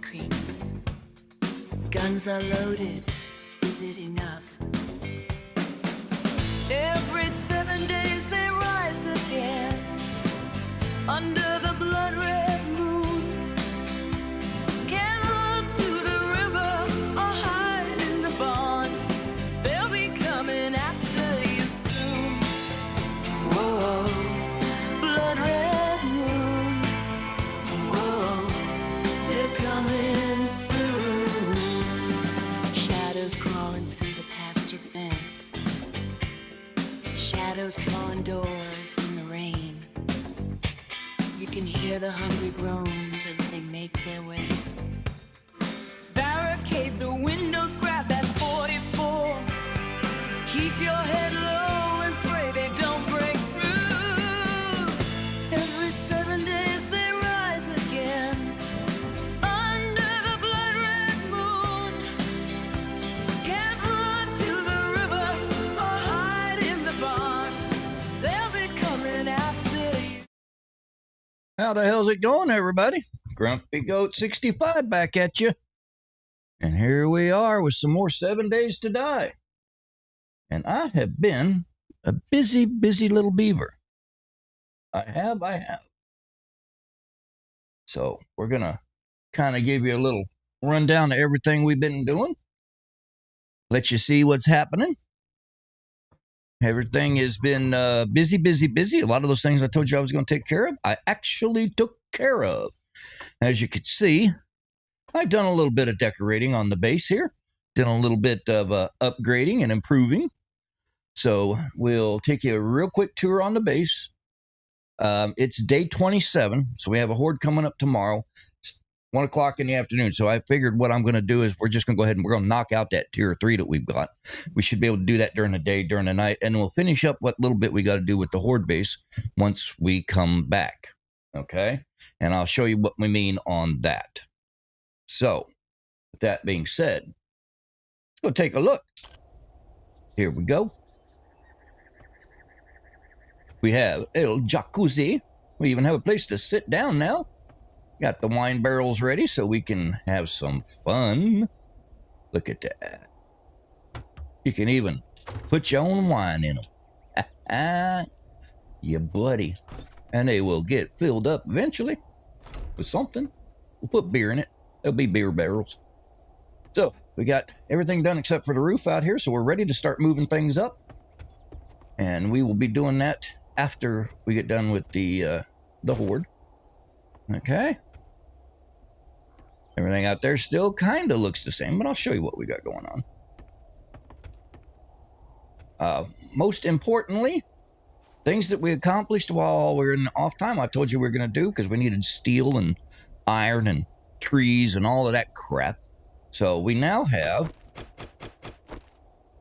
creaks. Guns are loaded, is it enough? Every 7 days they rise again under the blood red moon. Can't run to the river or hide in the barn. They'll be coming after you soon. Whoa, blood red moon. Whoa, they're coming soon. Shadows crawling through the pasture fence. Shadows clawing doors in the rain. You can hear the hungry groans as they make their way. Barricade the windows, grab that 44. Keep your head low and pray they don't break through. Every 7 days they rise again under the blood red moon. Can't run to the river or hide in the barn. They'll be coming after you. How the hell's it going, everybody? Grumpy Goat 65 back at you. And here we are with some more 7 Days to Die. And I have been a busy, busy little beaver. I have. So we're going to kind of give you a little rundown of everything we've been doing. Let you see what's happening. Everything has been busy. A lot of those things I told you I was going to take care of, I actually took care of. As you can see, I've done a little bit of decorating on the base here. Done a little bit of upgrading and improving. So we'll take you a real quick tour on the base. It's day 27, so we have a Horde coming up tomorrow. It's 1 o'clock in the afternoon. So I figured what I'm going to do is we're just going to go ahead and we're going to knock out that tier 3 that we've got. We should be able to do that during the day, during the night, and we'll finish up what little bit we got to do with the Horde base once we come back. Okay? And I'll show you what we mean on that. So, with that being said, let's go take a look. Here we go. We have El Jacuzzi. We even have a place to sit down now. Got the wine barrels ready so we can have some fun. Look at that. You can even put your own wine in them. Yeah, buddy. And they will get filled up eventually with something. We'll put beer in it. There'll be beer barrels. So we got everything done except for the roof out here. So we're ready to start moving things up. And we will be doing that after we get done with the Horde. Okay. Everything out there still kind of looks the same, but I'll show you what we got going on. Most importantly, things that we accomplished while we were in off time, I told you we were going to do because we needed steel and iron and trees and all of that crap. So we now have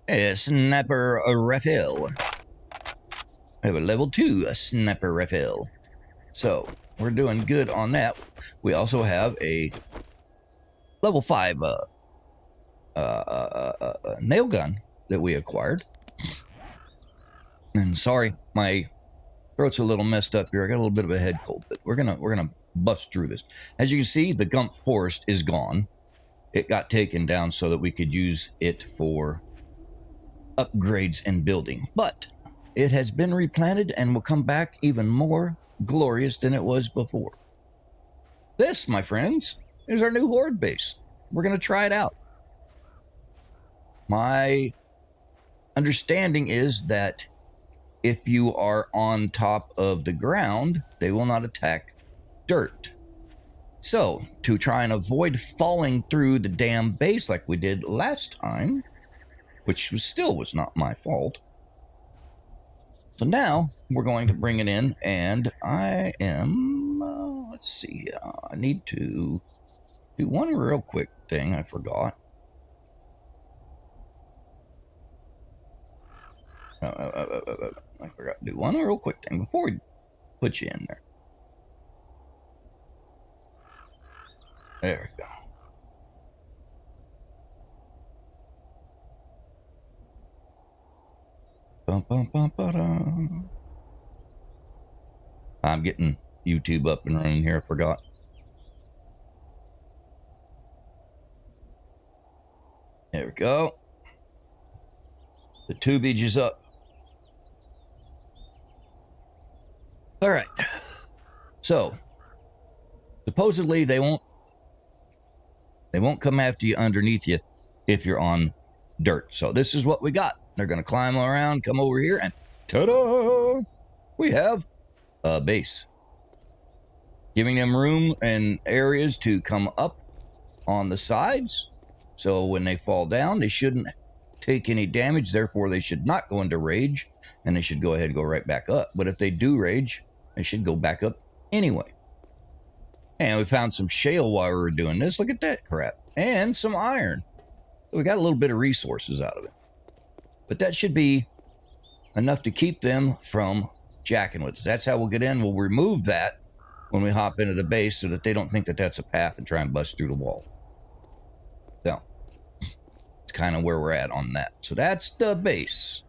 a sniper rifle. We have a level 2 sniper rifle. So we're doing good on that. We also have a level 5 nail gun that we acquired. And sorry, my throat's a little messed up here. I got a little bit of a head cold, but we're gonna bust through this. As you can see, the Gump Forest is gone. It got taken down so that we could use it for upgrades and building. But it has been replanted and will come back even more glorious than it was before. This, my friends, is our new Horde base. We're going to try it out. My understanding is that if you are on top of the ground, they will not attack dirt. So, to try and avoid falling through the damn base like we did last time, which was not my fault. So now, we're going to bring it in, and I am, let's see, I need to do one real quick thing I forgot. I forgot to do one real quick thing before we put you in there. There we go. Bum, bum, bum, ba-dum. I'm getting YouTube up and running here. I forgot. There we go. The tubage is up. All right. So, supposedly they won't come after you underneath you if you're on dirt. So this is what we got. They're going to climb around, come over here, and ta-da! We have a base. Giving them room and areas to come up on the sides. So when they fall down, they shouldn't take any damage. Therefore, they should not go into rage, and they should go ahead and go right back up. But if they do rage, they should go back up anyway. And we found some shale while we were doing this. Look at that crap. And some iron. So we got a little bit of resources out of it. But that should be enough to keep them from jacking with us. That's how we'll get in. We'll remove that when we hop into the base so that they don't think that that's a path and try and bust through the wall. So, it's kind of where we're at on that. So that's the base.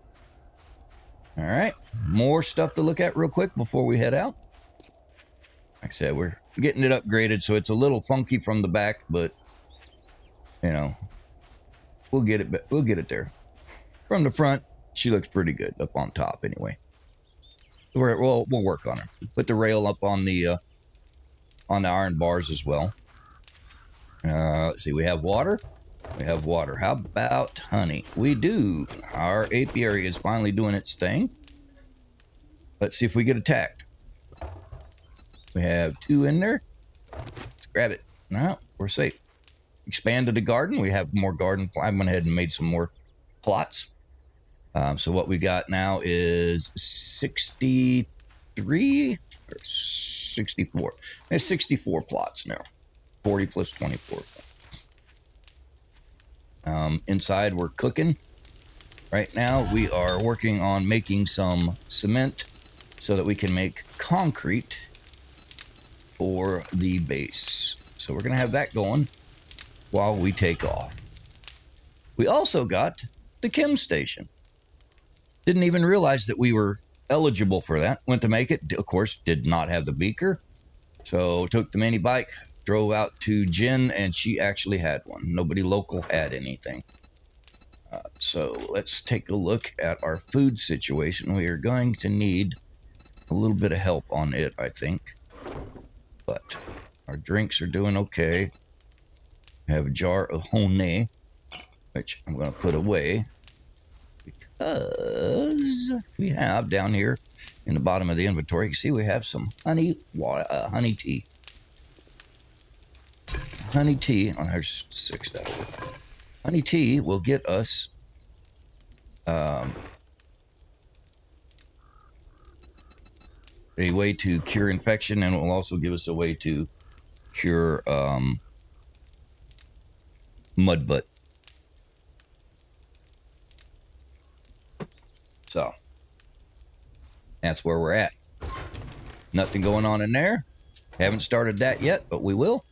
All right. More stuff to look at real quick before we head out. Like I said, we're getting it upgraded, so it's a little funky from the back, but, you know, we'll get it there. From the front, she looks pretty good up on top anyway. We'll work on her. Put the rail up on the iron bars as well. Let's see, we have water. We have water. How about honey? We do. Our apiary is finally doing its thing. Let's see if we get attacked. We have 2 in there. Let's grab it. No, we're safe. Expanded the garden. We have more garden. I went ahead and made some more plots. So what we got now is 63 or 64. There's 64 plots now. 40 plus 24. Inside we're cooking. Right now we are working on making some cement so that we can make concrete for the base. So we're going to have that going while we take off. We also got the chem station. Didn't even realize that we were eligible for that. Went to make it. Of course, did not have the beaker. So took the mini bike, drove out to Jen, and she actually had one. Nobody local had anything. So let's take a look at our food situation. We are going to need a little bit of help on it, I think. But our drinks are doing okay. We have a jar of Horde, which I'm going to put away. Because we have down here in the bottom of the inventory, you can see we have some honey tea. Honey tea, oh, there's 6 that way. Honey tea will get us a way to cure infection, and it will also give us a way to cure mud butt. So, that's where we're at. Nothing going on in there. Haven't started that yet, but we will.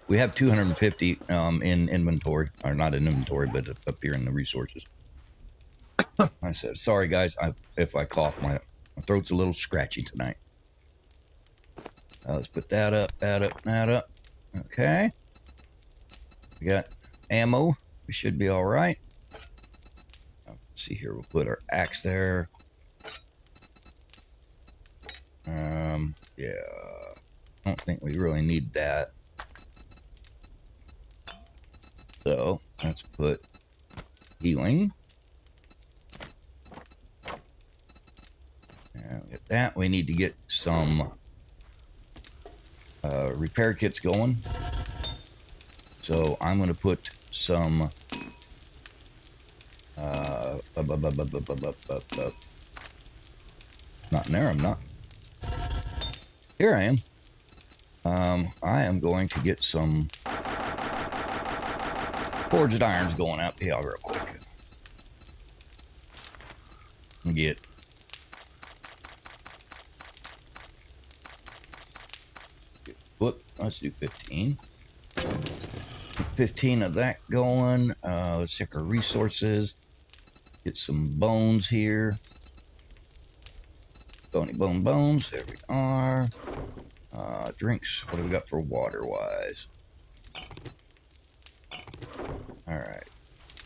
We have 250 in inventory. Or not in inventory, but up here in the resources. I said, sorry guys, if I cough, my throat's a little scratchy tonight. Let's put that up, that up, that up. Okay. We got ammo. We should be all right. See here, we'll put our axe there. Yeah, I don't think we really need that. So let's put healing. And with that, we need to get some repair kits going. So I'm going to put some not in there, I'm not. Here I am. I am going to get some forged irons going out here real quick. Get whoop, let's do 15. 15 of that going. Let's check our resources. Get some bones here. Bony bones. There we are. Drinks. What do we got for water wise? All right.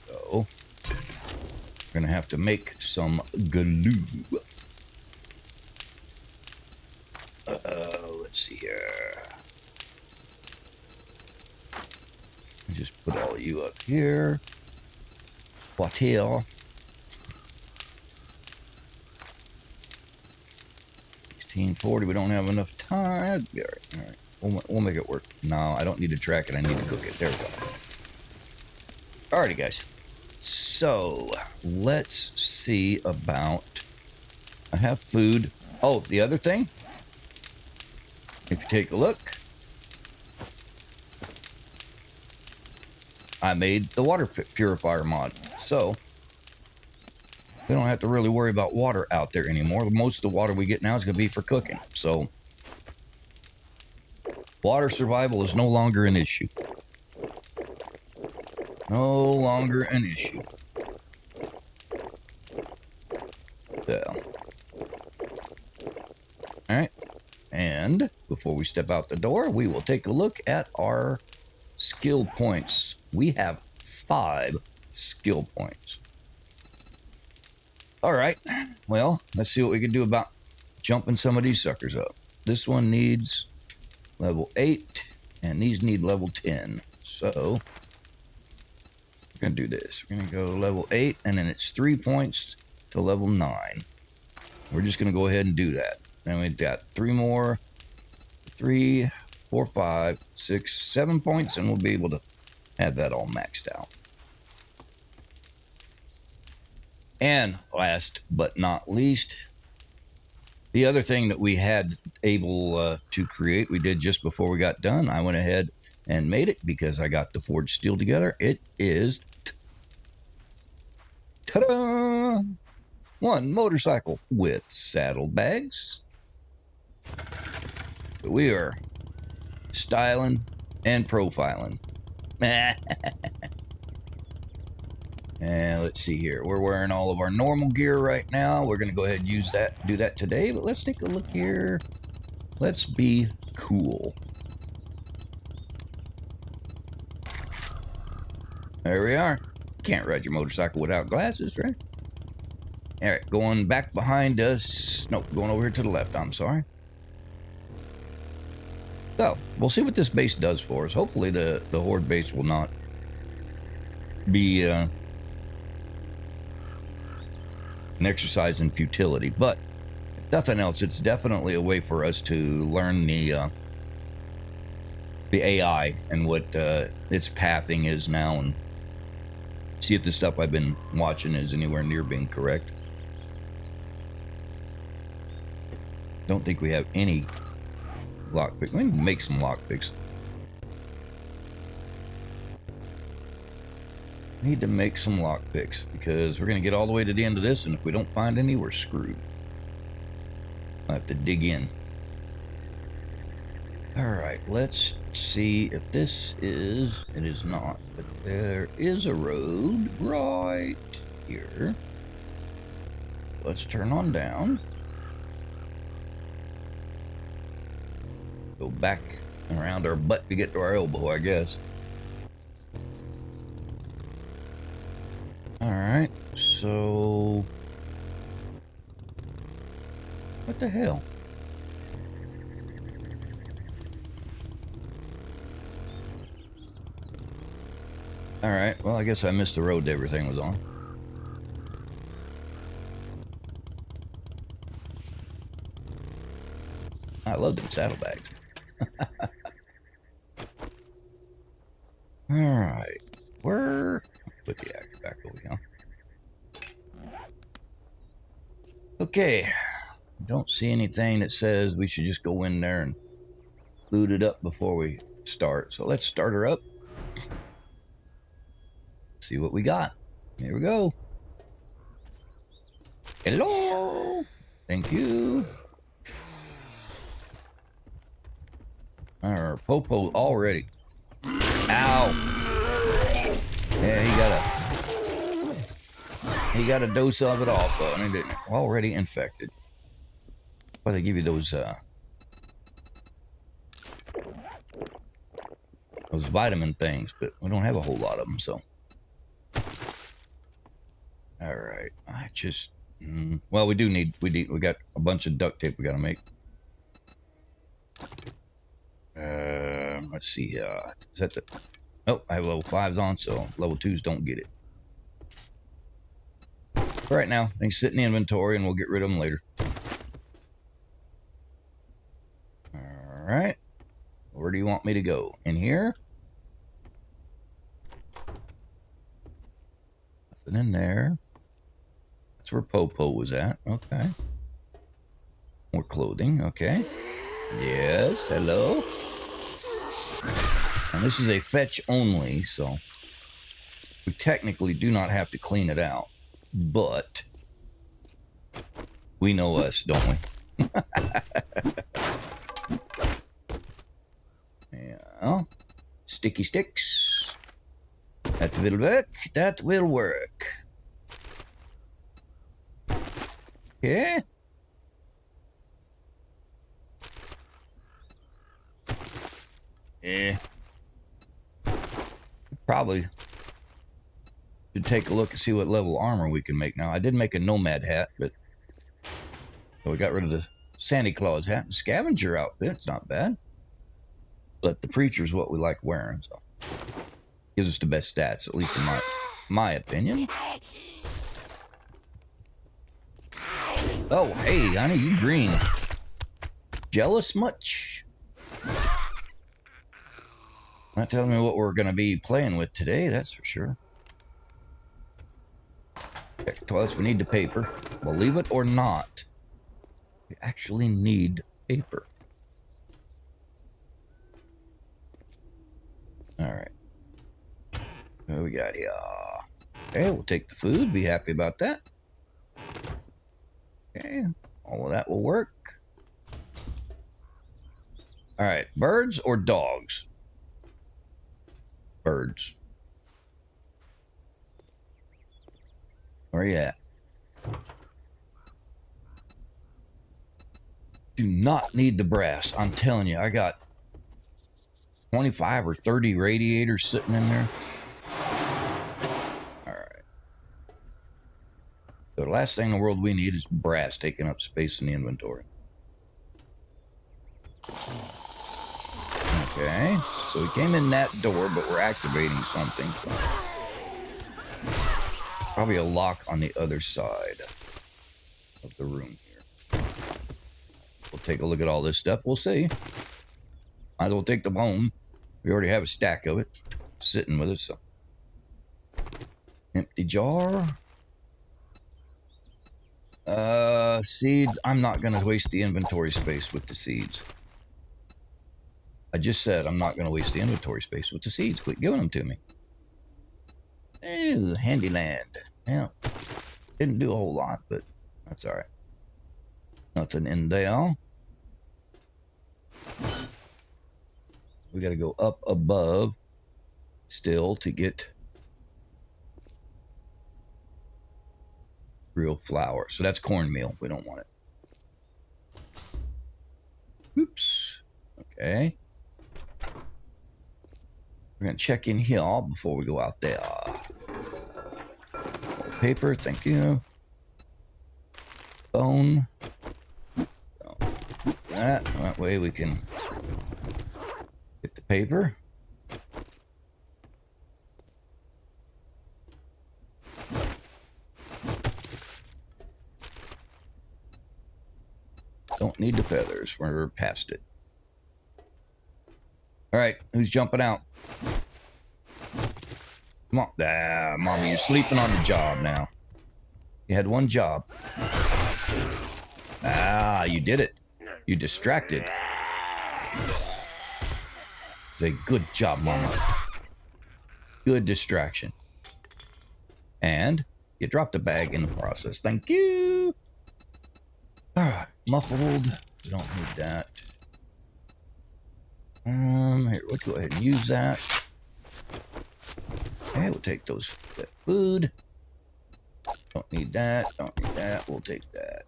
So we're gonna have to make some glue. Let's see here. Just put all you up here. What here? 1640. We don't have enough time. All right. We'll make it work. No, I don't need to track it. I need to cook it. There we go. Alrighty, guys. So let's see about. I have food. Oh, the other thing. If you take a look, I made the water purifier mod. So we don't have to really worry about water out there anymore. Most of the water we get now is going to be for cooking. So water survival is no longer an issue. No longer an issue. So. All right. And before we step out the door, we will take a look at our skill points. We have 5 skill points. All right. Well, let's see what we can do about jumping some of these suckers up. This one needs level 8, and these need level 10. So we're going to do this. We're going to go level 8, and then it's 3 points to level 9. We're just going to go ahead and do that. Then we've got 3 more. 3, 4, 5, 6, 7 points, and we'll be able to have that all maxed out. And last but not least, the other thing that we had able to create, we did just before we got done. I went ahead and made it because I got the forged steel together. It is, ta-da! 1 motorcycle with saddlebags. So we are styling and profiling. And let's see here. We're wearing all of our normal gear right now. We're going to go ahead and do that today. But let's take a look here. Let's be cool. There we are. Can't ride your motorcycle without glasses, right? All right, going back behind us. Nope, going over here to the left. I'm sorry. So, we'll see what this base does for us. Hopefully the Horde base will not be an exercise in futility. But, if nothing else, it's definitely a way for us to learn the AI and what its pathing is now, and see if the stuff I've been watching is anywhere near being correct. Don't think we have any lockpick. We can make some lockpicks. Need to make some lockpicks because we're going to get all the way to the end of this, and if we don't find any, we're screwed. I'll have to dig in. Alright, let's see if this is... It is not, but there is a road right here. Let's turn on down. Go back around our butt to get to our elbow, I guess. Alright, so... What the hell? Alright, well, I guess I missed the road that everything was on. I love them saddlebags. Alright, where... Put the axe back over here. Okay, don't see anything that says we should just go in there and loot it up before we start. So let's start her up. See what we got. Here we go. Hello. Thank you. Our Popo already. Ow. Yeah, he got a dose of it off though, and he didn't. Already infected. Why they give you those vitamin things, but we don't have a whole lot of them, so. All right. I just. Well, we got a bunch of duct tape we got to make. Let's see. Is that the. Oh, I have level 5s on, so level 2s don't get it. For right now, they sit in the inventory and we'll get rid of them later. All right. Where do you want me to go? In here? Nothing in there. That's where Popo was at. Okay. More clothing. Okay. Yes. Hello. And this is a fetch only, so we technically do not have to clean it out. But we know us, don't we? Yeah. Sticky sticks. That will work. That will work. Okay. Yeah. Probably should take a look and see what level armor we can make now. I did make a nomad hat, but so we got rid of the Santa Claus hat and scavenger outfit. It's not bad. But the preacher's what we like wearing, so gives us the best stats, at least in my opinion. Oh, hey, honey, you green. Jealous much? Not telling me what we're going to be playing with today, that's for sure. Check the toilets, we need the paper. Believe it or not, we actually need paper. Alright. What we got here? Okay, we'll take the food, be happy about that. Okay, all of that will work. Alright, birds or dogs? Birds. Where you at? Do not need the brass. I'm telling you, I got 25 or 30 radiators sitting in there. Alright. So the last thing in the world we need is brass taking up space in the inventory. Okay, so we came in that door, but we're activating something. Probably a lock on the other side of the room here. We'll take a look at all this stuff. We'll see. Might as well take the bone. We already have a stack of it sitting with us. So. Empty jar. Seeds. I'm not going to waste the inventory space with the seeds. I just said I'm not going to waste the inventory space with the seeds. Quit giving them to me. Ew, Handyland. Yeah. Didn't do a whole lot, but that's all right. Nothing in there. We got to go up above still to get real flour. So that's cornmeal. We don't want it. Oops. Okay. We're going to check in here before we go out there. Paper, thank you. Bone. That way we can get the paper. Don't need the feathers. We're past it. All right, who's jumping out? Come on. Ah, Mommy, you're sleeping on the job now. You had one job. Ah, you did it. You distracted. It's a good job, Mama. Good distraction. And you dropped the bag in the process. Thank you. All right, muffled. We don't need that. Here, let's go ahead and use that. Okay, we'll take that food. Don't need that. Don't need that. We'll take that.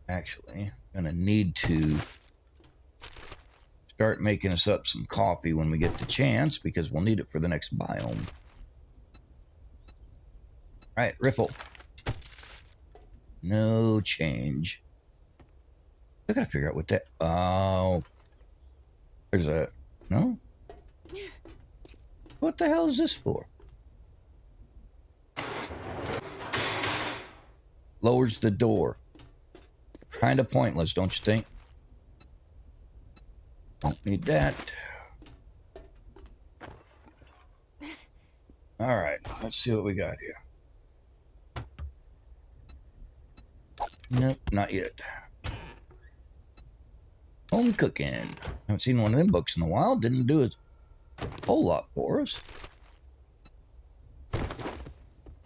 Actually, I'm gonna need to start making us up some coffee when we get the chance because we'll need it for the next biome. Alright, riffle. No change. I gotta figure out what that... Oh. There's a... No? What the hell is this for? Lowers the door. Kind of pointless, don't you think? Don't need that. Alright, let's see what we got here. Nope, not yet. Home cooking. Haven't seen one of them books in a while. Didn't do a whole lot for us.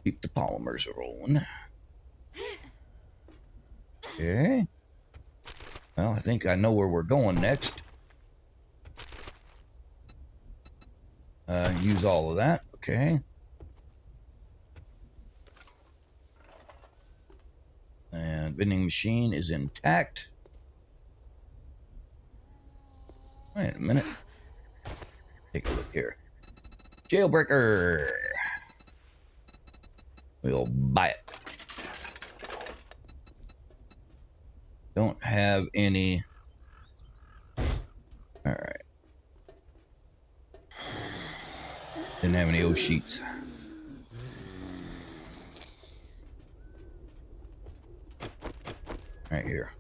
Keep the polymers rolling. Okay. Well, I think I know where we're going next. Use all of that. Okay. And vending machine is intact. Wait a minute. Take a look here. Jailbreaker. We'll buy it. Don't have any. All right. Didn't have any O sheets. Right here.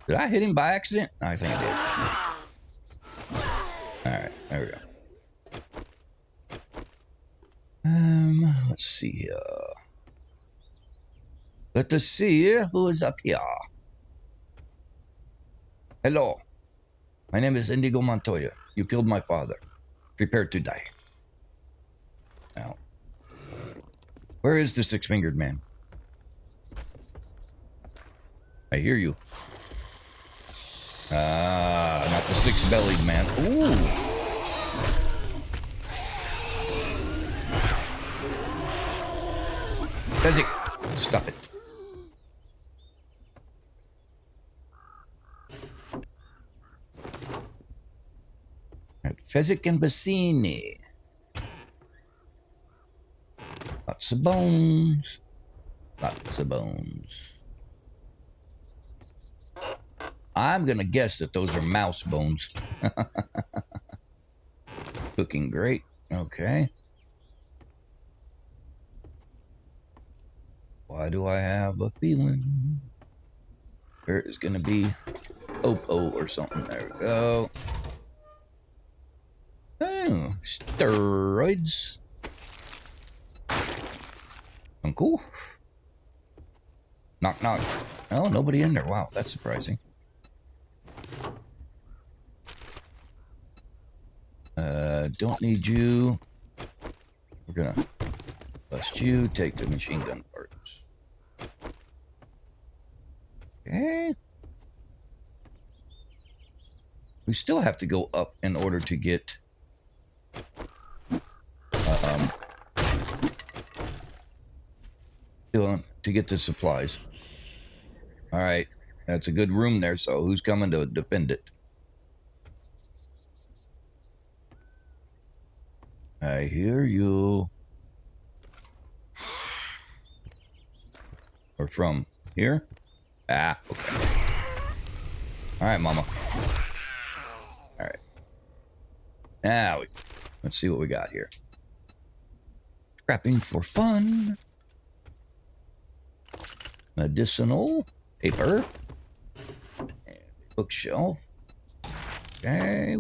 Did I hit him by accident? I think I did. Alright, there we go. Let's see here. Let us see who is up here. Hello. My name is Indigo Montoya. You killed my father. Prepare to die. Now, where is the six-fingered man? I hear you. Not the six-bellied man. Ooh. Fezzik, stop it. Fezzik and Bassini. Lots of bones. Lots of bones. I'm gonna guess that those are mouse bones. Looking great. Okay. Why do I have a feeling there is gonna be Oppo or something? There we go. Oh, steroids. Uncle? Knock, knock. Oh, nobody in there. Wow, that's surprising. Don't need you. We're gonna bust you. Take the machine gun parts. Okay. We still have to go up in order to get to get the supplies. All right, that's a good room there. So who's coming to defend it? I hear you. Or from here? Ah, okay. All right, mama. All right. Now, let's see what we got here. Scrapping for fun. Medicinal paper. And bookshelf. Okay.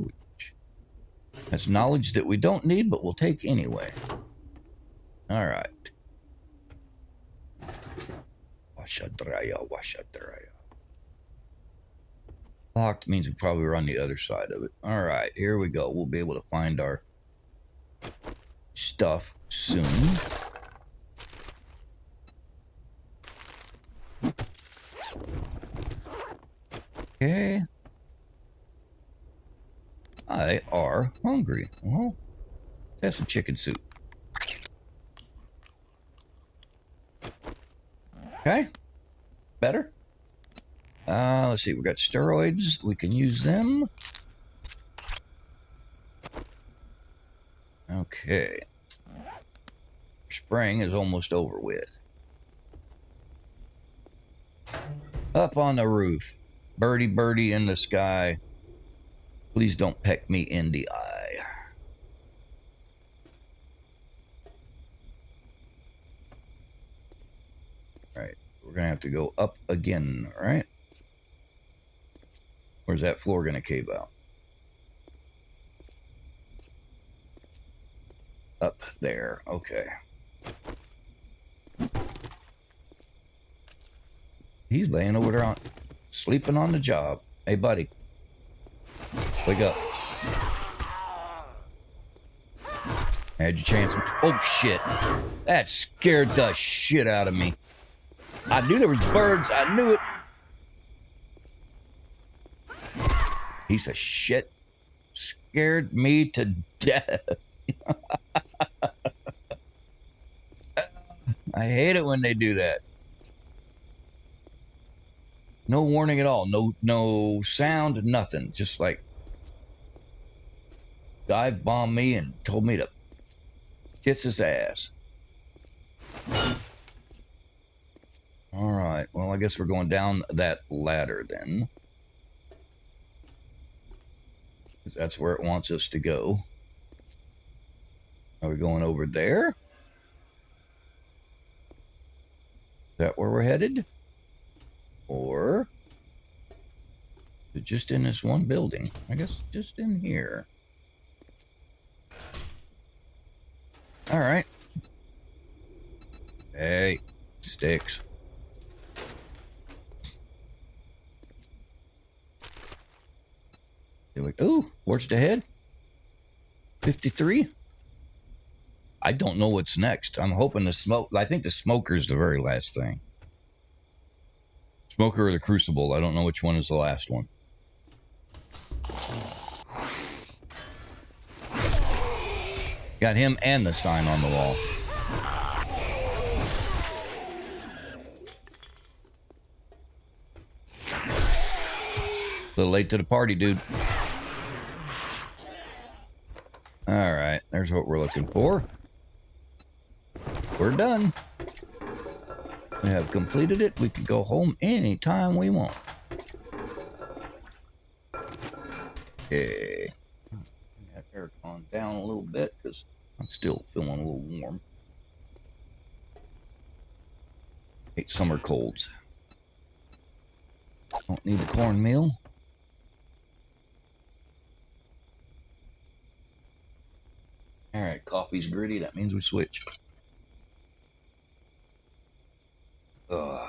That's knowledge that we don't need, but we'll take anyway. All right. Washadraya, washadraya. Locked means we probably were on the other side of it. All right, here we go. We'll be able to find our stuff soon. Okay. I are hungry. Well, have some chicken soup. Okay. Better. Let's see. We got steroids. We can use them. Okay. Spring is almost over with. Up on the roof. Birdie, birdie in the sky. Please don't peck me in the eye. All right. We're going to have to go up again, right? Where's that floor going to cave out? Up there. Okay. He's laying over there sleeping on the job. Hey, buddy. Wake up. Had your chance. Oh, shit. That scared the shit out of me. I knew there was birds. I knew it. Piece of shit. Scared me to death. I hate it when they do that. No warning at all. No sound, nothing. Just like dive bombed me and told me to kiss his ass. All right. Well, I guess we're going down that ladder then. Because that's where it wants us to go. Are we going over there? Is that where we're headed? Or is it just in this one building? I guess just in here. All right. Hey, sticks. Ooh, forged ahead. 53. I don't know what's next. I'm hoping the smoke. I think the smoker is the very last thing. Smoker or the crucible. I don't know which one is the last one. Got him and the sign on the wall. A little late to the party, dude. All right, there's what we're looking for. We're done. We have completed it. We can go home anytime we want. Okay. That aircon down a little bit because I'm still feeling a little warm. Hate summer colds. Don't need the cornmeal. All right, coffee's gritty. That means we switch. Ugh.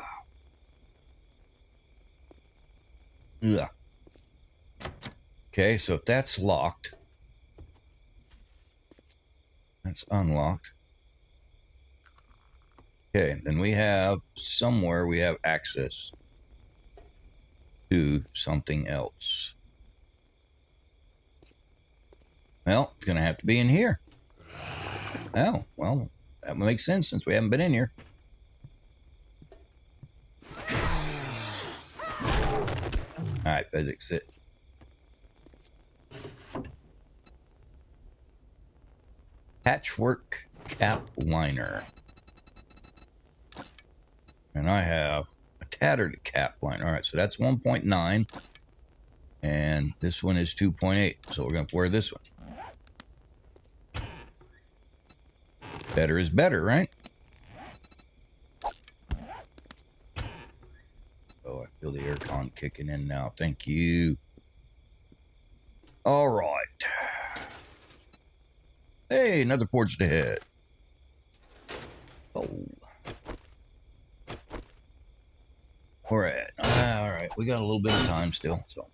Ugh. Okay, so if that's locked, that's unlocked. Okay, then we have somewhere we have access to something else. Well, it's going to have to be in here. Oh, well, that would make sense since we haven't been in here. All right, physics, sit. Patchwork cap liner. And I have a tattered cap liner. All right, so that's 1.9. And this one is 2.8. So we're going to wear this one. Better is better, right? Oh, I feel the aircon kicking in now. Thank you. All right. Hey, another forged ahead. Oh. We're at. All right. We got a little bit of time still, so.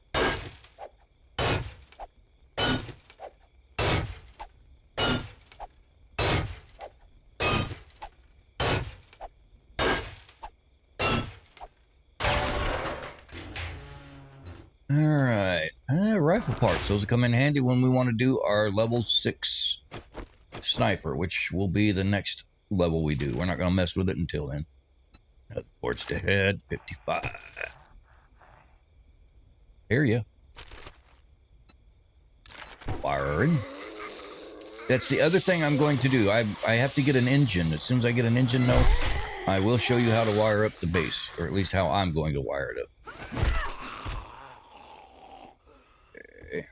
Rifle parts. Those will come in handy when we want to do our level 6 sniper, which will be the next level we do. We're not going to mess with it until then. Forged ahead, 55. Hear ya. Firing. That's the other thing I'm going to do. I have to get an engine. As soon as I get an engine, though, I will show you how to wire up the base, or at least how I'm going to wire it up. Okay.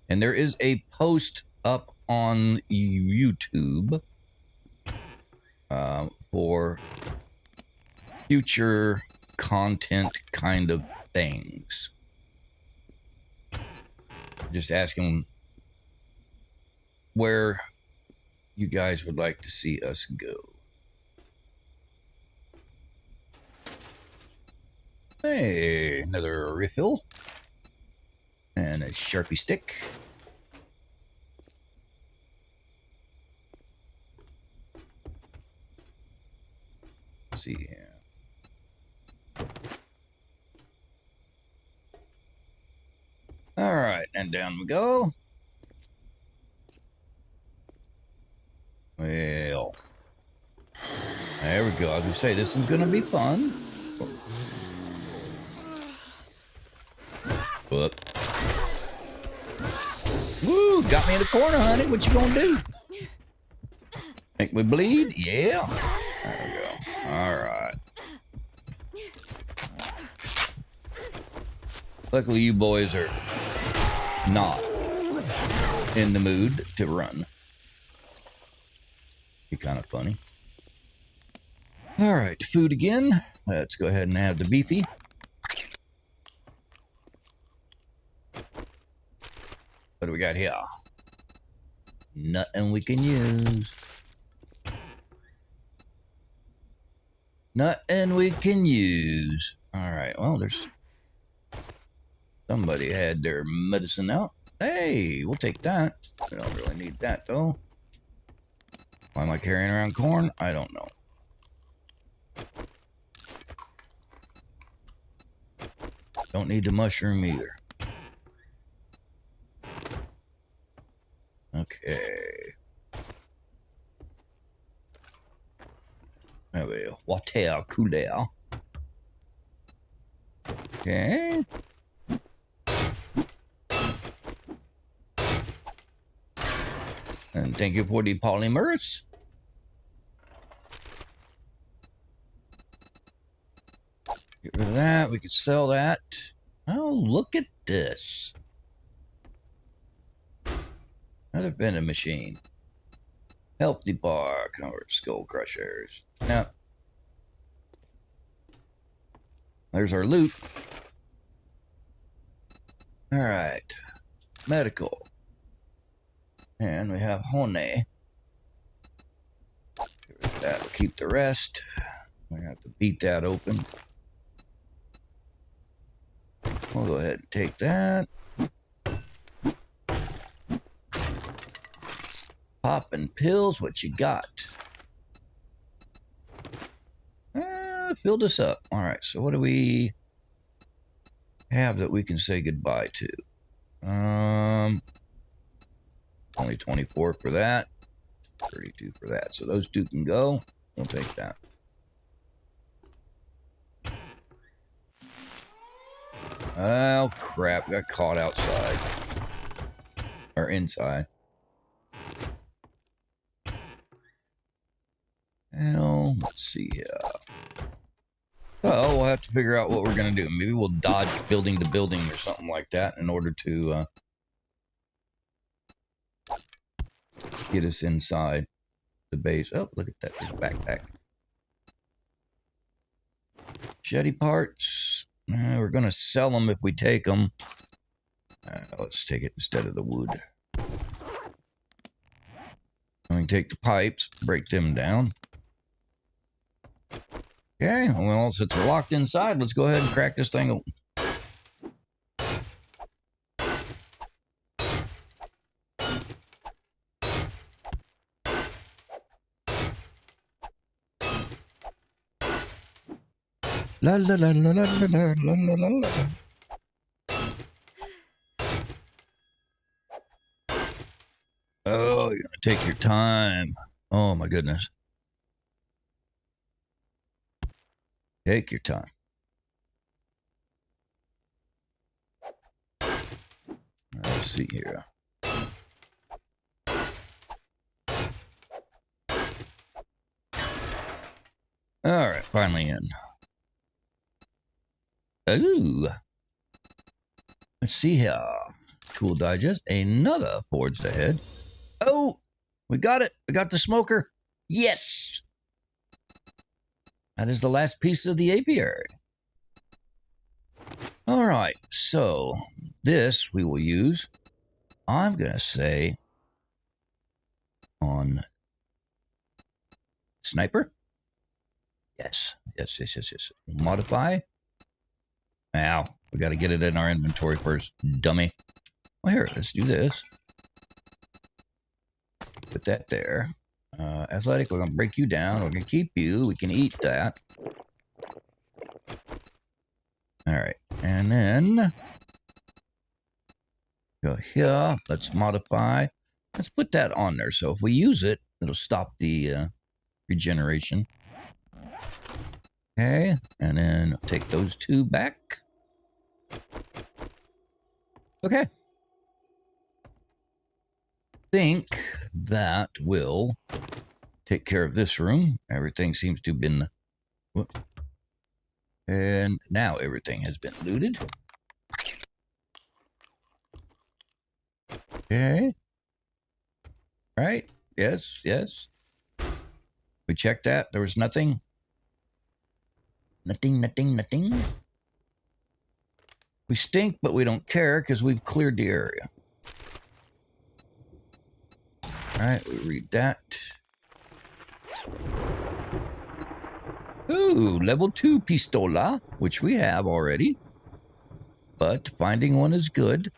And there is a post up on YouTube for future content kind of things. Just asking where you guys would like to see us go. Hey, another refill. And a Sharpie stick. Let's see here. All right, and down we go. Well, there we go. As we say, this is going to be fun. Whoop. Woo, got me in the corner, honey. What you gonna do? Make me bleed? Yeah. There we go. All right. Luckily, you boys are not in the mood to run. Be kind of funny. All right, food again. Let's go ahead and have the beefy. What do we got here? Nothing we can use. Nothing we can use. All right, well, there's... Somebody had their medicine out. Hey, we'll take that. We don't really need that, though. Why am I carrying around corn? I don't know. Don't need the mushroom either. Okay. There we go. Water cooler. Okay. And thank you for the polymers. Get rid of that. We could sell that. Oh, look at this. Another vending machine. Healthy bar. Covered skull crushers. Now, there's our loot. All right. Medical. And we have Horde. That'll keep the rest. We have to beat that open. We'll go ahead and take that. Popping pills, what you got? Fill this up. All right, so what do we have that we can say goodbye to? Only 24 for that, 32 for that. So those two can go. We'll take that. Oh, crap. Got caught outside. Or inside. Well, let's see here. Well, we'll have to figure out what we're going to do. Maybe we'll dodge building to building or something like that in order to get us inside the base. Oh, look at that. This backpack. Jetty parts. We're going to sell them if we take them. Let's take it instead of the wood. We can take the pipes, break them down. Okay, well, since we're locked inside, let's go ahead and crack this thing open. La la la la la la la la la la. Oh, you're gonna take your time. Oh my goodness. Take your time. All Let's see here. All right, finally in. Ooh. Let's see here. Tool digest. Another forged ahead. Oh, we got it. We got the smoker. Yes. That is the last piece of the apiary. All right, so this we will use, I'm going to say, on sniper. Yes. Modify. Now, we got to get it in our inventory first, dummy. Well, here, let's do this. Put that there. Athletic, we're going to break you down. We're going to keep you. We can eat that. All right. And then go here. Let's modify. Let's put that on there. So if we use it, it'll stop the regeneration. Okay. And then take those two back. Okay. Think that will take care of this room. Everything seems to have been... Whoops. And now everything has been looted. Okay. Right? Yes. We checked that. There was nothing. Nothing. We stink, but we don't care because we've cleared the area. All right, we read that. Ooh, level 2 pistola, which we have already. But finding one is good.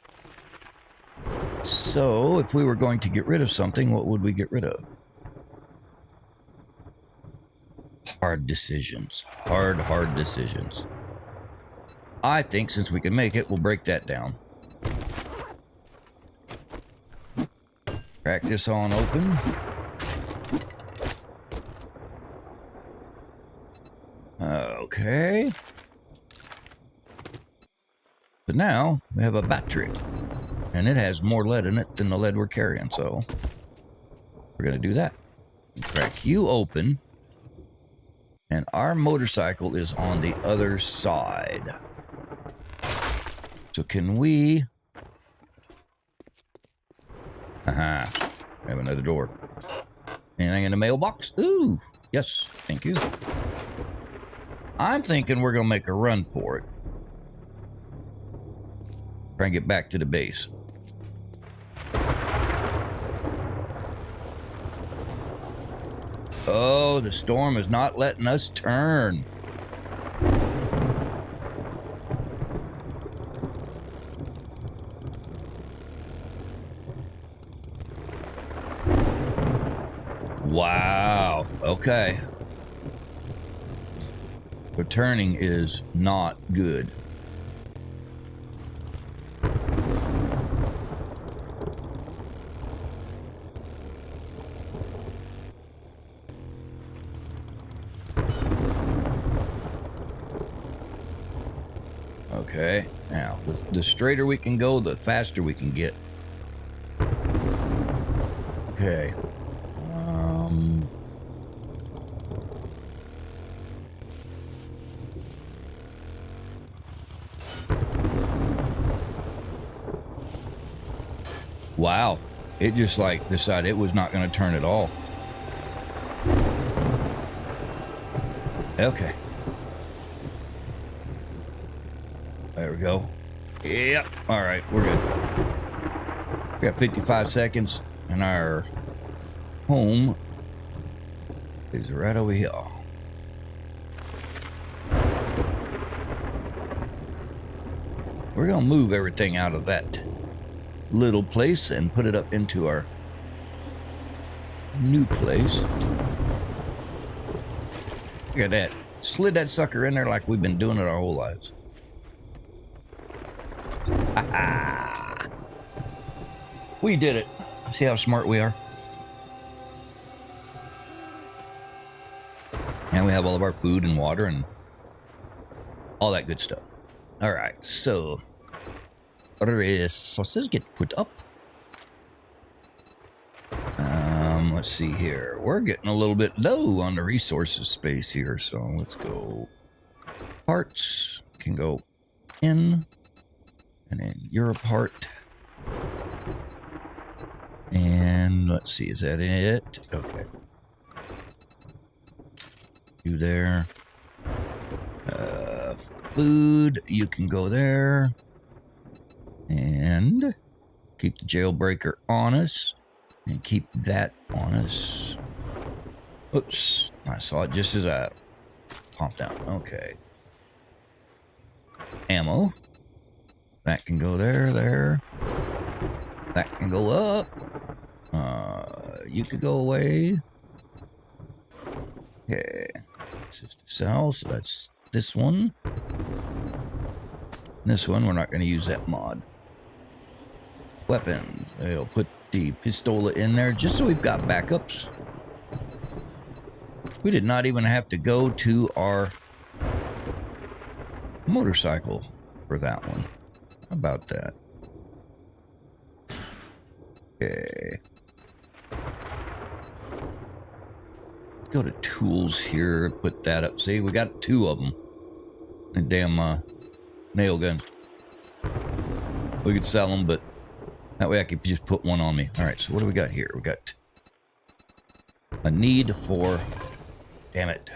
So, if we were going to get rid of something, what would we get rid of? Hard decisions. Hard decisions. I think since we can make it, we'll break that down. Crack this on open. Okay. So now we have a battery. And it has more lead in it than the lead we're carrying, so we're going to do that. Crack you open. And our motorcycle is on the other side. So can we... Haha. We have another door. Anything in the mailbox? Ooh. Yes. Thank you. I'm thinking we're going to make a run for it. Try and get back to the base. Oh, the storm is not letting us turn. Wow. Okay. The turning is not good. Okay, now the straighter we can go, the faster we can get. Okay. Wow, it just like decided it was not going to turn at all. Okay. There we go. Yep. All right, we're good. We got 55 seconds, and our home is right over here. We're going to move everything out of that little place and put it up into our new place. Look at that. Slid that sucker in there like we've been doing it our whole lives. We did it. See how smart we are? And we have all of our food and water and all that good stuff. All right, so resources get put up. Let's see here. We're getting a little bit low on the resources space here, so let's go. Parts can go in, and then you're a part. And let's see, is that it? Okay. You there. Food, you can go there. And keep the jailbreaker on us. And keep that on us. Oops. I saw it just as I popped out. Okay. Ammo. That can go there, there. That can go up. You could go away. Okay. This is to sell, so that's this one. This one, we're not going to use that mod. Weapons. I'll put the pistola in there just so we've got backups. We did not even have to go to our motorcycle for that one. How about that? Okay. Let's go to tools here. Put that up. See, we got 2 of them. The damn nail gun. We could sell them, but that way I could just put one on me. All right, so what do we got here? We got a need for... Damn it.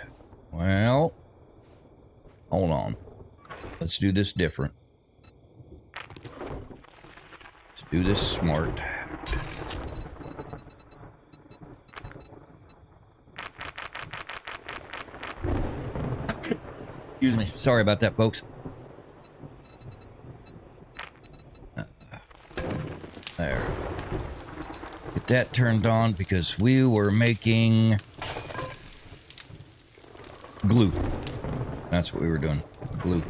Well, hold on. Let's do this different. Let's do this smart. Excuse me. Sorry about that, folks. There. Get that turned on because we were making glue. That's what we were doing. Glue.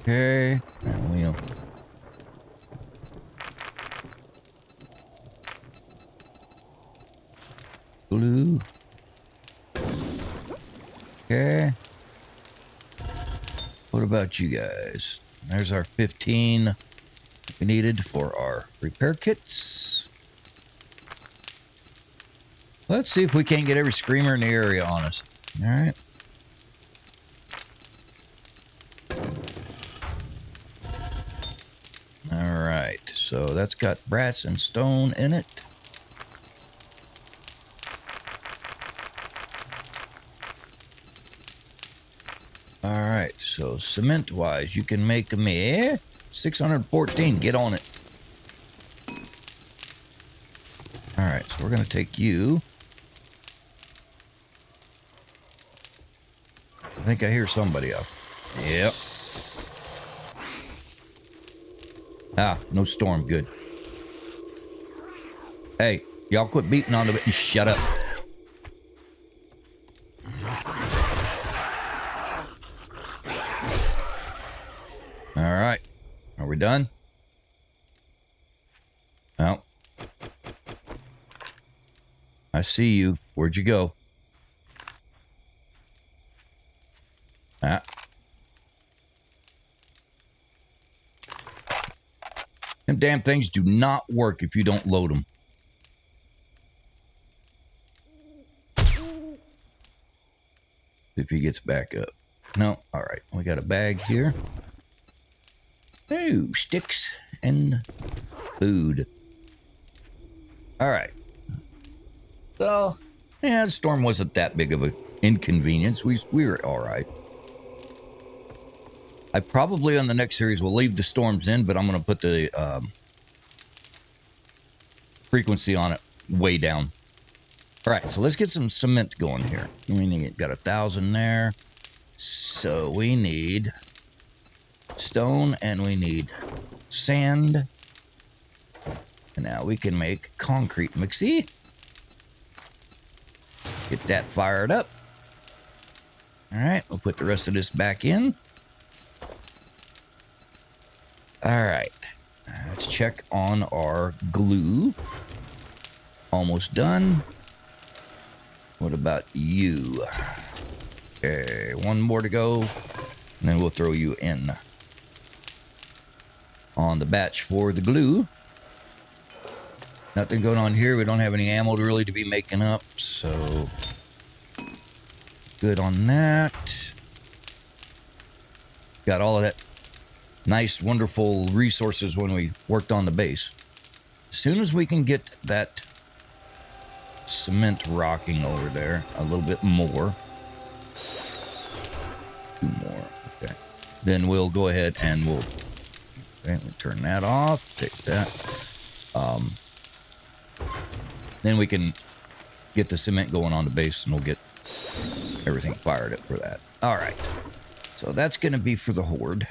Okay. And we'll... Glue. Okay. What about you guys? There's our 15 we needed for our repair kits. Let's see if we can't get every screamer in the area on us. All right. All right. So that's got brass and stone in it. All right, so cement-wise, you can make me 614. Get on it. All right, so we're going to take you. I think I hear somebody up. Yep. Ah, no storm. Good. Hey, y'all quit beating on it and shut up. All right. Are we done? Well, I see you. Where'd you go? Ah. Them damn things do not work if you don't load them. If he gets back up. No. All right. We got a bag here. Oh, sticks and food. All right. So, yeah, the storm wasn't that big of an inconvenience. We were all right. I probably on the next series will leave the storms in, but I'm going to put the frequency on it way down. All right, so let's get some cement going here. We got 1,000 there. So we need stone and we need sand. And now we can make concrete mixie. Get that fired up. All right, we'll put the rest of this back in. All right, let's check on our glue. Almost done. What about you? Okay, one more to go, and then we'll throw you in on the batch for the glue. Nothing going on here. We don't have any ammo to be making up, so good on that. Got all of that nice, wonderful resources when we worked on the base. As soon as we can get that cement rocking over there a little bit more. 2 more. Okay. Then we'll go ahead and we'll turn that off. Take that. Then we can get the cement going on the base and we'll get everything fired up for that. All right. So that's going to be for the Horde.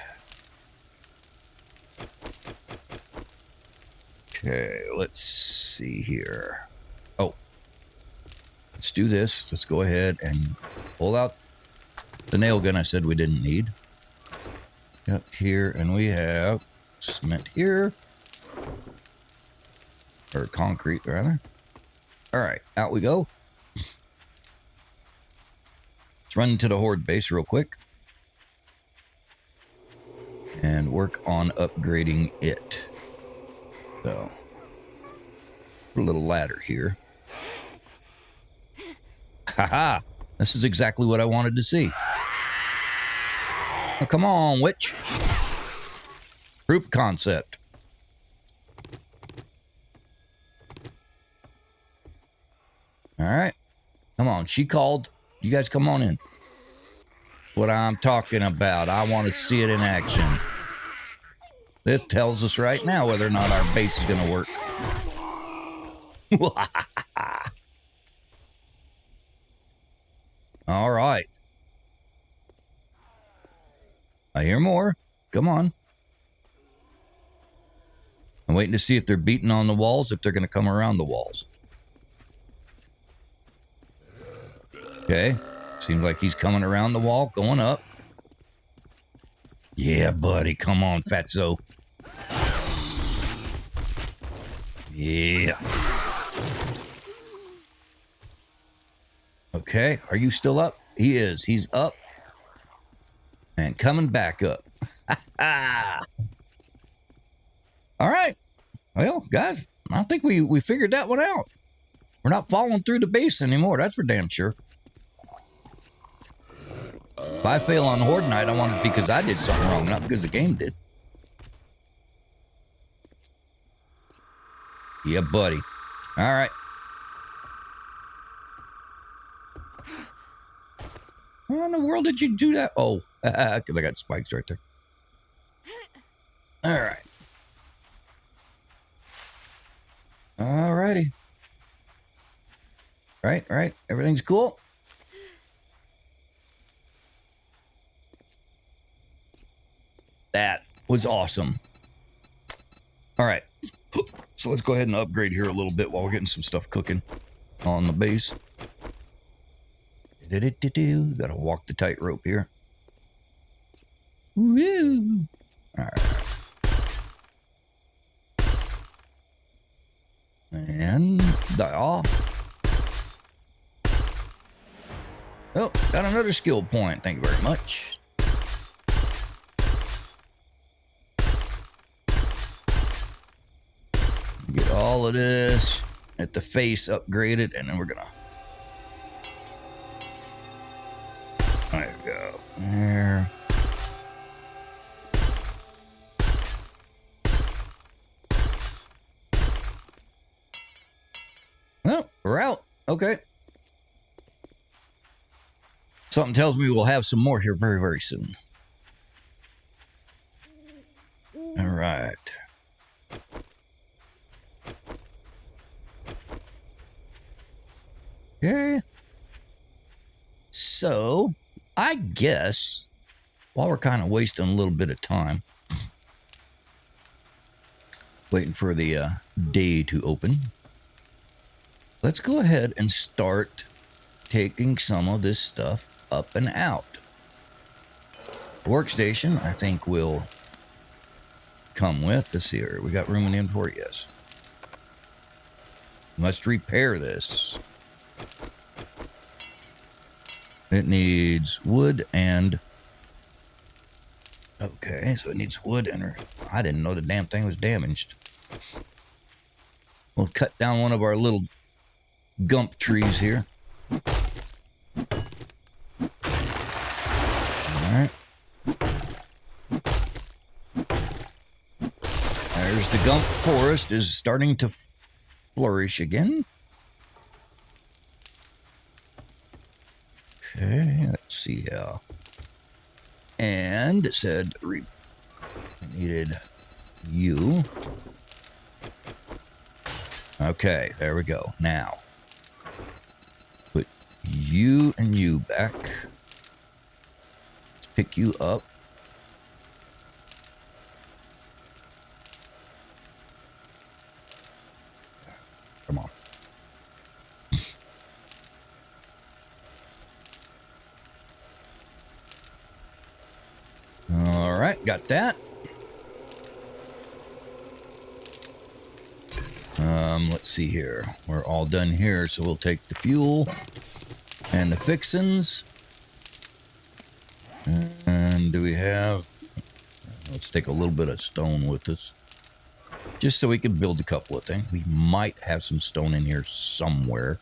Okay, let's see here. Oh, let's do this. Let's go ahead and pull out the nail gun I said we didn't need. Up here, and we have cement here. Or concrete, rather. All right, out we go. Let's run into the Horde base real quick. And work on upgrading it. So, put a little ladder here. Haha! This is exactly what I wanted to see. Oh, come on, witch. Proof concept. All right. Come on. She called. You guys come on in. What I'm talking about. I want to see it in action. This tells us right now whether or not our base is going to work. All right. I hear more. Come on. I'm waiting to see if they're beating on the walls, if they're going to come around the walls. Okay. Seems like he's coming around the wall, going up. Yeah, buddy. Come on, fatso. Yeah. Okay. Are you still up? He is. He's up. And coming back up. All right. Well, guys, I think we figured that one out. We're not falling through the base anymore. That's for damn sure. If I fail on Horde night, I want it because I did something wrong, not because the game did. Yeah, buddy. All right. How in the world did you do that? Oh, because I got spikes right there. All right. All righty. Right. Everything's cool. That was awesome. All right. So let's go ahead and upgrade here a little bit while we're getting some stuff cooking on the base. Gotta walk the tightrope here. Woo! All right. And die off. Oh, got another skill point. Thank you very much. Get all of this at the face upgraded, and then we're gonna. There we go. There. Well, we're out. Okay. Something tells me we'll have some more here very, very soon. All right. Okay. So, I guess, while we're kind of wasting a little bit of time, waiting for the day to open, let's go ahead and start taking some of this stuff up and out. Workstation, I think, will come with. Let's see here. We got room in the inventory? Yes. Must repair this. It needs wood and... Okay, so it needs wood and... I didn't know the damn thing was damaged. We'll cut down one of our little gump trees here. Alright. There's the gump forest is starting to flourish again. Okay, let's see how. And it said I needed you. Okay, there we go. Now, put you and you back. Let's pick you up. Come on. All right, got that. Let's see here. We're all done here, so we'll take the fuel and the fixins. And do we have... Let's take a little bit of stone with us. Just so we can build a couple of things. We might have some stone in here somewhere.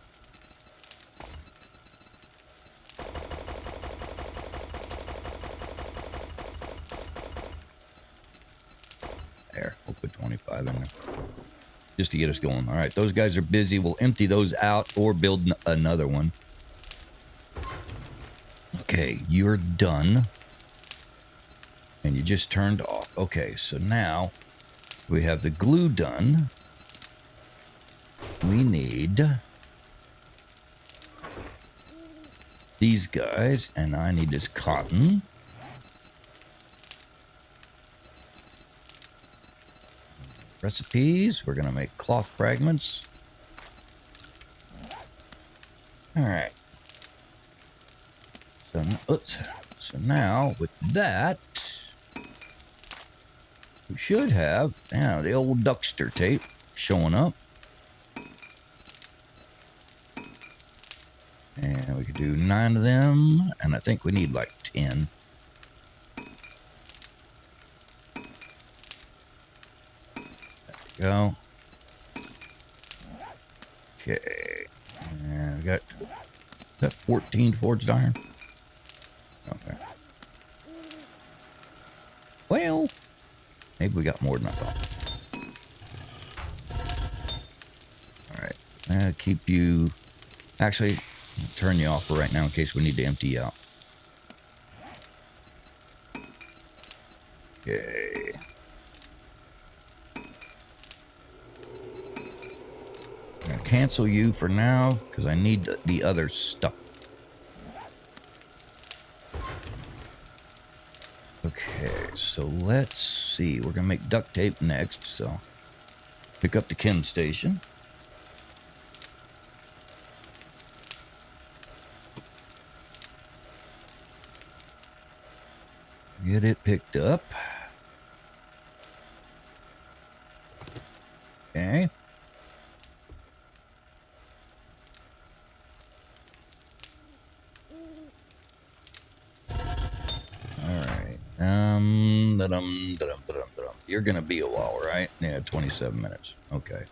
There, we'll put 25 in there. Just to get us going. All right, those guys are busy. We'll empty those out or build another one. Okay, you're done. And you just turned off. Okay, so now we have the glue done. We need these guys, and I need this cotton. Recipes. We're going to make cloth fragments. All right. So now with that, we should have now the old duckster tape showing up. And we could do 9 of them, and I think we need like 10. Go. Okay. And we got 14 forged iron. Okay. Well, maybe we got more than I thought. All right. Keep you... Actually, I'll turn you off for right now in case we need to empty you out. Okay. I'm going to cancel you for now because I need the other stuff. Okay, so let's see. We're going to make duct tape next, so pick up the chem station. Get it picked up. Okay. You're gonna be a while, right? Yeah, 27 minutes. Okay.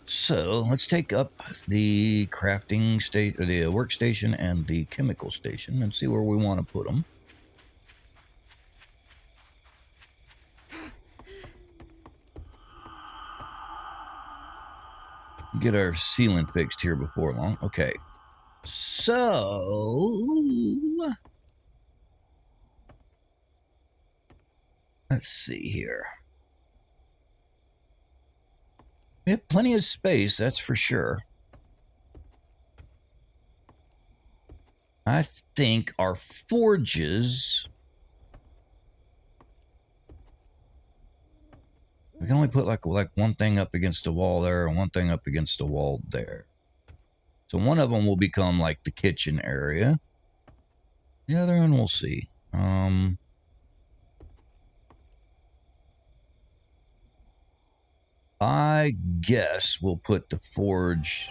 So let's take up the crafting state, or the workstation, and the chemical station, and see where we want to put them. Get our ceiling fixed here before long. Okay. So let's see here. We have plenty of space, that's for sure. I think our forges... We can only put like one thing up against the wall there and one thing up against the wall there. So one of them will become like the kitchen area. The other one we'll see. Oh, I guess we'll put the forge.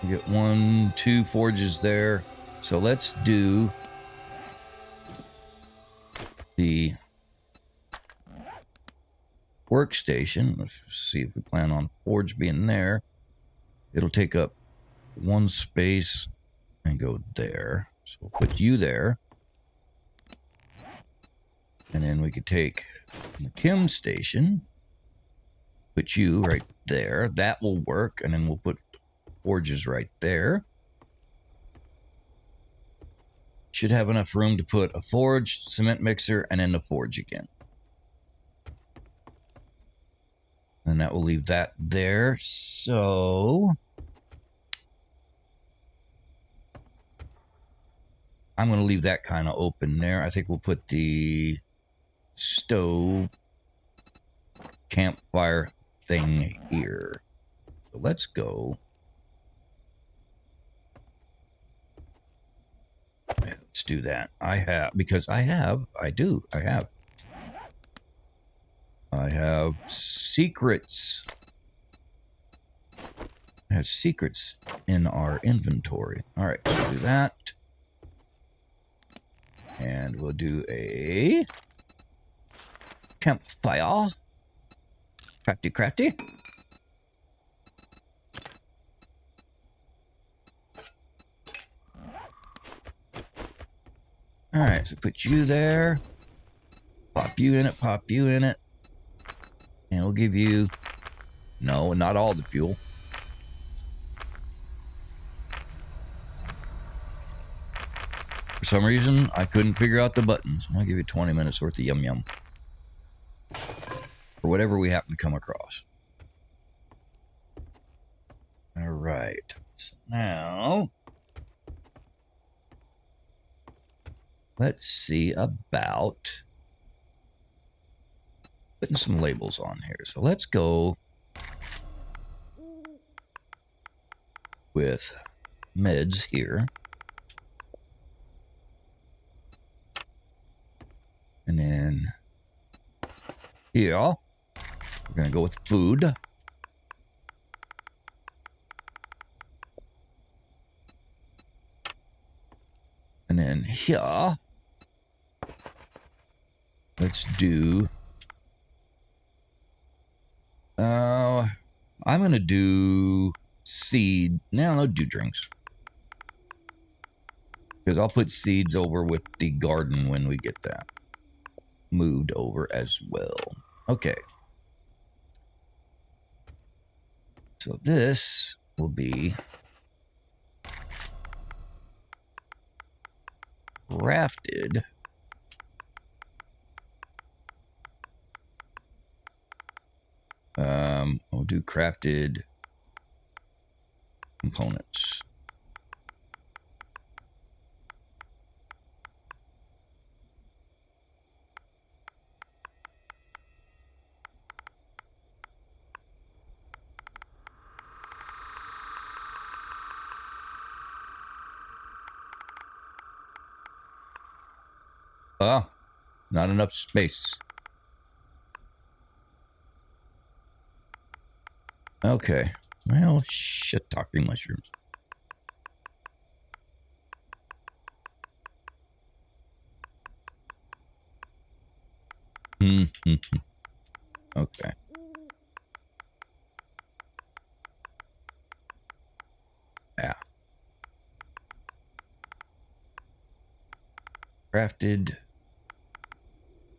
We get 1, 2 forges there. So let's do the workstation. Let's see if we plan on forge being there. It'll take up 1 space and go there. So we'll put you there. And then we could take the chem station, put you right there. That will work. And then we'll put forges right there. Should have enough room to put a forge, cement mixer, and then the forge again. And that will leave that there. So I'm going to leave that kind of open there. I think we'll put the stove campfire thing here. So let's go. Let's do that. I have secrets. I have secrets in our inventory. All right, we'll do that. And we'll do a campfire. Crafty, crafty. All right, so put you there. Pop you in it, pop you in it. And we'll give you, no, not all the fuel. For some reason, I couldn't figure out the buttons. I'll give you 20 minutes worth of yum yum. For whatever we happen to come across. All right. So now, let's see about putting some labels on here. So let's go with meds here. And then here, we're going to go with food. And then here, let's do, I'm going to do seed. No, I'll do drinks. Because I'll put seeds over with the garden when we get that moved over as well. Okay. So this will be crafted we'll do crafted components. Oh, not enough space. Okay. Well, shit talking mushrooms. Okay. Yeah. Crafted.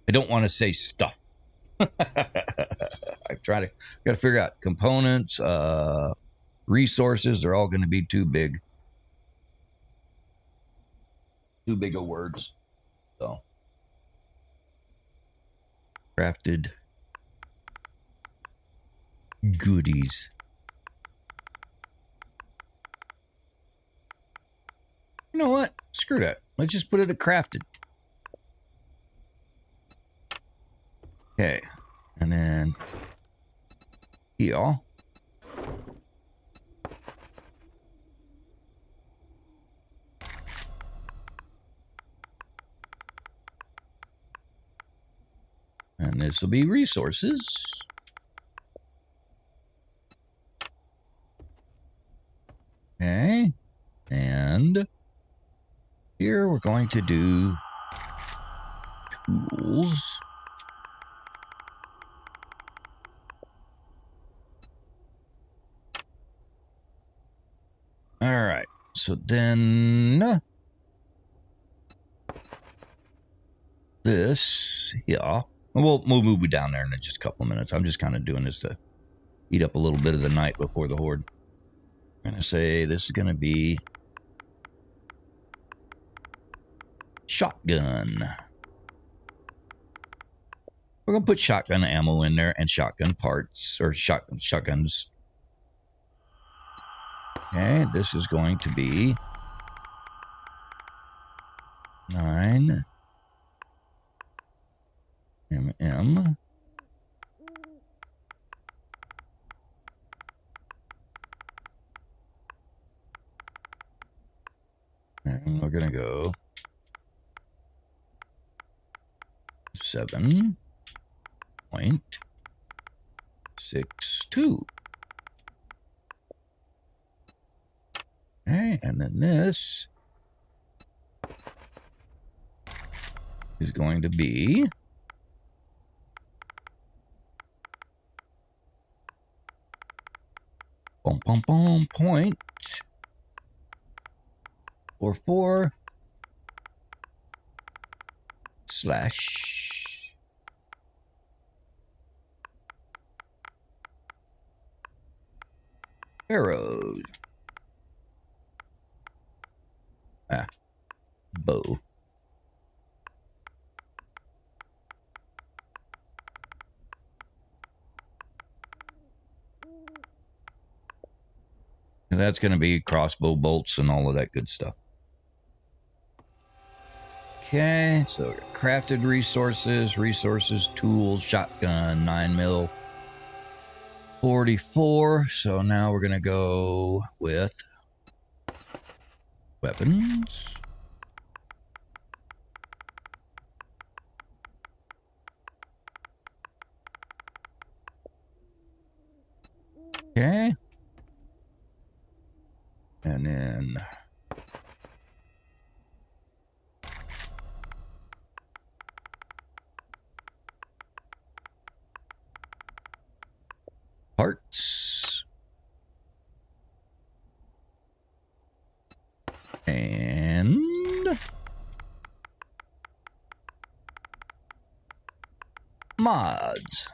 I don't want to say stuff. I got to figure out components, resources. They're all going to be too big. Too big of words. So, crafted goodies. You know what? Screw that. Let's just put it at crafted. Okay. And then here. And this will be resources. we're going to do tools. All right. So then this, yeah. We'll move it down there in just a couple of minutes. I'm just kind of doing this to eat up a little bit of the night before the Horde. I'm going to say this is going to be shotgun. We're going to put shotgun ammo in there and shotgun parts, or shotguns. Okay, this is going to be 9 mm. And we're going to go 7.62. Okay, and then this is going to be point 44 slash arrows. Bow. And that's going to be crossbow bolts and all of that good stuff. Okay, so crafted resources, tools, shotgun, 9mm, 44. So now we're going to go with weapons. Okay. And then parts. And mods.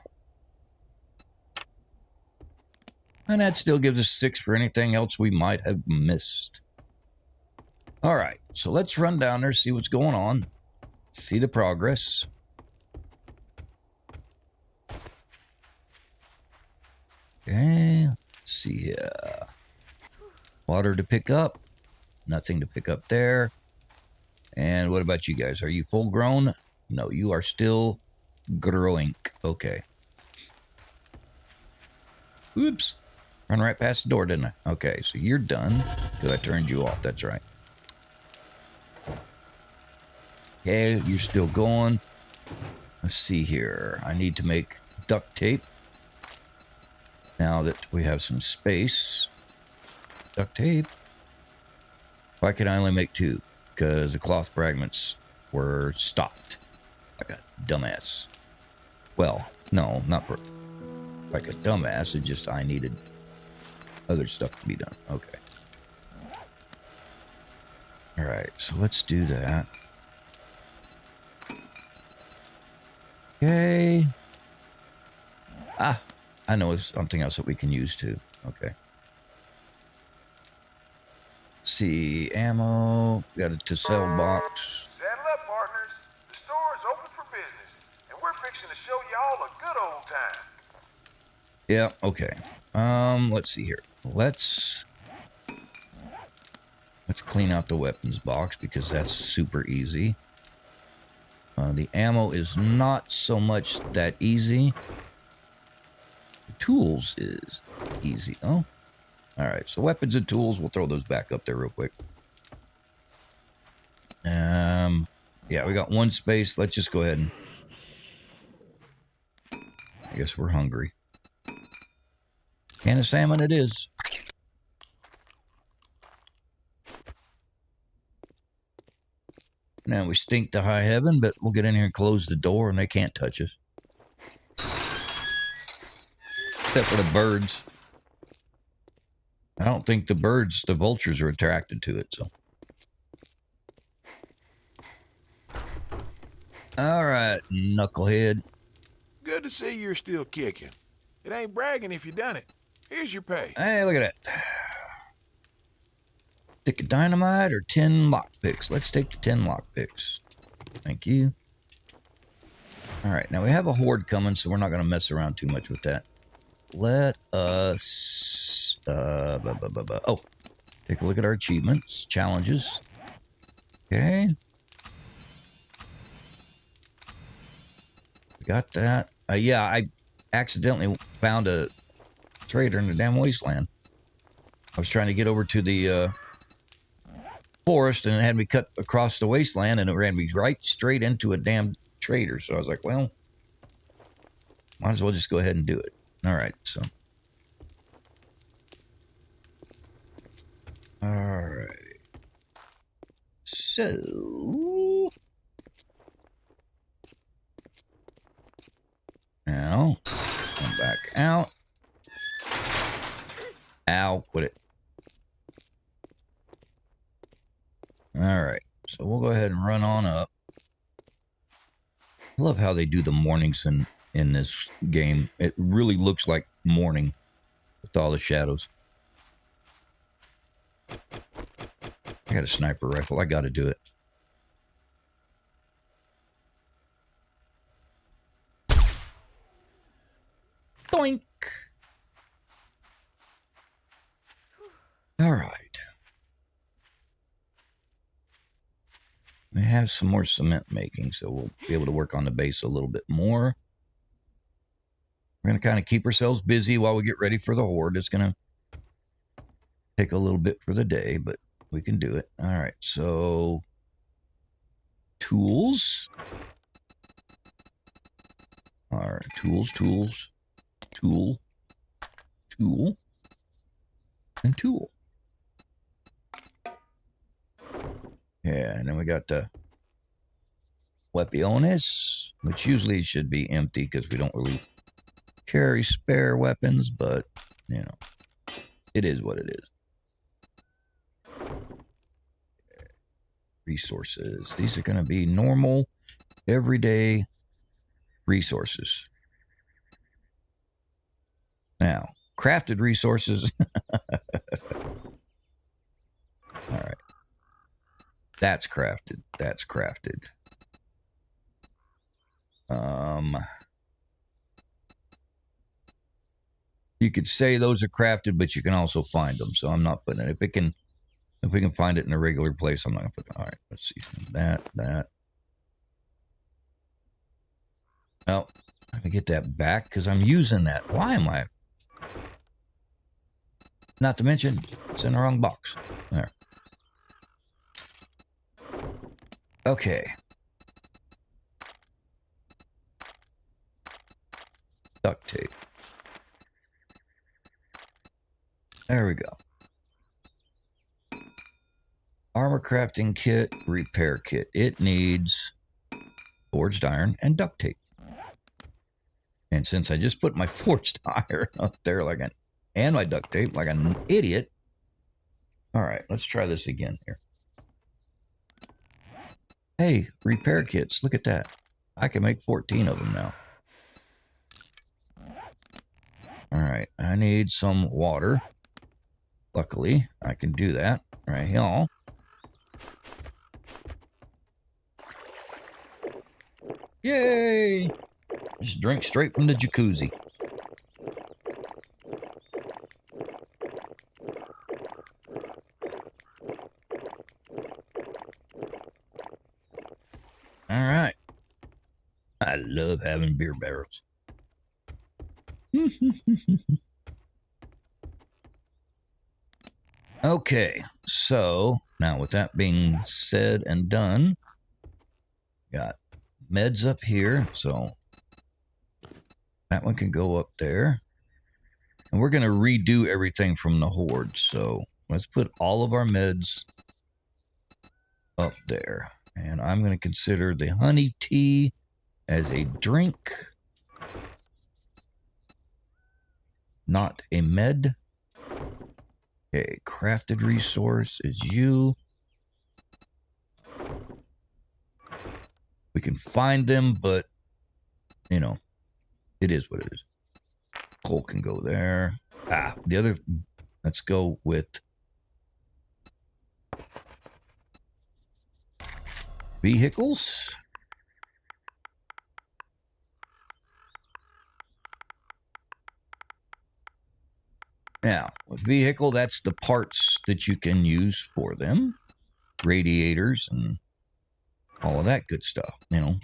And that still gives us 6 for anything else we might have missed. All right, so let's run down there, see what's going on, see the progress. Okay, let's see here. Water to pick up, nothing to pick up there. And what about you guys? Are you full grown? No, you are still growing. Okay. Oops. Run right past the door, didn't I? Okay, so you're done because I turned you off. That's right. Okay, you're still going. Let's see here. I need to make duct tape. Now that we have some space. Duct tape. Why can I only make 2? Because the cloth fragments were stopped. Like a dumbass. Well, no, not for like a dumbass. It just I needed other stuff to be done. Okay. All right, so let's do that. Okay. Ah, I know it's something else that we can use too. Okay. See, ammo. Got a to sell box. Saddle up, partners. The store is open for business, and we're fixing to show y'all a good old time. Yeah, okay. Let's see here. Let's clean out the weapons box because that's super easy. The ammo is not so much that easy. The tools is easy, though. Alright, so weapons and tools, we'll throw those back up there real quick. Yeah, we got 1 space. Let's just go ahead and... I guess we're hungry. Can of salmon it is. Now we stink to high heaven, but we'll get in here and close the door and they can't touch us. Except for the birds. I don't think the birds, the vultures, are attracted to it, so. All right, knucklehead. Good to see you're still kicking. It ain't bragging if you done it. Here's your pay. Hey, look at that. Stick of dynamite or 10 lockpicks? Let's take the 10 lockpicks. Thank you. All right, now we have a horde coming, so we're not going to mess around too much with that. Let us... oh, take a look at our achievements, challenges. Okay. Got that. Yeah, I accidentally found a trader in the damn wasteland. I was trying to get over to the forest, and it had me cut across the wasteland, and it ran me right straight into a damn trader. So I was like, well, might as well just go ahead and do it. All right, so. All right. So. Now, come back out. Ow, quit it. All right, so we'll go ahead and run on up. I love how they do the mornings in this game. It really looks like morning with all the shadows. I got a sniper rifle. I got to do it. Doink. All right. We have some more cement making, so we'll be able to work on the base a little bit more. We're going to kind of keep ourselves busy while we get ready for the horde. It's going to take a little bit for the day, but we can do it. All right, so tools. All right, tools, tool, and tool. Yeah, and then we got the weapones, which usually should be empty because we don't really carry spare weapons, but, you know, it is what it is. Resources. These are going to be normal, everyday resources. Now, crafted resources. All right. That's crafted. That's crafted. You could say those are crafted, but you can also find them. So I'm not putting it. If we can find it in a regular place, I'm not gonna put it. All right, let's see. That. Oh, let me get that back because I'm using that. Why am I? Not to mention, it's in the wrong box. There. Okay. Duct tape. There we go. Armor crafting kit, repair kit. It needs forged iron and duct tape. And since I just put my forged iron up there and my duct tape like an idiot. All right, let's try this again here. Hey, repair kits, look at that. I can make 14 of them now. All right, I need some water. Luckily, I can do that right here. Yay! Just drink straight from the jacuzzi. All right. I love having beer barrels. Okay, so now with that being said and done, got meds up here, so that one can go up there. And we're going to redo everything from the horde, so let's put all of our meds up there. And I'm going to consider the honey tea as a drink, not a med. Okay, crafted resource is you. We can find them, but, you know, it is what it is. Coal can go there. The other, let's go with vehicles. Now, with vehicle, that's the parts that you can use for them. Radiators and all of that good stuff, you know.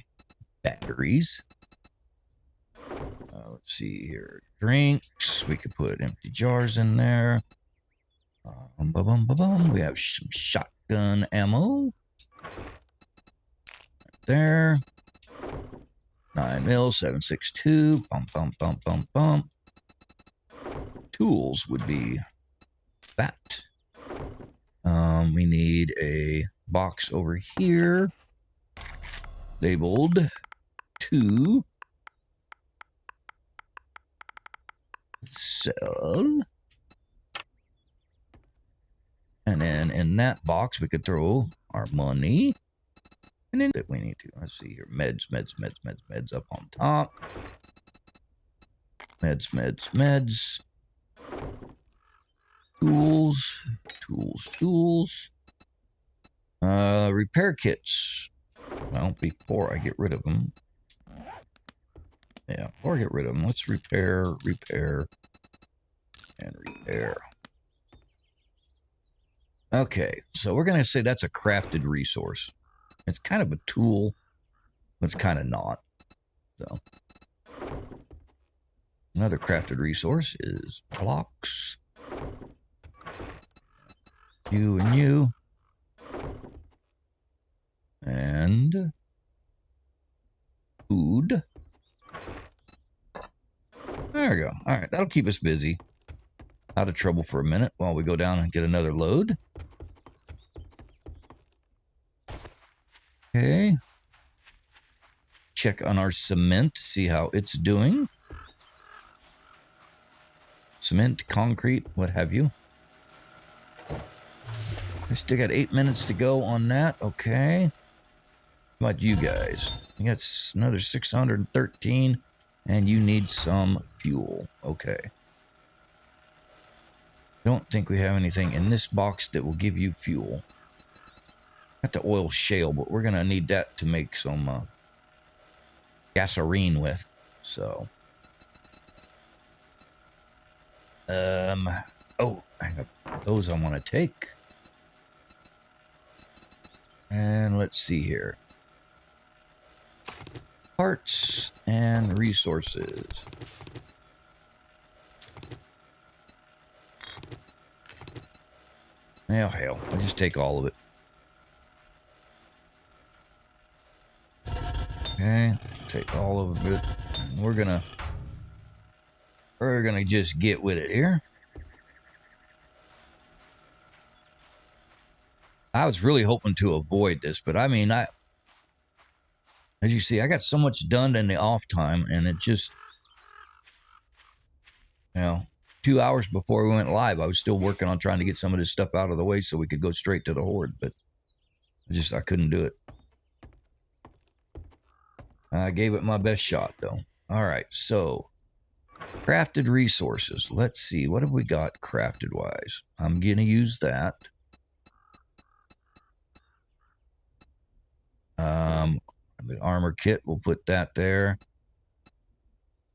Batteries. Let's see here. Drinks. We could put empty jars in there. We have some shotgun ammo. There. 9mm, 7.62. Bump, bump, bump, bump, bump. Tools would be that. We need a box over here labeled 2. Sell. And then in that box, we could throw our money. And then that we need to, let's see here, meds up on top. Meds. Tools. Repair kits. Well, before I get rid of them. Yeah, before I get rid of them, let's repair, and repair. Okay, so we're going to say that's a crafted resource. It's kind of a tool, but it's kind of not. So, another crafted resource is blocks. You and you. And food. There we go. All right, that'll keep us busy. Out of trouble for a minute while we go down and get another load. Okay. Check on our cement to see how it's doing. Cement, concrete, what have you. We still got 8 minutes to go on that. Okay. How about you guys? You got another 613, and you need some fuel. Okay. Don't think we have anything in this box that will give you fuel. Got the oil shale, but we're gonna need that to make some gasoline with. So, oh, I got those I want to take. And let's see here. Parts and resources. Oh, hell. I'll just take all of it. Okay. Take all of it. And we're gonna just get with it here. I was really hoping to avoid this, but I mean, as you see, I got so much done in the off time, and it just, 2 hours before we went live, I was still working on trying to get some of this stuff out of the way so we could go straight to the Horde, but I couldn't do it. I gave it my best shot, though. All right, so crafted resources. Let's see, what have we got crafted-wise? I'm going to use that. The armor kit, we'll put that there.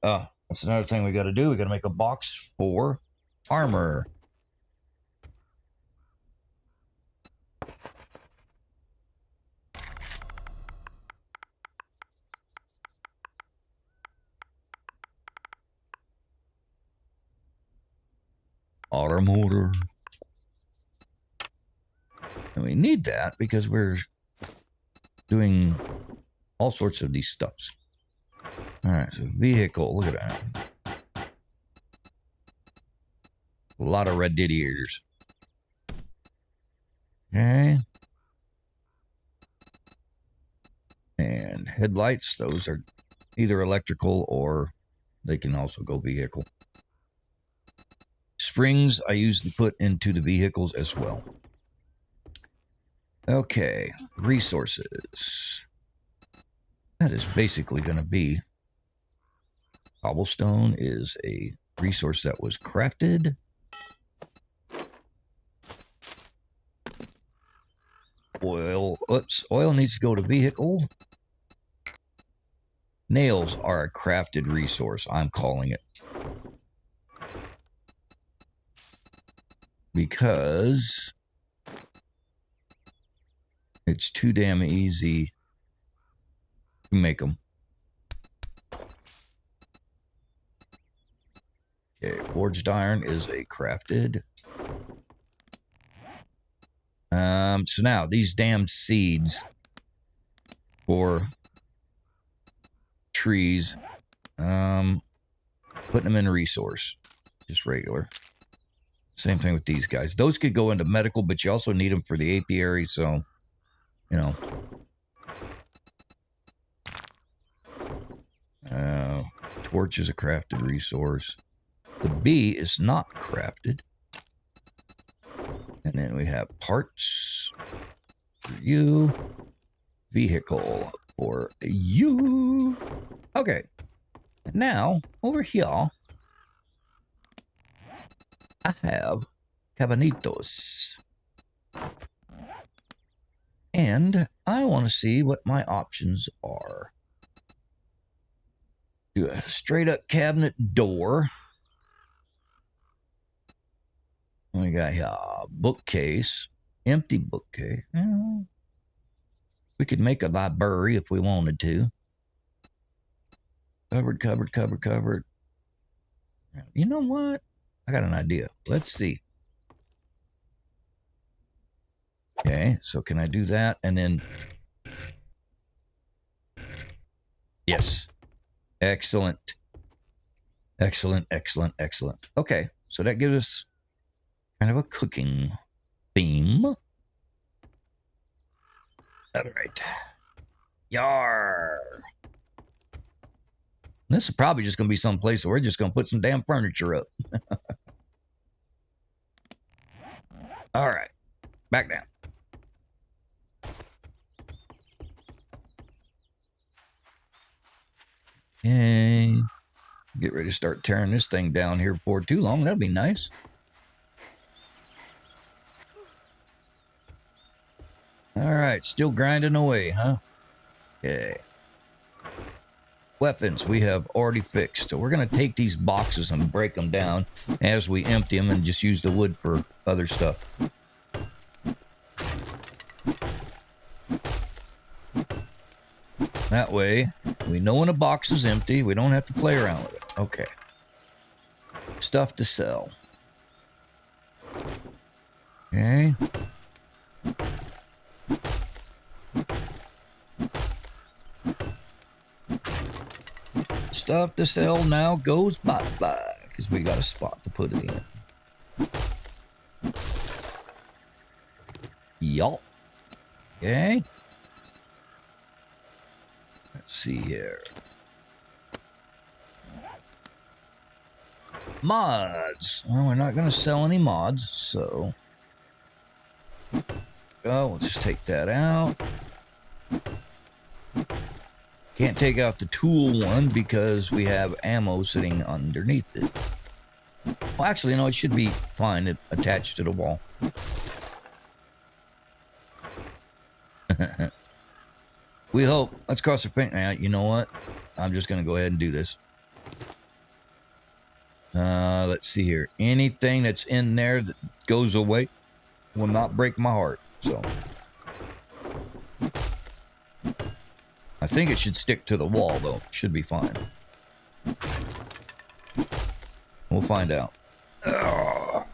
That's another thing we got to do. We got to make a box for armor. Automotor. And we need that because we're doing all sorts of these stuffs. All right, so vehicle, look at that. A lot of radiators. Okay. And headlights, those are either electrical or they can also go vehicle. Springs I usually put into the vehicles as well. Okay, resources. That is basically going to be cobblestone is a resource that was crafted. Oil, oil needs to go to vehicle. Nails are a crafted resource, I'm calling it. Because it's too damn easy to make them. Okay, forged iron is a crafted. So now these damn seeds for trees, putting them in a resource, just regular. Same thing with these guys. Those could go into medical, but you also need them for the apiary, so, you know. Torch is a crafted resource. The bee is not crafted. And then we have parts for you. Vehicle for you. Okay. Now, over here, I have cabanitos. And I want to see what my options are. Do a straight up cabinet door. We got here a bookcase. Empty bookcase. We could make a library if we wanted to. Cupboard. You know what? I got an idea. Let's see. Okay, so can I do that? And then... Yes. Excellent. Excellent. Okay, so that gives us kind of a cooking theme. All right. Yar. This is probably just going to be some place where we're just going to put some damn furniture up. All right. Back down. Okay. Get ready to start tearing this thing down here before too long. That'll be nice. All right. Still grinding away, huh? Okay. Weapons we have already fixed. So we're going to take these boxes and break them down as we empty them and just use the wood for other stuff. That way, we know when a box is empty. We don't have to play around with it. Okay. Stuff to sell. Okay. Stuff to sell now goes bye-bye because we got a spot to put it in. Yup. Okay. Let's see here. Mods. Well, we're not going to sell any mods, so... Oh, we'll just take that out. Can't take out the tool one because we have ammo sitting underneath it. Well, actually, no, it should be fine. It attached to the wall. We hope. Let's cross the finish. Now, you know what? I'm just going to go ahead and do this. Let's see here. Anything that's in there that goes away will not break my heart. So... I think it should stick to the wall, though. Should be fine. We'll find out. All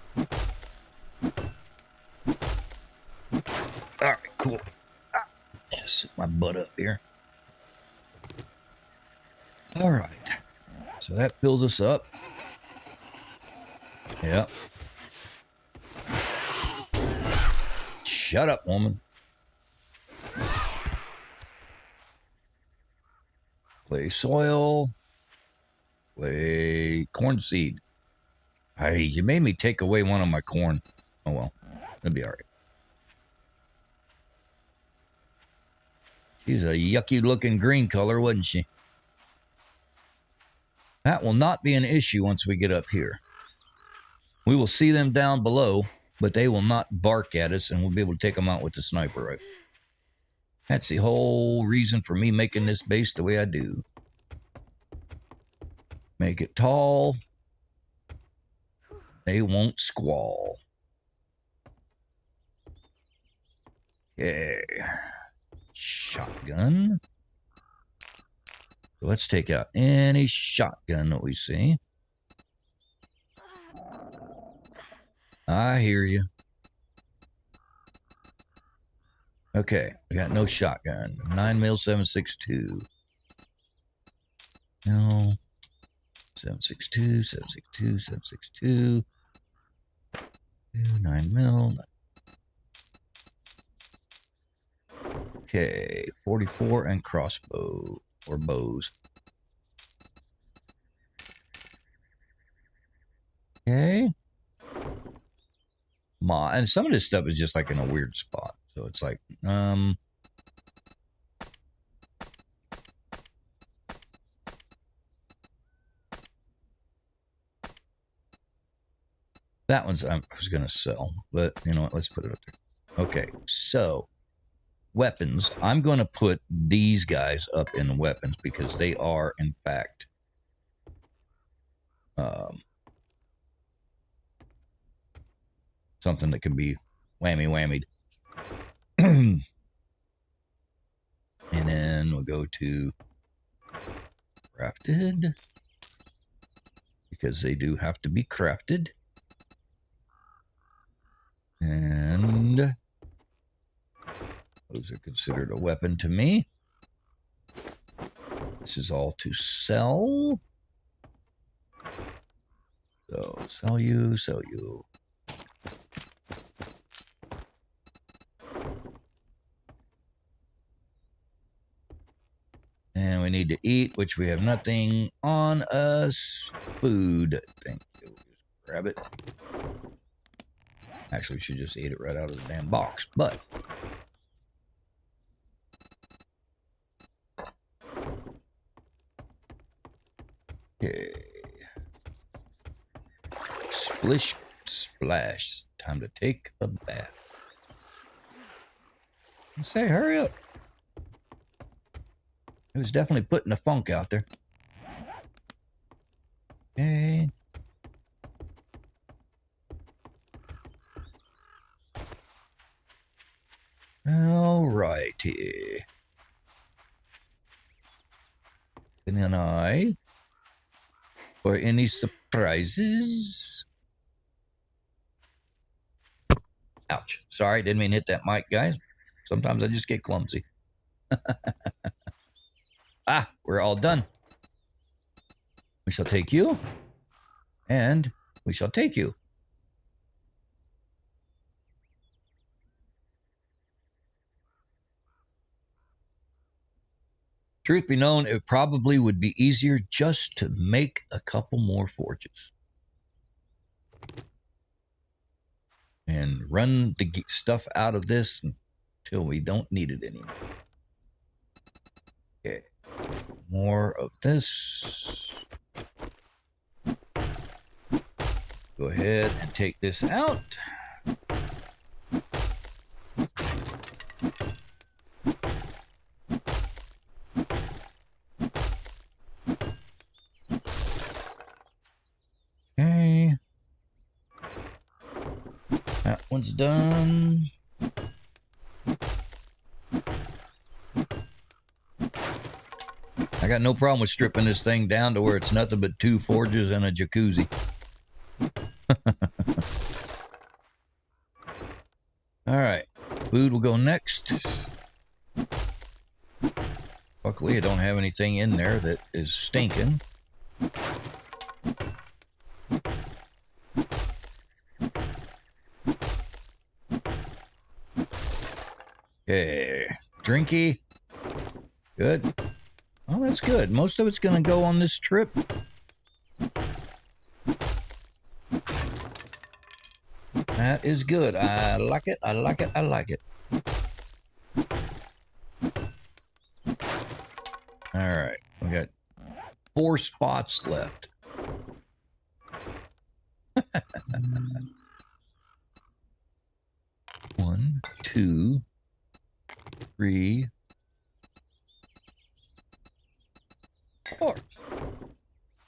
right, cool. Sit my butt up here. All right. So that fills us up. Yep. Shut up, woman. Clay soil. Clay corn seed. Hey, you made me take away one of my corn. Oh well, it'll be all right. She's a yucky looking green color, wasn't she? That will not be an issue once we get up here. We will see them down below, but they will not bark at us, and we'll be able to take them out with the sniper rifle. That's the whole reason for me making this base the way I do. Make it tall. They won't squall. Okay. Shotgun. So let's take out any shotgun that we see. I hear you. Okay, we got no shotgun. 9mm 7.62. No. 7.62, 7.62, 7.62. 9mm. Okay, 44 and crossbow or bows. Okay. And some of this stuff is just like in a weird spot. So it's like, that one's I was going to sell, but you know what? Let's put it up there. Okay, so weapons. I'm going to put these guys up in weapons because they are, in fact, something that can be whammied. And then we'll go to crafted because they do have to be crafted. And those are considered a weapon to me. This is all to sell. So sell you, sell you. And we need to eat, which we have nothing on us. Food. Thank you. Just grab it. Actually, we should just eat it right out of the damn box. But okay. Splish splash. Time to take a bath. Say, hurry up. It was definitely putting the funk out there. Okay. Alrighty. And then for any surprises. Ouch. Sorry, didn't mean to hit that mic, guys. Sometimes I just get clumsy. Ah, we're all done. We shall take you. And we shall take you. Truth be known, it probably would be easier just to make a couple more forges. And run the stuff out of this until we don't need it anymore. Okay. More of this. Go ahead and take this out. Okay. That one's done. I got no problem with stripping this thing down to where it's nothing but 2 forges and a jacuzzi. All right, food will go next. Luckily, I don't have anything in there that is stinking. Okay, drinky. Good. Well, that's good. Most of it's going to go on this trip. That is good. I like it. I like it. I like it. All right. We got 4 spots left. 1, 2, 3, 4. All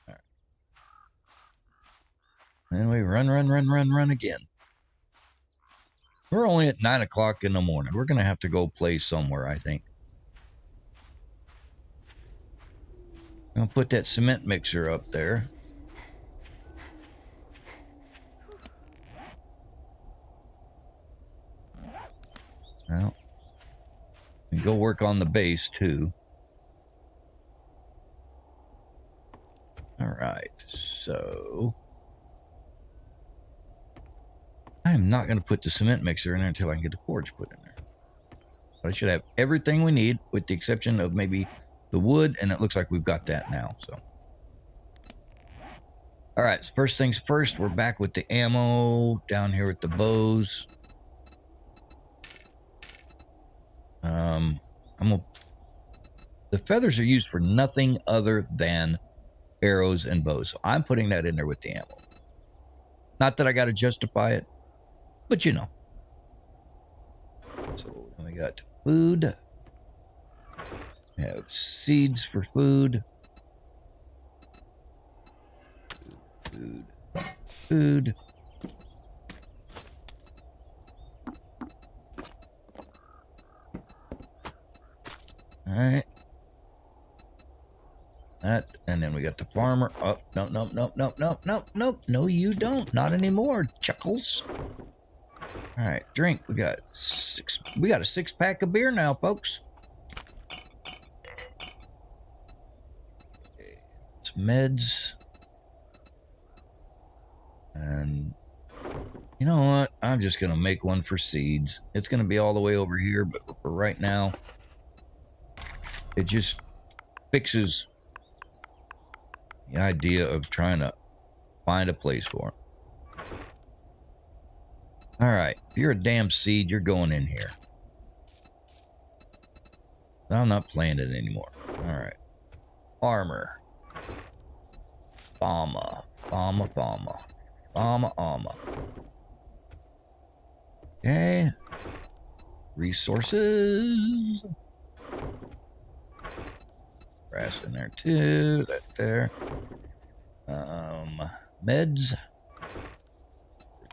right. And we run again. We're only at 9 o'clock in the morning. We're going to have to go play somewhere, I think. I'm going to put that cement mixer up there. Well, we go work on the base, too. All right, so... I'm not going to put the cement mixer in there until I can get the forge put in there. But I should have everything we need, with the exception of maybe the wood, and it looks like we've got that now, so... All right, so first things first, we're back with the ammo down here with the bows. The feathers are used for nothing other than arrows and bows, so I'm putting that in there with the ammo. Not that I got to justify it, but you know. So we got food. We have seeds for food. Food. All right. That, and then we got the farmer. Oh, no. No, you don't. Not anymore, Chuckles. All right, drink. We got a 6-pack of beer now, folks. It's meds. And you know what? I'm just going to make one for seeds. It's going to be all the way over here, but for right now, it just fixes the idea of trying to find a place for it. All right, if you're a damn seed, you're going in here. I'm not playing it anymore. All right. Armor. Fama. Okay. Resources. Grass in there too. That there. Meds.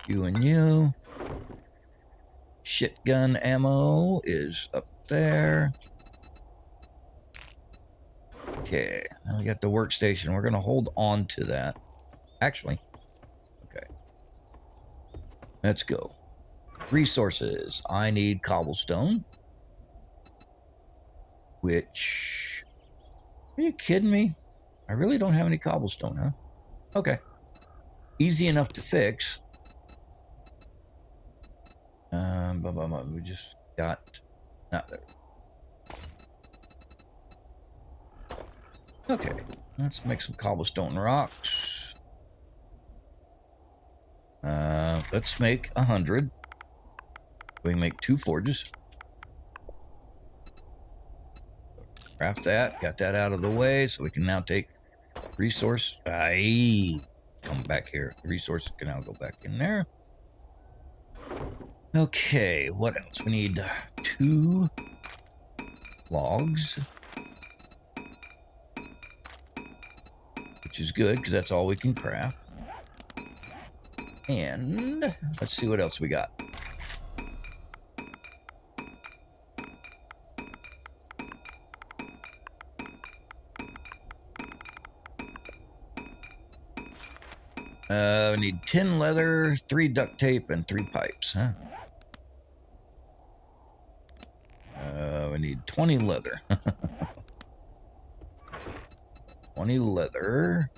You and you. Shotgun ammo is up there. Okay, now we got the workstation. We're gonna hold on to that. Actually, okay. Let's go. Resources. I need cobblestone. Which... Are you kidding me? I really don't have any cobblestone, huh? Okay. Easy enough to fix. We just got... Not there. Okay, let's make some cobblestone rocks. Let's make 100. We can make 2 forges. Craft that. Got that out of the way, so we can now take resource. Come back here. Resources can now go back in there. Okay, what else? We need 2 logs. Which is good, because that's all we can craft. And let's see what else we got. We need 10 leather, 3 duct tape, and 3 pipes, huh? We need 20 leather. 20 leather.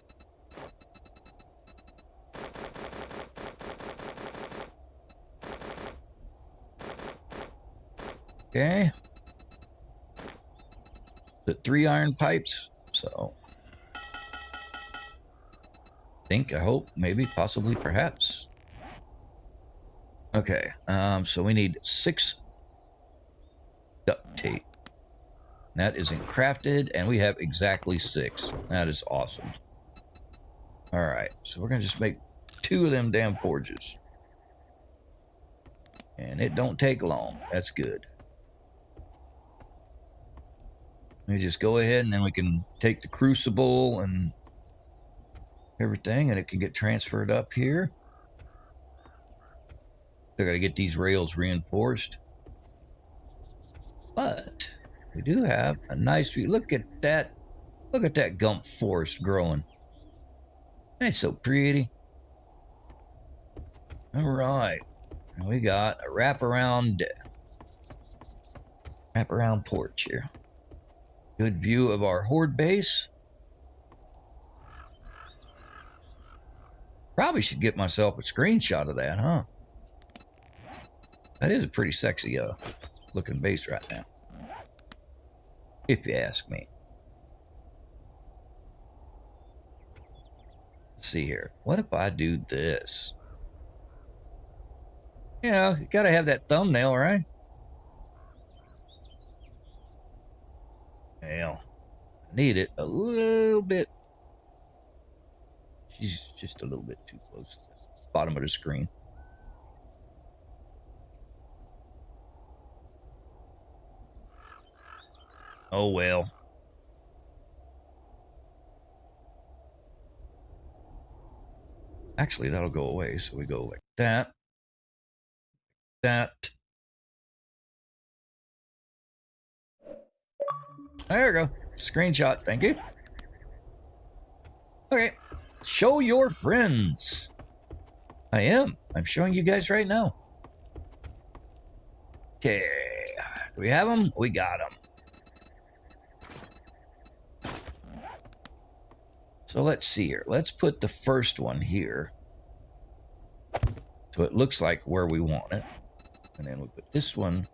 Okay. The 3 iron pipes. So I hope, maybe, possibly, perhaps. Okay, so we need 6 duct tape. That isn't crafted, and we have exactly 6. That is awesome. All right, so we're gonna just make 2 of them damn forges. And it don't take long. That's good. Let me just go ahead, and then we can take the crucible and everything, and it can get transferred up here. I gotta get these rails reinforced. But we do have a nice view. Look at that. Look at that gump forest growing. That's so pretty. All right. And we got a wraparound porch here. Good view of our Horde base. Probably should get myself a screenshot of that, huh? That is a pretty sexy looking base right now, if you ask me. Let's see here. What if I do this? You know, you gotta have that thumbnail, right? Well, I need it a little bit. She's just a little bit too close to the bottom of the screen. Oh well. Actually, that'll go away. So we go like that. That. There we go. Screenshot. Thank you. Okay. Show your friends. I am. I'm showing you guys right now. Okay. Do we have them? We got them. So let's see here. Let's put the first one here. So it looks like where we want it. And then we'll put this one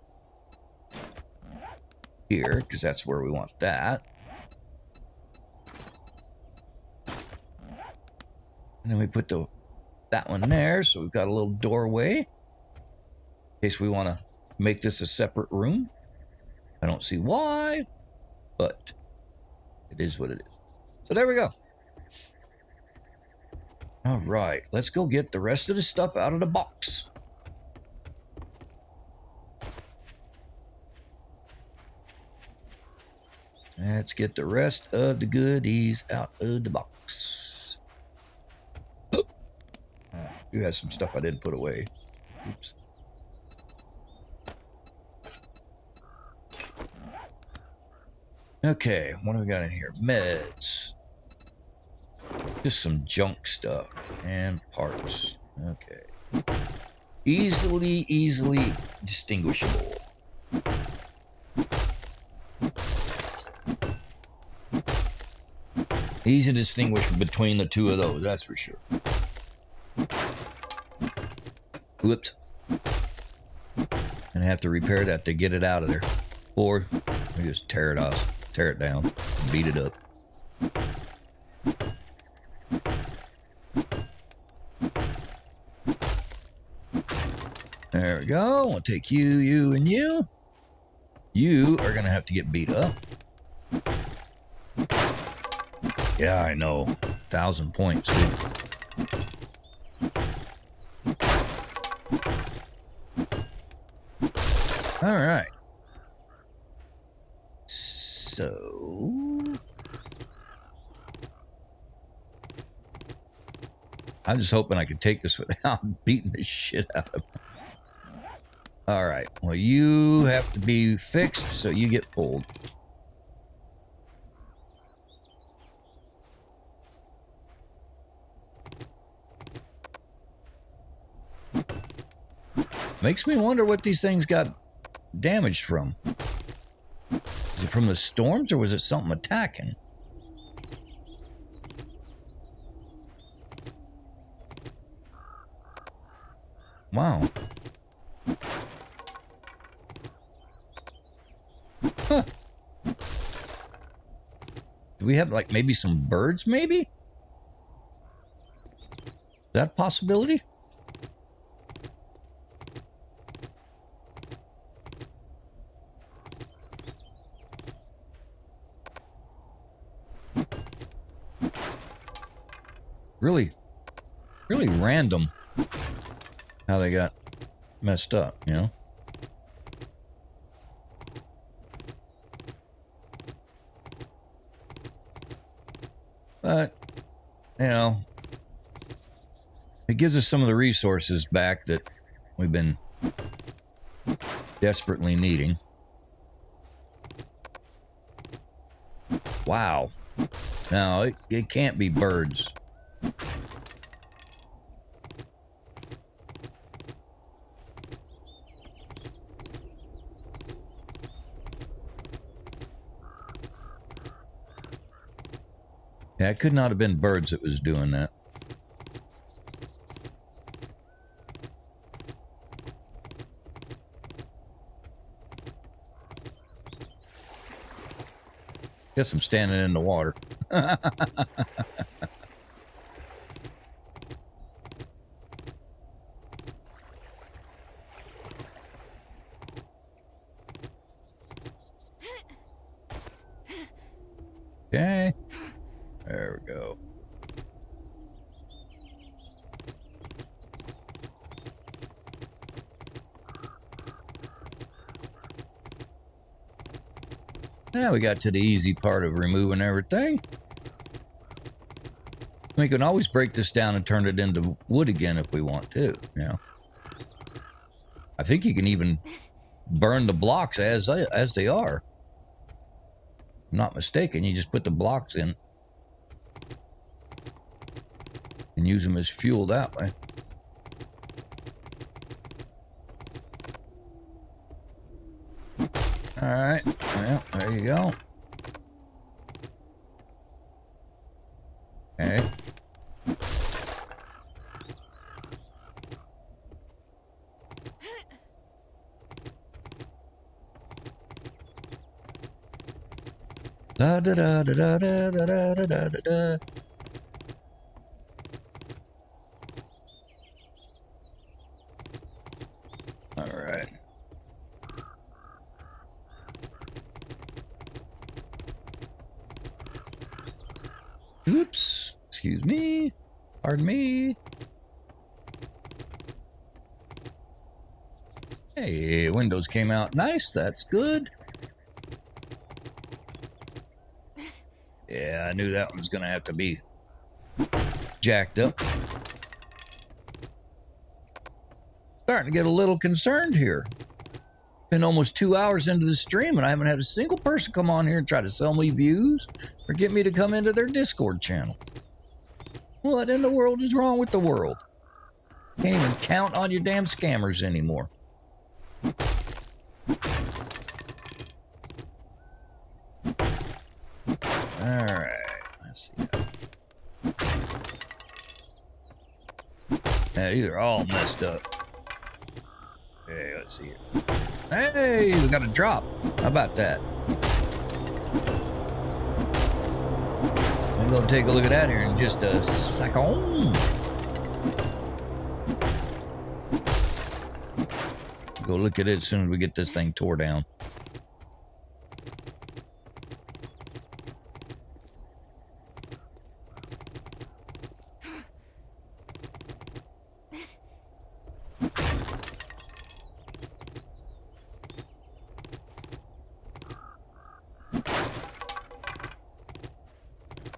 here, because that's where we want that. And then we put that one there, so we've got a little doorway. In case we want to make this a separate room. I don't see why, but it is what it is. So there we go. All right, let's go get the rest of the stuff out of the box. Let's get the rest of the goodies out of the box. You had some stuff I didn't put away. Oops. Okay, what do we got in here? Meds. Just some junk stuff and parts. Okay. Easily distinguishable. Easy to distinguish between the two of those, that's for sure. Whoops. And I have to repair that to get it out of there. Or we just tear it off, tear it down, beat it up. There we go. We'll take you, you, and you. You are going to have to get beat up. Yeah, I know. 1,000 points, dude. All right. So I'm just hoping I can take this without beating the shit out of it. All right. Well, you have to be fixed, so you get pulled. Makes me wonder what these things got damaged from. Is it from the storms, or was it something attacking? Wow. Huh. Do we have like maybe some birds maybe? Is that a possibility? Really random how they got messed up, you know? But, you know, it gives us some of the resources back that we've been desperately needing. Wow. No, it can't be birds. Yeah, it could not have been birds that was doing that. Guess I'm standing in the water. Okay. There we go. Now we got to the easy part of removing everything. We can always break this down and turn it into wood again if we want to, you know. I think you can even burn the blocks as they are. If I'm not mistaken, you just put the blocks in and use them as fuel that way. All right, well, there you go. Okay. Da da da da da da da da da da da. All right. Oops. Excuse me. Pardon me. Hey, windows came out nice. That's good. Yeah, I knew that one was going to have to be jacked up. Starting to get a little concerned here. Been almost 2 hours into the stream and I haven't had a single person come on here and try to sell me views or get me to come into their Discord channel. What in the world is wrong with the world? Can't even count on your damn scammers anymore. Alright, let's see. Yeah, these are all messed up. Okay, let's see it. Hey, we got a drop. How about that? I'm gonna take a look at that here in just a second. Go look at it as soon as we get this thing tore down.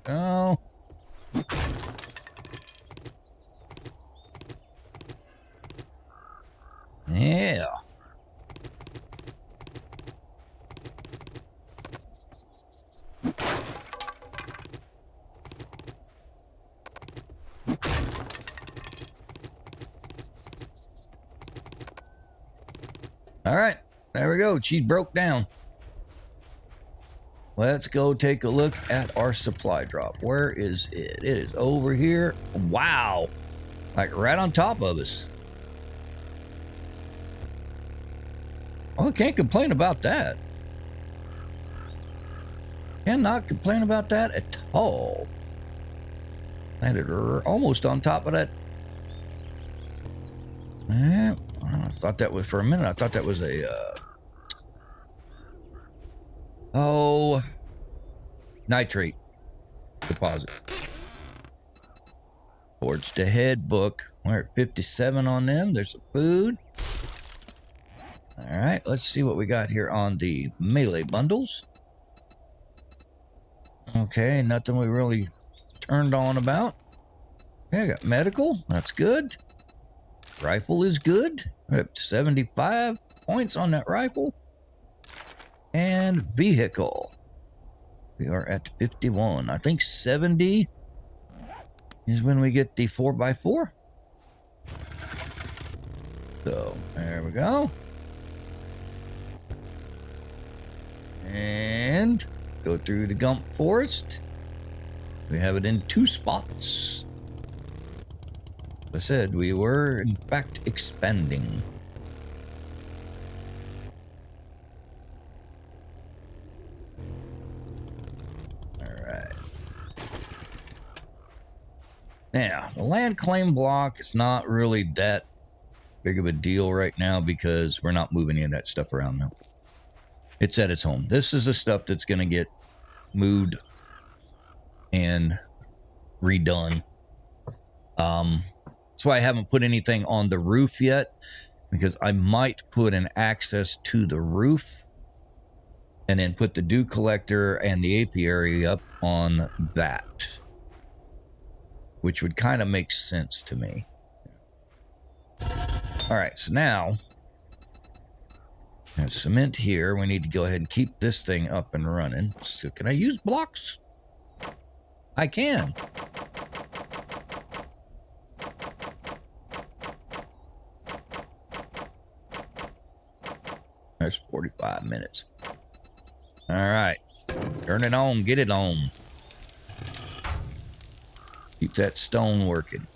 Oh. Yeah. All right, there we go. She broke down. Let's go take a look at our supply drop. Where is it? It is over here. Wow. Like right on top of us. Well, I can't complain about that. Cannot complain about that at all. Landed almost on top of that. I thought that was, for a minute, I thought that was a, nitrate deposit. Forge to Head book. We're at 57 on them. There's some food. All right, let's see what we got here on the melee bundles. Okay, nothing we really turned on about. Okay, I got medical. That's good. Rifle is good. We're up to 75 points on that rifle. And vehicle. We are at 51. I think 70 is when we get the 4x4. So, there we go. And go through the Gump Forest. We have it in 2 spots. As I said, we were in fact expanding. Alright. Now, the land claim block is not really that big of a deal right now because we're not moving any of that stuff around now. It's at its home. This is the stuff that's going to get moved and redone. That's why I haven't put anything on the roof yet, because I might put an access to the roof and then put the dew collector and the apiary up on that, which would kind of make sense to me. All right, so now there's cement here. We need to go ahead and keep this thing up and running. So can I use blocks? I can. There's 45 minutes. All right. Turn it on. Get it on. Keep that stone working.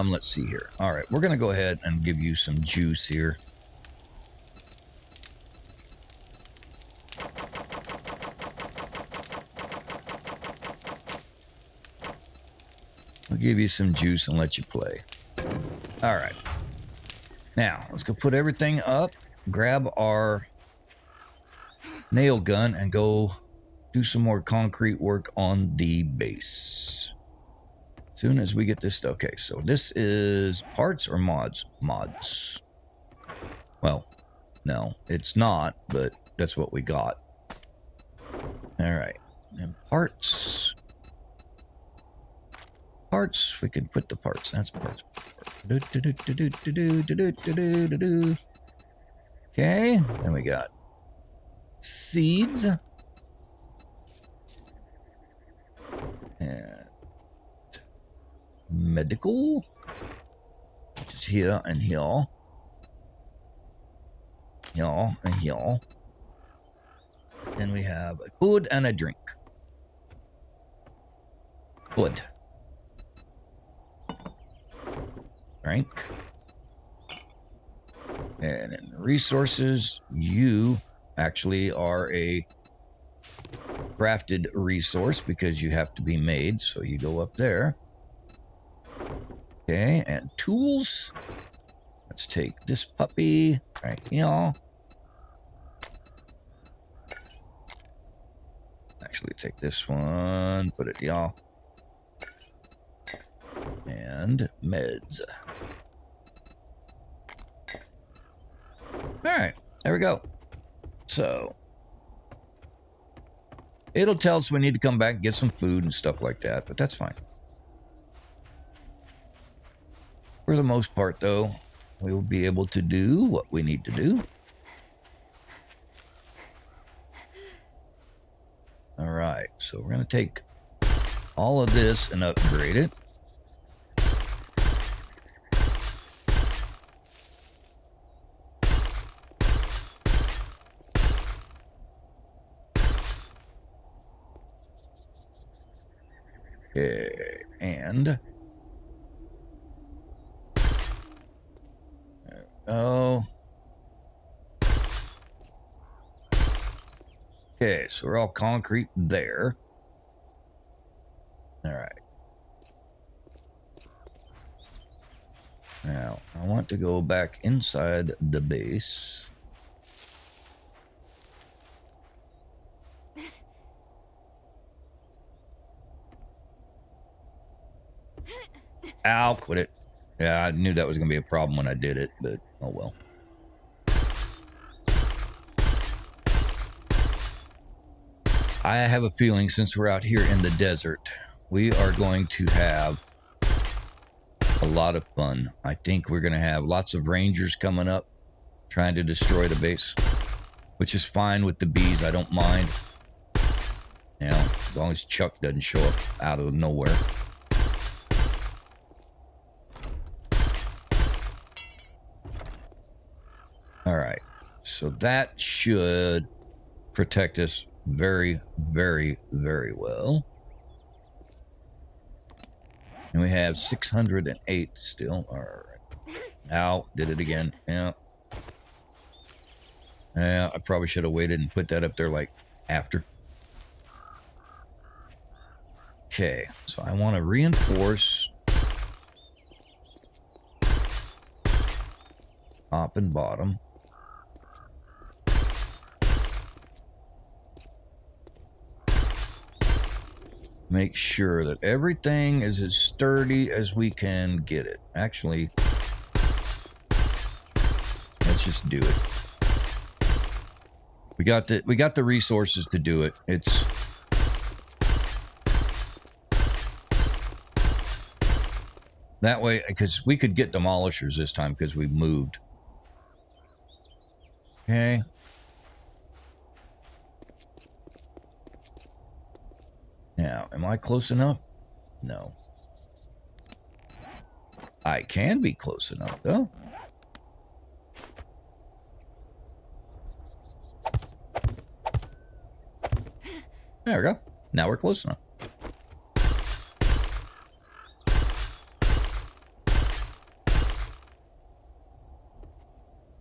Let's see here. All right. We're going to go ahead and give you some juice here. I'll give you some juice and let you play. All right. Now, let's go put everything up, grab our nail gun, and go do some more concrete work on the base. As soon as we get this, okay, so this is parts or mods? Mods. Well, no, it's not, but that's what we got. All right, and parts. Parts, we can put the parts. That's parts. Okay, then we got seeds and medical, which is here and here, here and here. Then we have a food and a drink. Food. Drink. And in resources, you actually are a crafted resource because you have to be made. So you go up there. Okay, and tools. Let's take this puppy right here. Actually, take this one, put it here. And meds. All right, there we go. So it'll tell us we need to come back and get some food and stuff like that, but that's fine. For the most part, though, we will be able to do what we need to do. All right, so we're going to take all of this and upgrade it. Okay, and oh, Okay, so we're all concrete there. All right. Now, I want to go back inside the base. Ow, quit it. Yeah, I knew that was going to be a problem when I did it, but oh well. I have a feeling since we're out here in the desert, we are going to have a lot of fun. I think we're going to have lots of rangers coming up trying to destroy the base, which is fine with the bees. I don't mind. You know, as long as Chuck doesn't show up out of nowhere. All right. So that should protect us very, very, very well. And we have 608 still. All right. Ow, did it again. Yeah. Yeah, I probably should have waited and put that up there like after. Okay, so I want to reinforce top and bottom. Make sure that everything is as sturdy as we can get it. Actually, let's just do it. We got the resources to do it. It's that way because we could get demolishers this time because we moved. Okay. Now, am I close enough? No. I can be close enough, though. There we go. Now we're close enough.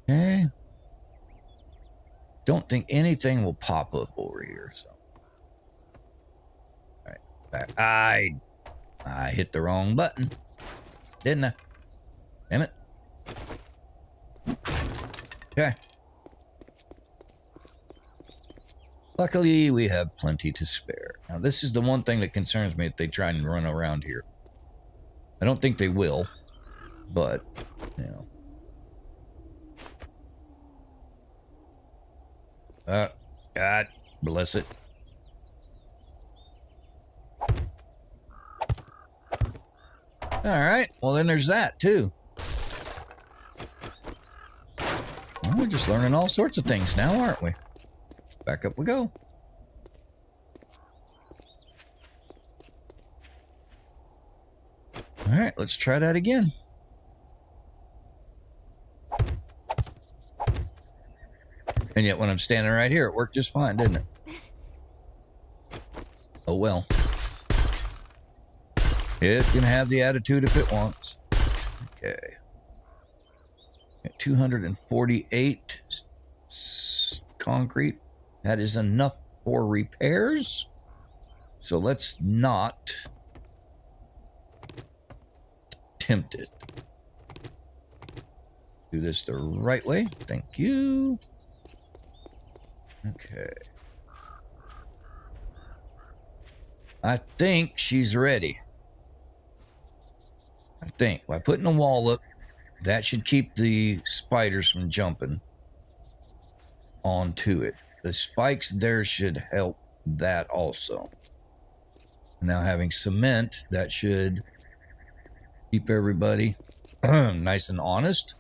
Okay. Don't think anything will pop up over here, so. I hit the wrong button, didn't I? Damn it. Okay. Luckily, we have plenty to spare. Now, this is the one thing that concerns me if they try and run around here. I don't think they will, but, you know. God bless it. All right. Well, then there's that, too. Well, we're just learning all sorts of things now, aren't we? Back up we go. All right. Let's try that again. And yet when I'm standing right here, it worked just fine, didn't it? Oh, well. It can have the attitude if it wants. Okay. At 248 concrete. That is enough for repairs. So let's not tempt it. Do this the right way. Thank you. Okay. I think she's ready. I think by putting a wall up, that should keep the spiders from jumping onto it. The spikes there should help that also. Now having cement, that should keep everybody nice and honest.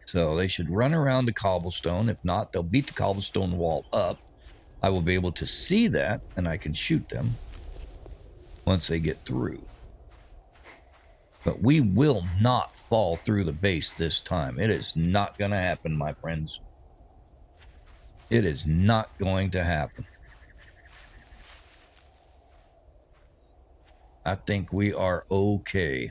So they should run around the cobblestone. If not, they'll beat the cobblestone wall up. I will be able to see that, and I can shoot them once they get through. But we will not fall through the base this time. It is not going to happen, my friends. It is not going to happen. I think we are okay.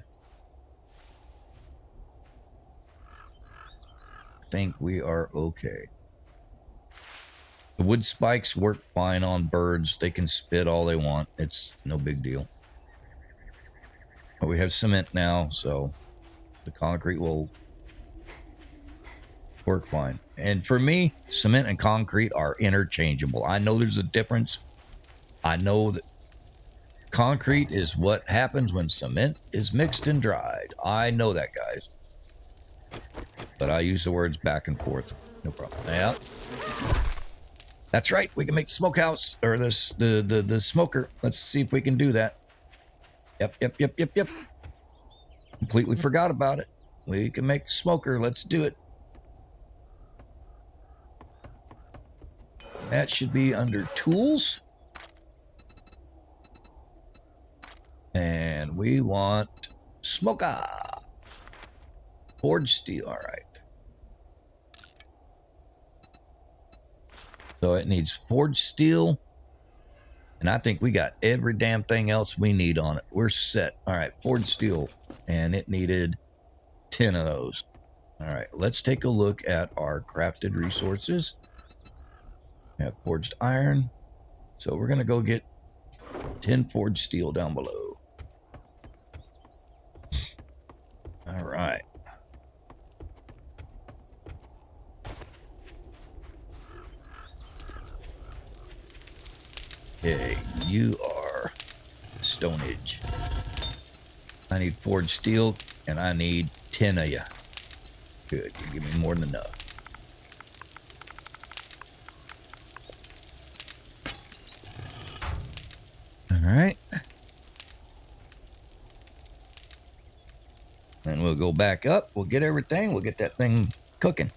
I think we are okay. The wood spikes work fine on birds. They can spit all they want. It's no big deal. But we have cement now, so the concrete will work fine. And for me, cement and concrete are interchangeable. I know there's a difference. I know that concrete is what happens when cement is mixed and dried. I know that, guys. But I use the words back and forth. No problem. Yeah. That's right. We can make the smokehouse or the smoker. Let's see if we can do that. Yep. Completely forgot about it. We can make the smoker. Let's do it. That should be under tools. And we want smoker. Forged steel. All right. So it needs forged steel. And I think we got every damn thing else we need on it. We're set. All right. Forged steel. And it needed 10 of those. All right. Let's take a look at our crafted resources. We have forged iron. So we're going to go get 10 forged steel down below. All right. Okay, you are Stone Age. I need forged steel, and I need 10 of you. Good, you give me more than enough. All right. And we'll go back up. We'll get everything. We'll get that thing cooking.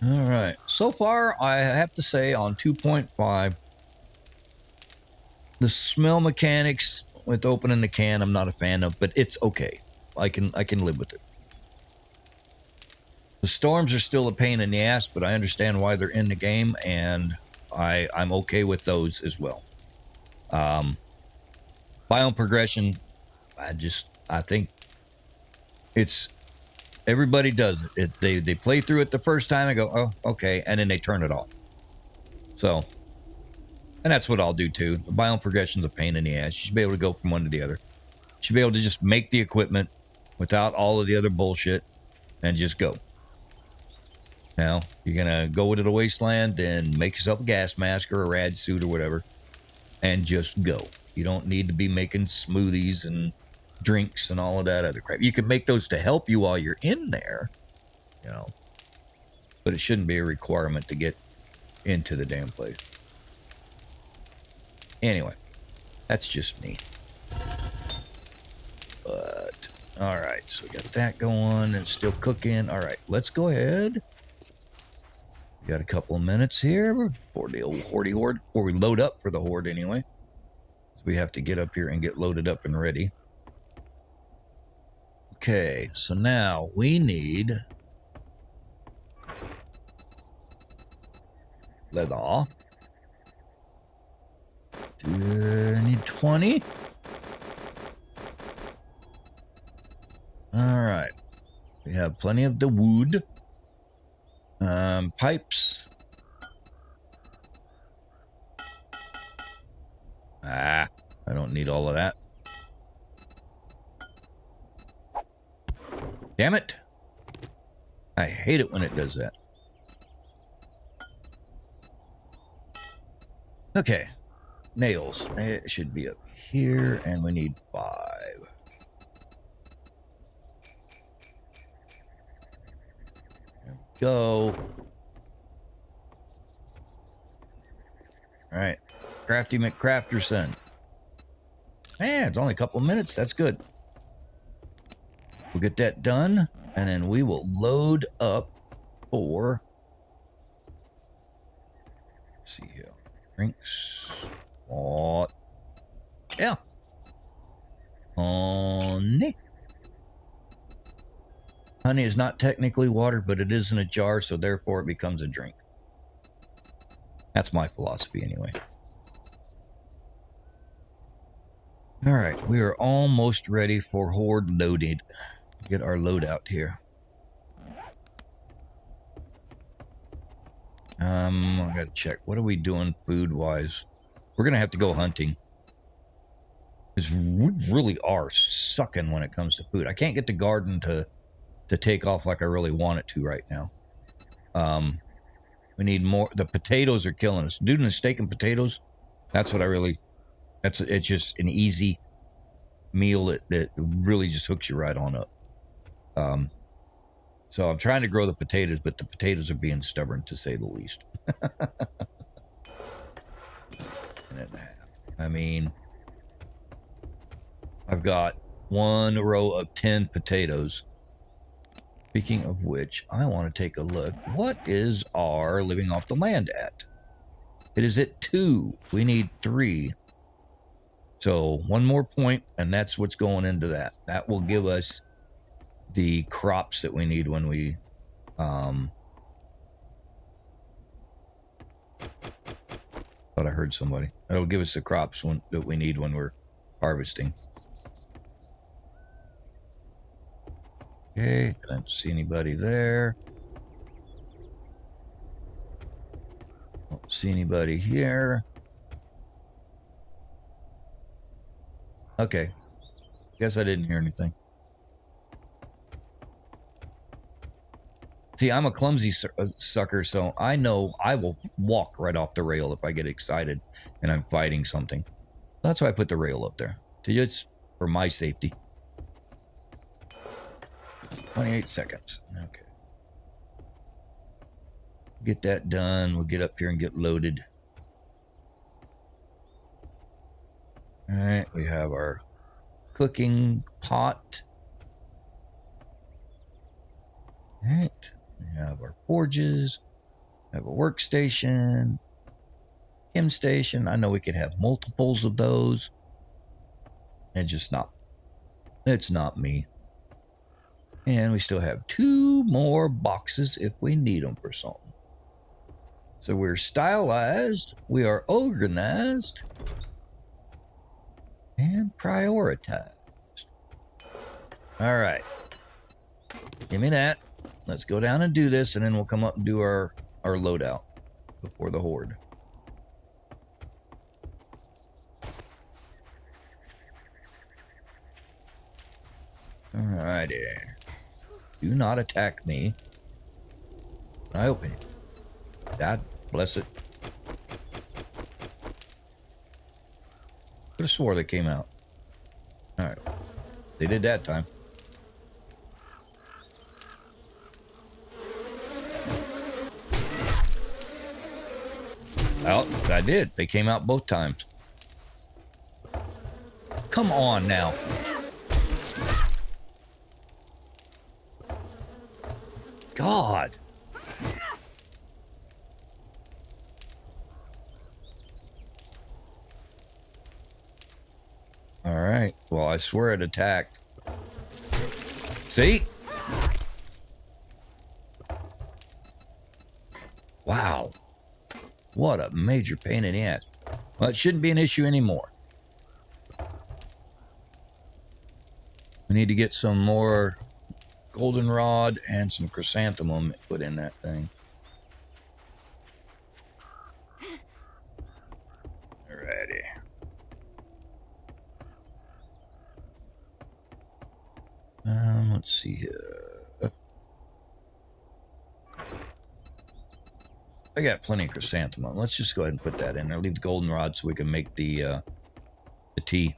All right. So far, I have to say on 2.5, the smell mechanics with opening the can, I'm not a fan of, but it's okay. I can live with it. The storms are still a pain in the ass, but I understand why they're in the game, and I'm okay with those as well. Biome progression, I think it's everybody does it. They play through it the first time and go, oh, okay, and then they turn it off. So, and that's what I'll do too. The biome progression's a pain in the ass. You should be able to go from one to the other. You should be able to just make the equipment without all of the other bullshit and just go. Now, you're going to go into the wasteland and make yourself a gas mask or a rad suit or whatever and just go. You don't need to be making smoothies and drinks and all of that other crap. You can make those to help you while you're in there, you know, but it shouldn't be a requirement to get into the damn place. Anyway, that's just me. But, all right, so we got that going and still cooking. All right, let's go ahead. We got a couple of minutes here before the old Horde, before we load up for the Horde anyway. So we have to get up here and get loaded up and ready. Okay, so now we need leather. Need 20. All right. We have plenty of the wood. Pipes. I don't need all of that. Damn it. I hate it when it does that. Okay. Nails. It should be up here, and we need 5. There we go. All right. Crafty McCrafterson. Man, it's only a couple of minutes. That's good. We'll get that done, and then we will load up for... Let's see here. Drinks. What? Yeah. Honey. Honey is not technically water, but it is in a jar, so therefore it becomes a drink. That's my philosophy anyway. All right, we are almost ready for Horde loaded. Get our load out here. I gotta check. What are we doing food-wise? We're gonna have to go hunting. Because we really are sucking when it comes to food. I can't get the garden to take off like I really want it to right now. We need more. The potatoes are killing us. Doing the steak and potatoes, that's what I really... It's just an easy meal that really just hooks you right on up. So I'm trying to grow the potatoes, but the potatoes are being stubborn, to say the least. I mean, I've got one row of 10 potatoes. Speaking of which, I want to take a look. What is our living off the land at? It is at 2. We need 3. So one more point, and that's what's going into that. That will give us the crops that we need when we thought I heard somebody. That'll give us the crops that we need when we're harvesting. Okay, I don't see anybody there. Don't see anybody here. Okay. Guess I didn't hear anything. See, I'm a clumsy sucker, so I know I will walk right off the rail if I get excited and I'm fighting something. That's why I put the rail up there. Just for my safety. 28 seconds. Okay. Get that done. We'll get up here and get loaded. All right, we have our cooking pot. All right, we have our forges. We have a workstation, chem station. I know we could have multiples of those. It's just not. It's not me. And we still have 2 more boxes if we need them for something. So we're stylized, we are organized, and prioritized. All right. Give me that. Let's go down and do this, and then we'll come up and do our loadout before the Horde. All righty. Do not attack me. I open it. God bless it. Could have swore they came out. All right. They did that time. Well, I did. They came out both times. Come on now. God. All right. Well, I swear it attacked. See? Wow. What a major pain in the ass. Well, it shouldn't be an issue anymore. We need to get some more goldenrod and some chrysanthemum put in that thing. Alrighty. Let's see here. I got plenty of chrysanthemum. Let's just go ahead and put that in there. Leave the goldenrod so we can make the tea.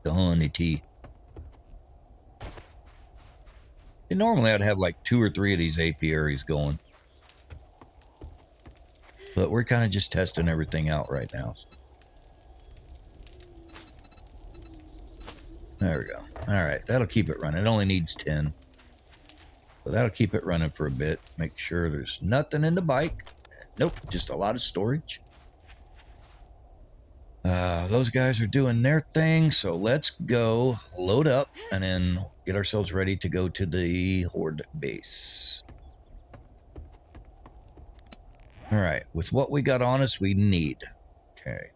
The honey tea. And normally I'd have like 2 or 3 of these apiaries going. But we're kind of just testing everything out right now. There we go. All right, that'll keep it running. It only needs 10. So that'll keep it running for a bit. Make sure there's nothing in the bike. Nope, just a lot of storage. Those guys are doing their thing, so let's go load up and then get ourselves ready to go to the Horde base. All right, with what we got on us, we need. Okay.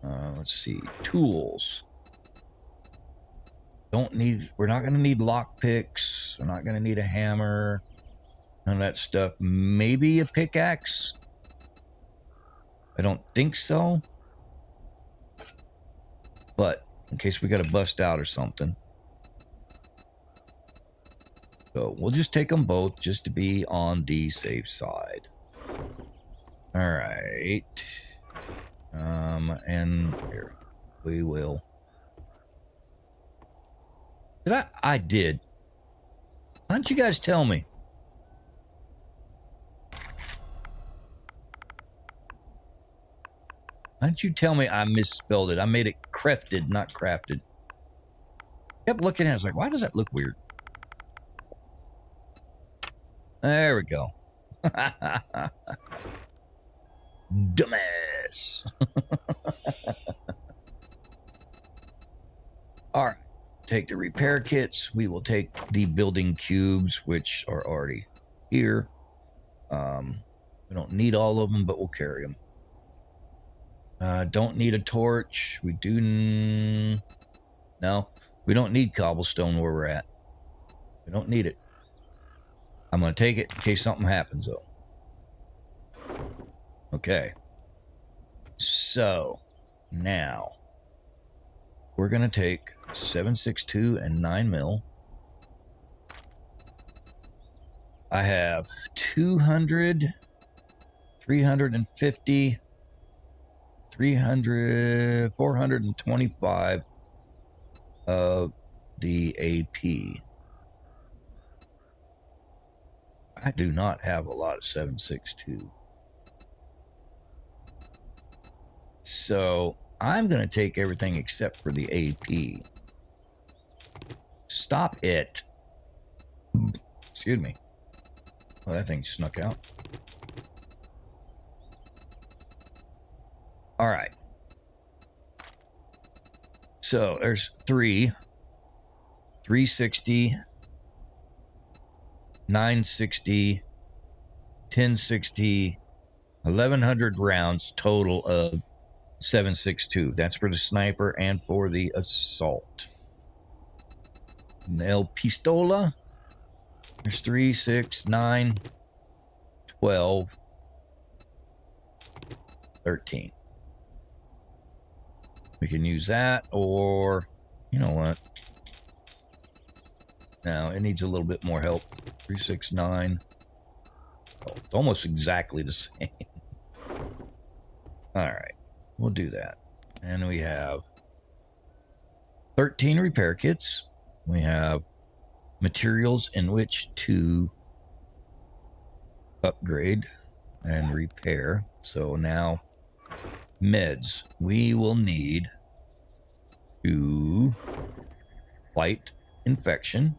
Let's see. Tools. We're not going to need lock picks. We're not going to need a hammer. None of that stuff. Maybe a pickaxe. I don't think so. But in case we got to bust out or something. So we'll just take them both just to be on the safe side. All right. And here we will. I did. Why don't you guys tell me? Why don't you tell me I misspelled it? I made it crafted, not crafted. Kept looking at it. I was like, why does that look weird? There we go. Dumbass. All right. Take the repair kits. We will take the building cubes, which are already here. We don't need all of them, but we'll carry them. Don't need a torch. We do. No, we don't need cobblestone where we're at. We don't need it. I'm going to take it in case something happens, though. Okay. So, now, we're going to take 7.62 and 9 mil. I have 200, 350, 300, 425 of the AP. I do not have a lot of 7.62. So I'm going to take everything except for the AP. Stop it. Excuse me. Oh, that thing snuck out. All right. So there's 360, 960, 1060, 1100 rounds total of 7.62. That's for the sniper and for the assault. And the El Pistola. There's 3, 6, 9, 12, 13. We can use that, or you know what? Now it needs a little bit more help. 3, 6, 9. Oh, it's almost exactly the same. All right, we'll do that. And we have 13 repair kits. We have materials in which to upgrade and repair. So now meds. We will need to fight infection.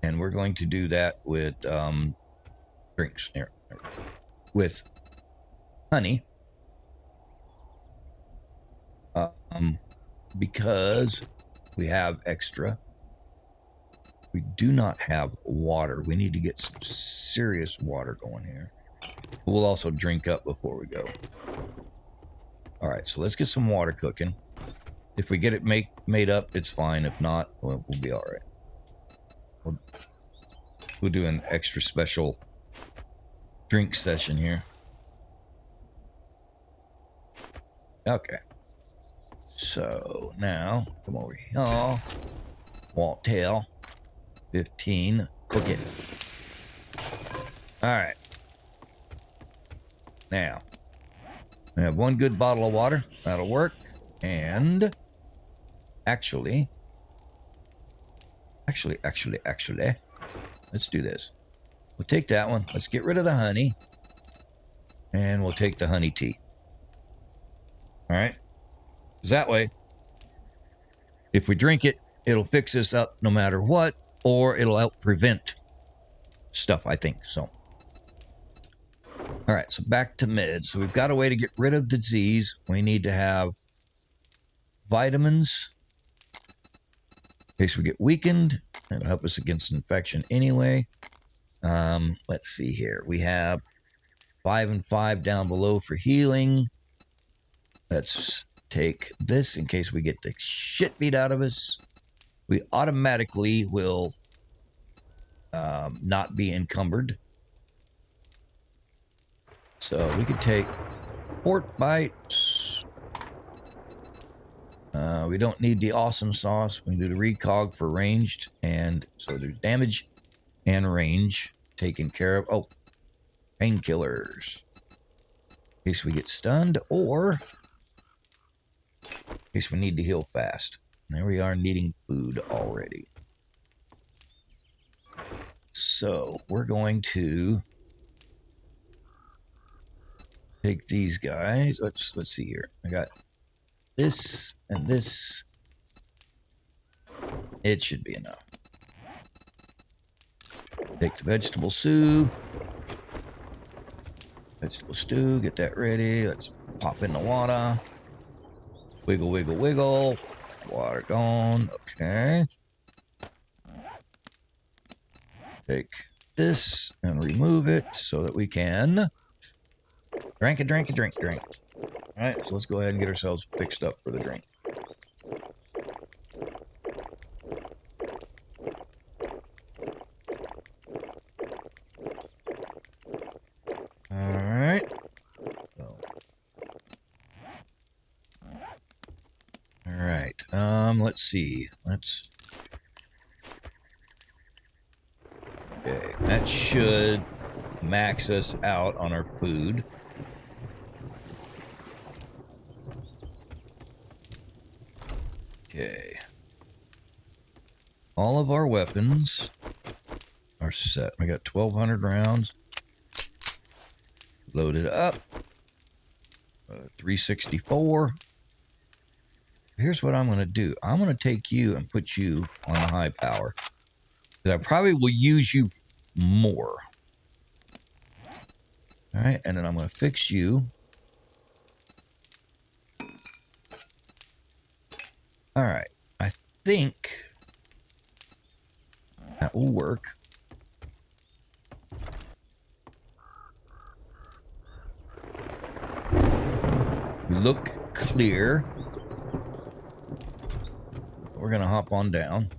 And we're going to do that with drinks here. With honey. Because we have extra. We do not have water. We need to get some serious water going here. We'll also drink up before we go. All right, so let's get some water cooking. If we get it made up, it's fine. If not, we'll be all right. We'll do an extra special drink session here. Okay. So now, come over here. Walt tail. 15. Cook it. All right. Now, we have one good bottle of water. That'll work. And actually, let's do this. We'll take that one. Let's get rid of the honey. And we'll take the honey tea. All right. Because that way, if we drink it, it'll fix us up no matter what, or it'll help prevent stuff, I think. So, all right, so back to meds. So we've got a way to get rid of disease. We need to have vitamins in case we get weakened. That'll help us against infection anyway. Let's see here. We have 5 and 5 down below for healing. Let's take this in case we get the shit beat out of us. We automatically will not be encumbered. So we could take pork bites. We don't need the awesome sauce. We can do the recog for ranged. And so there's damage and range taken care of. Oh, painkillers. In case we get stunned or in case we need to heal fast. There we are, needing food already. So we're going to take these guys. Let's see here. I got this and this. It should be enough. Take the vegetable stew. Vegetable stew, get that ready. Let's pop in the water. Wiggle, wiggle, wiggle. Water gone. Okay. Take this and remove it so that we can drink. All right, so let's go ahead and get ourselves fixed up for the drink. All right. So. All right. Let's see. Okay, that should max us out on our food. Okay. All of our weapons are set. We got 1,200 rounds. Loaded up. 364. Here's what I'm going to do. I'm going to take you and put you on a high power. Because I probably will use you more. All right, and then I'm going to fix you. All right, I think that will work. We look clear. We're going to hop on down.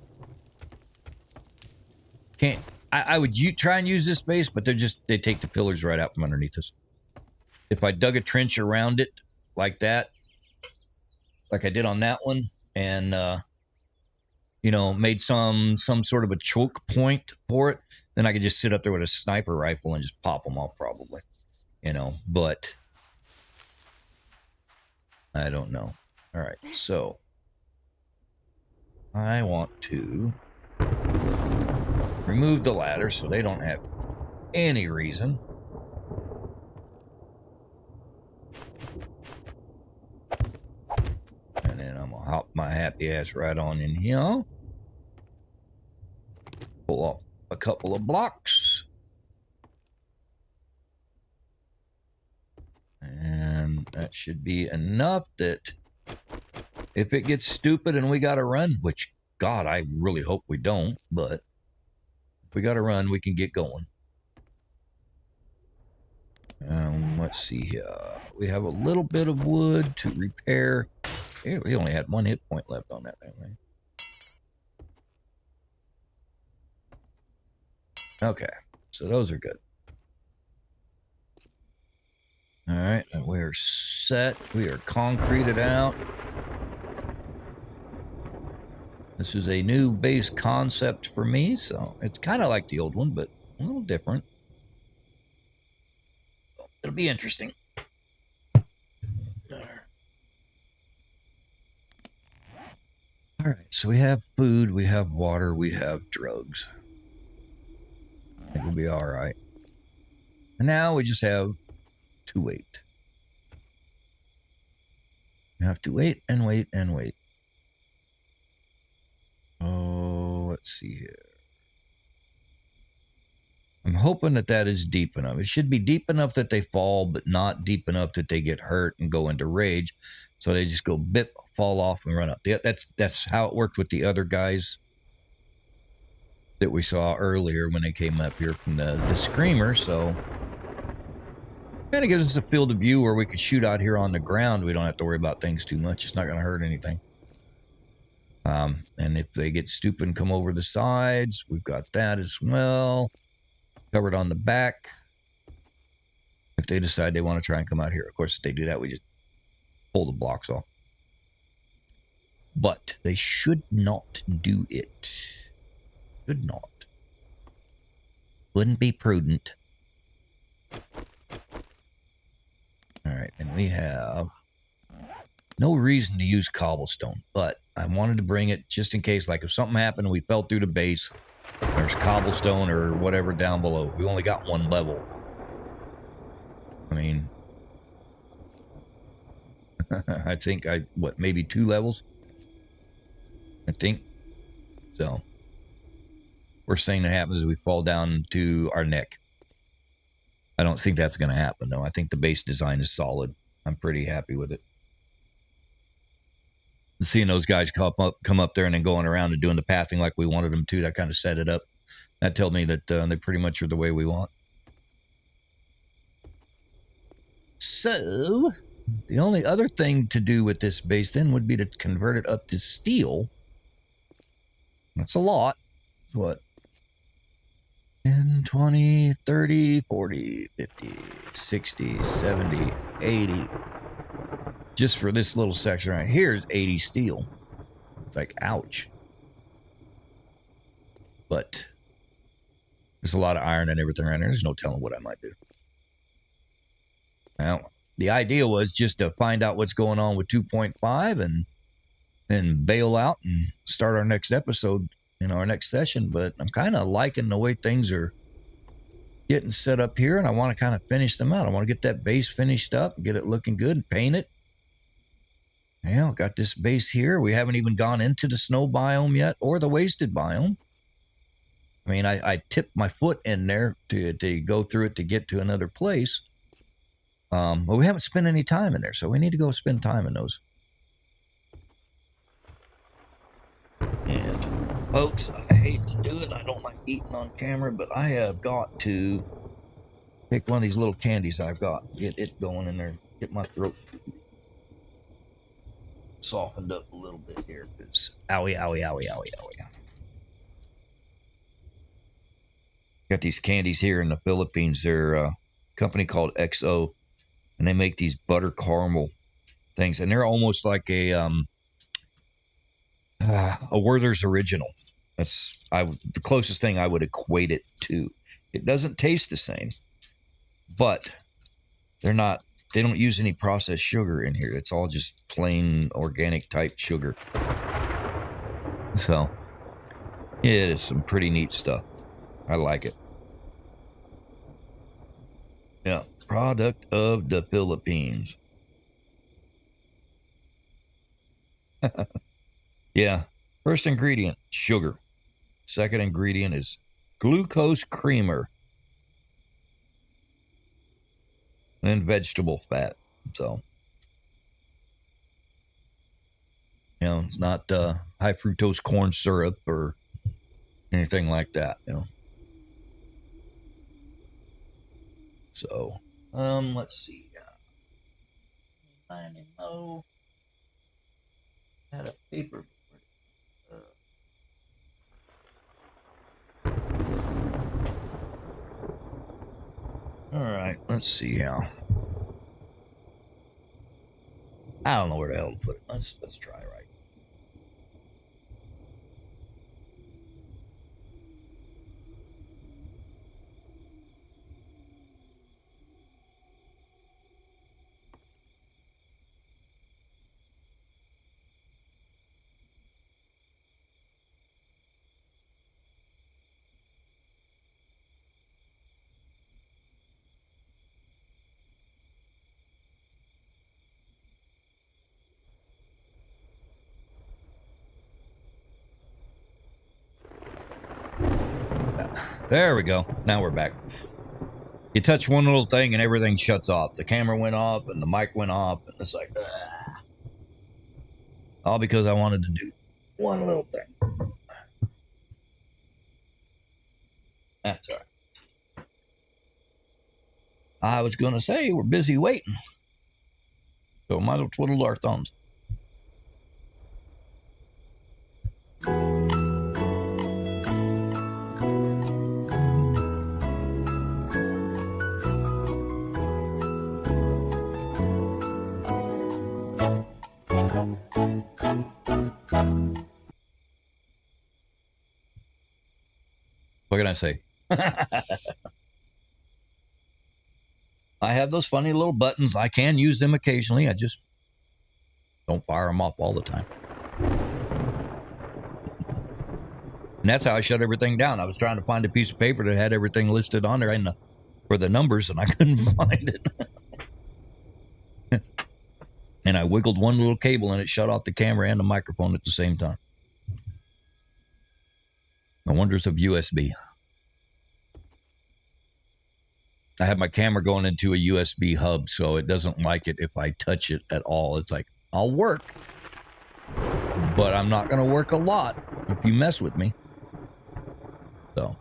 I would try and use this space, but they take the pillars right out from underneath us. If I dug a trench around it like that, like I did on that one, and made some sort of a choke point for it, then I could just sit up there with a sniper rifle and just pop them off probably. But I don't know. All right, so I want to remove the ladder so they don't have any reason. And then I'm going to hop my happy ass right on in here. Pull off a couple of blocks. And that should be enough that if it gets stupid and we got to run, which, God, I really hope we don't, but if we got to run, we can get going. Let's see here. We have a little bit of wood to repair. Yeah, we only had 1 hit point left on that thing, right? Okay, so those are good. All right, and we're set. We are concreted out. This is a new base concept for me, so it's kind of like the old one, but a little different. It'll be interesting. All right, so we have food, we have water, we have drugs. I think we'll be all right. And now we just have to wait. We have to wait and wait and wait. Oh, let's see here. I'm hoping that is deep enough. It should be deep enough that they fall, but not deep enough that they get hurt and go into rage. So they just go bip, fall off, and run up. That's how it worked with the other guys that we saw earlier when they came up here from the screamer. So And it gives us a field of view where we could shoot out here on the ground. We don't have to worry about things too much. It's not going to hurt anything. And if they get stupid and come over the sides, we've got that as well. Covered on the back. If they decide they want to try and come out here. Of course, if they do that, we just pull the blocks off. But they should not do it. Should not. Wouldn't be prudent. All right, and we have no reason to use cobblestone, but I wanted to bring it just in case, like if something happened and we fell through the base, there's cobblestone or whatever down below. We only got one level. I mean, I think maybe 2 levels? I think. So, worst thing that happens is we fall down to our neck. I don't think that's going to happen, though. I think the base design is solid. I'm pretty happy with it. And seeing those guys come up there and then going around and doing the pathing like we wanted them to, that kind of set it up. That told me that they pretty much are the way we want. So, the only other thing to do with this base then would be to convert it up to steel. That's a lot. It's what? 10, 20, 30, 40, 50, 60, 70, 80. Just for this little section right here is 80 steel. It's like, ouch. But there's a lot of iron and everything around there. There's no telling what I might do. Now, the idea was just to find out what's going on with 2.5 and then bail out and start our next episode, our next session. But I'm kind of liking the way things are getting set up here, and I want to kind of finish them out. I want to get that base finished up, get it looking good, and paint it. Yeah, got this base here. We haven't even gone into the snow biome yet or the wasted biome. I mean, I tipped my foot in there to go through it to get to another place. But we haven't spent any time in there, so we need to go spend time in those. And, folks, I hate to do it. I don't like eating on camera, but I have got to pick one of these little candies I've got. Get it going in there. Get my throat softened up a little bit here. Because owie, owie, owie, owie, owie. Got these candies here in the Philippines. They're a company called XO. And they make these butter caramel things. And they're almost like a Werther's Original. That's the closest thing I would equate it to. It doesn't taste the same. But they don't use any processed sugar in here. It's all just plain organic type sugar. So, it is some pretty neat stuff. I like it. Yeah, product of the Philippines. Yeah, first ingredient, sugar. Second ingredient is glucose creamer. And vegetable fat. So, it's not high fructose corn syrup or anything like that, So, let's see. Had a paper. All right, let's see how. I don't know where the hell to put it. Let's try right. There we go. Now we're back. You touch one little thing and everything shuts off. The camera went off and the mic went off. And it's like, all because I wanted to do one little thing. That's all right. I was going to say we're busy waiting. So might as well twiddle our thumbs. What can I say? I have those funny little buttons. I can use them occasionally. I just don't fire them off all the time. And that's how I shut everything down. I was trying to find a piece of paper that had everything listed on there and for the numbers, and I couldn't find it. And I wiggled one little cable, and it shut off the camera and the microphone at the same time. The wonders of USB. I have my camera going into a USB hub, so it doesn't like it if I touch it at all. It's like, I'll work, but I'm not going to work a lot if you mess with me. So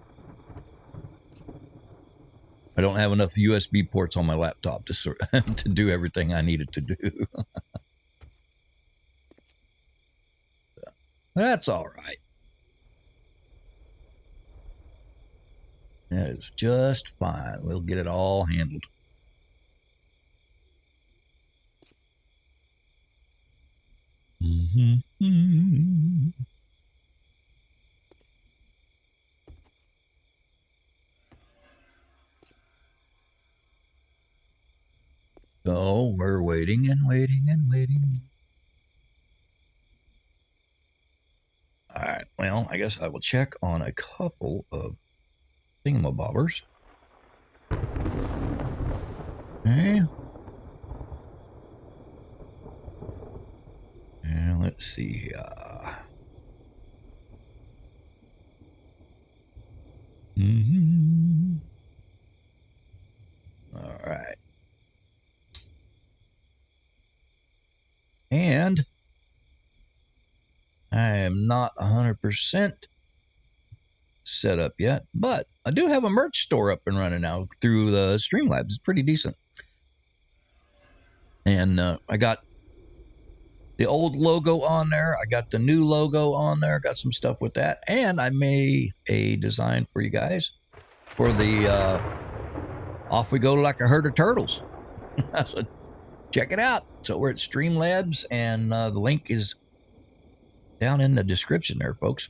I don't have enough USB ports on my laptop to do everything I needed to do. That's all right. That is just fine. We'll get it all handled. So we're waiting and waiting and waiting. All right. Well, I guess I will check on a couple of thingamabobbers. Okay. And let's see here. All right. And I am not 100% set up yet, but I do have a merch store up and running now through the Streamlabs. It's pretty decent. And I got the old logo on there. I got the new logo on there. Got some stuff with that. And I made a design for you guys for the Off We Go Like a Herd of Turtles. So check it out. So we're at Streamlabs, and the link is down in the description there, folks.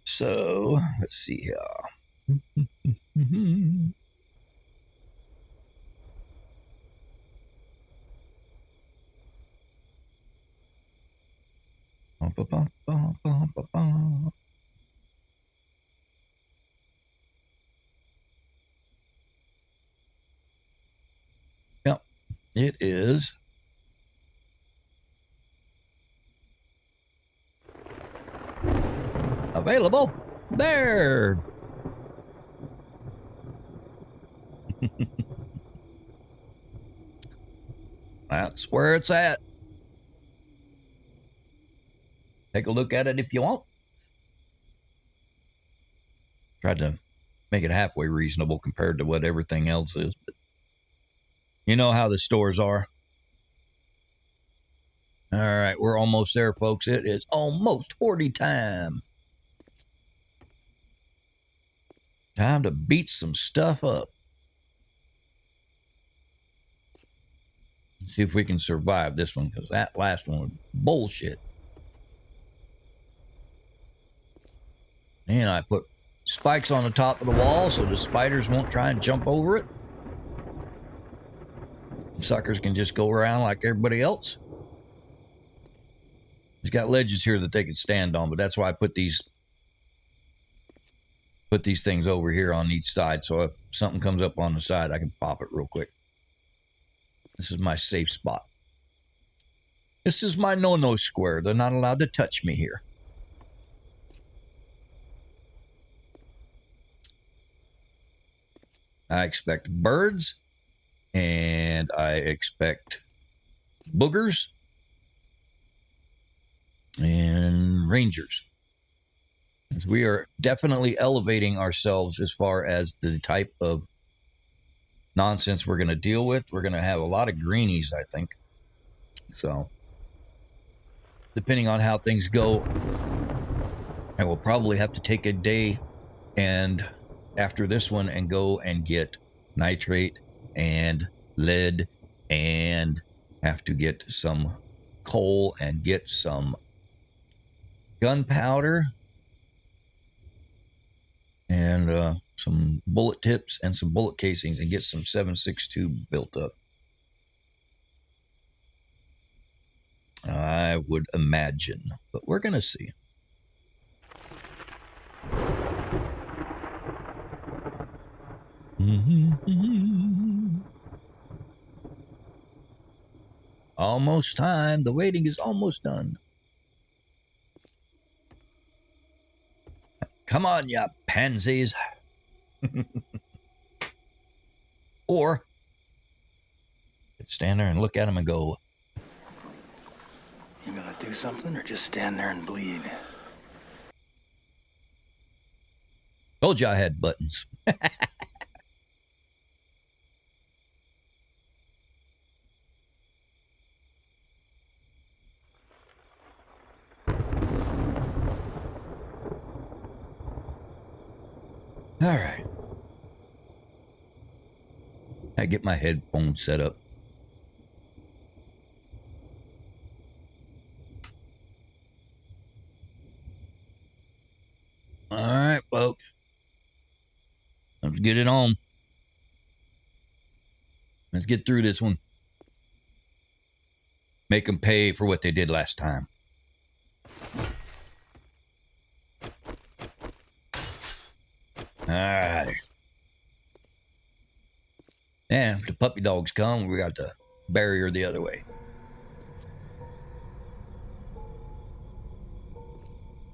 So let's see here. Yep, it is. Available there. That's where it's at. Take a look at it if you want. Tried to make it halfway reasonable compared to what everything else is, but you know how the stores are. All right, we're almost there, folks. It is almost Horde time. Time to beat some stuff up. See if we can survive this one, because that last one was bullshit. And I put spikes on the top of the wall so the spiders won't try and jump over it. Suckers can just go around like everybody else. He's got ledges here that they can stand on, but that's why I put these things over here on each side, so if something comes up on the side, I can pop it real quick. This is my safe spot. This is my no-no square. They're not allowed to touch me here. I expect birds, and I expect boogers and rangers. We are definitely elevating ourselves as far as the type of nonsense we're going to deal with. We're going to have a lot of greenies, I think. So, depending on how things go, I will probably have to take a day and after this one and go and get nitrate and lead and have to get some coal and get some gunpowder and some bullet tips and some bullet casings and get some 7.62 built up. I would imagine, but we're going to see. Almost time. The waiting is almost done. Come on, ya pansies. Or stand there and look at them and go, You gonna do something or just stand there and bleed? told you I had buttons. All right. I get my headphones set up. All right, folks. Let's get it on. Let's get through this one. Make them pay for what they did last time. All right. And if the puppy dogs come, we got the barrier the other way.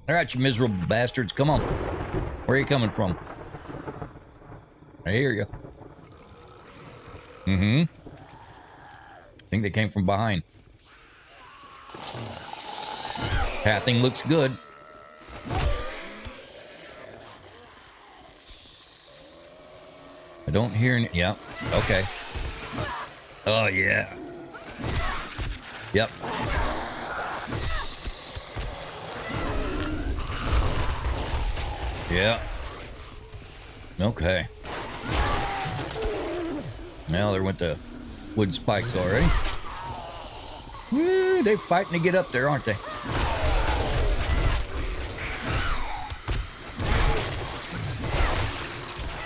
All right, you miserable bastards. Come on. Where are you coming from? I hear you. I think they came from behind. Pathing looks good. I don't hear any. Yeah. Okay. Oh, yeah. Yep. Yeah. Okay. Now there went the wood spikes already. Woo, they fighting to get up there, aren't they?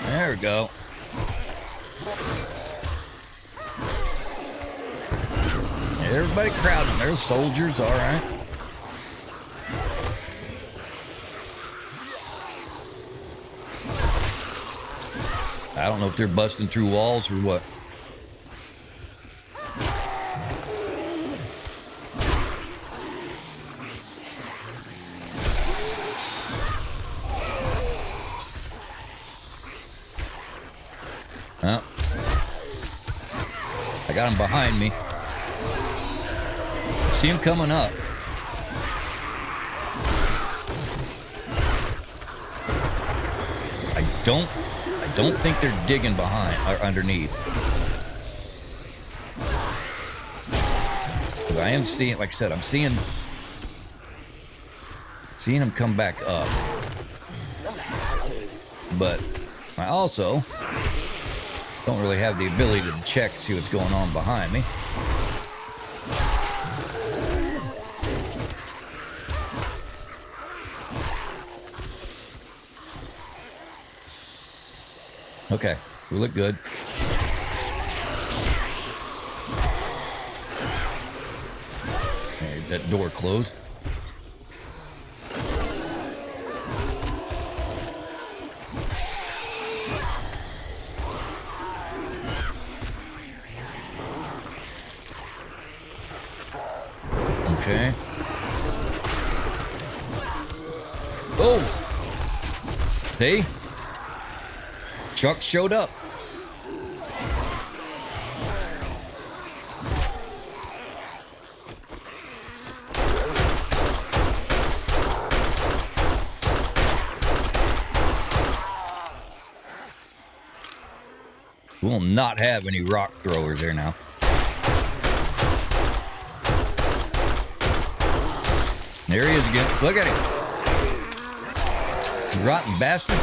There we go. Everybody crowding. There's soldiers, all right. I don't know if they're busting through walls or what. Oh. I got him behind me. See him coming up. I don't think they're digging behind or underneath. But I am seeing, like I said, I'm seeing them come back up. But I also don't really have the ability to check and see what's going on behind me. Okay, we look good. Okay, is that door closed? Okay. Oh! See? Chuck showed up. will not have any rock throwers there now. There he is again. Look at him. You rotten bastard.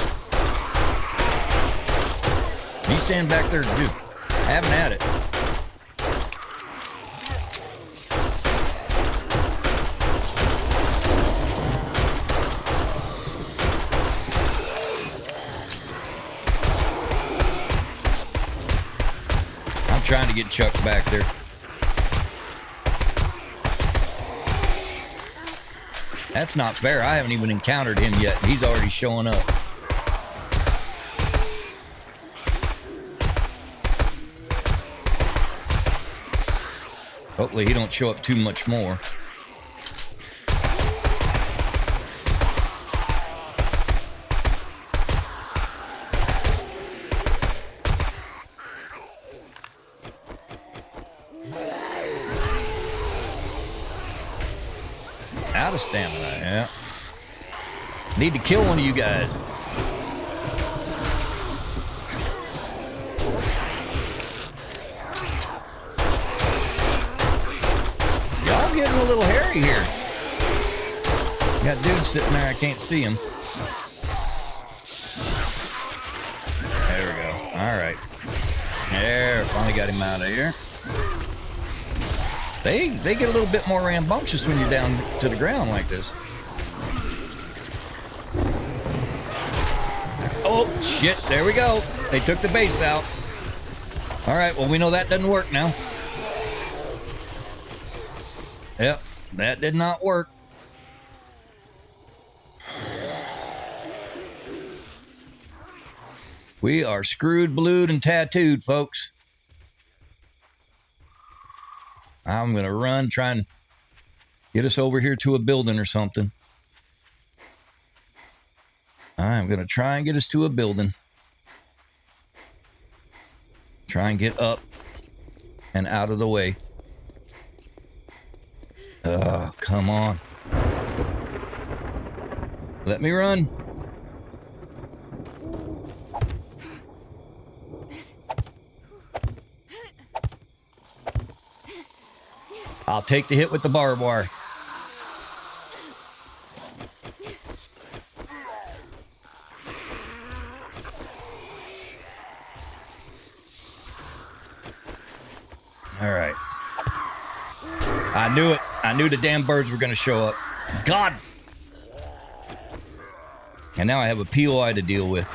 He's standing back there just having at it. I'm trying to get Chuck back there. That's not fair. I haven't even encountered him yet. He's already showing up. Hopefully he don't show up too much more. Out of stamina, yeah. Need to kill one of you guys. Y'all getting a little hairy here. Got dudes sitting there, I can't see him. There we go. All right. There, finally got him out of here. They get a little bit more rambunctious when you're down to the ground like this. Oh, shit. There we go. They took the base out. All right. Well, we know that doesn't work now. Yep. That did not work. We are screwed, blued, and tattooed, folks. I'm going to run, try and get us over here to a building or something. I'm going to try and get us to a building. Try and get up and out of the way. Oh, come on. Let me run. I'll take the hit with the barbed wire. All right. I knew it. I knew the damn birds were going to show up. God. And now I have a POI to deal with.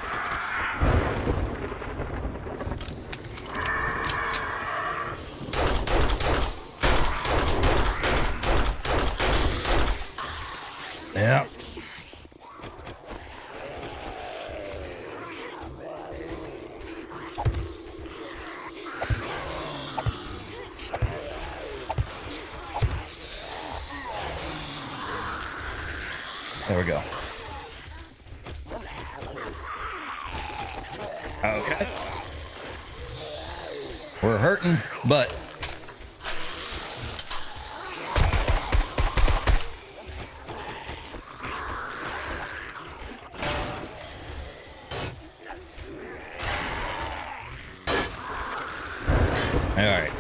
Yeah. There we go. Okay. We're hurting, but all right.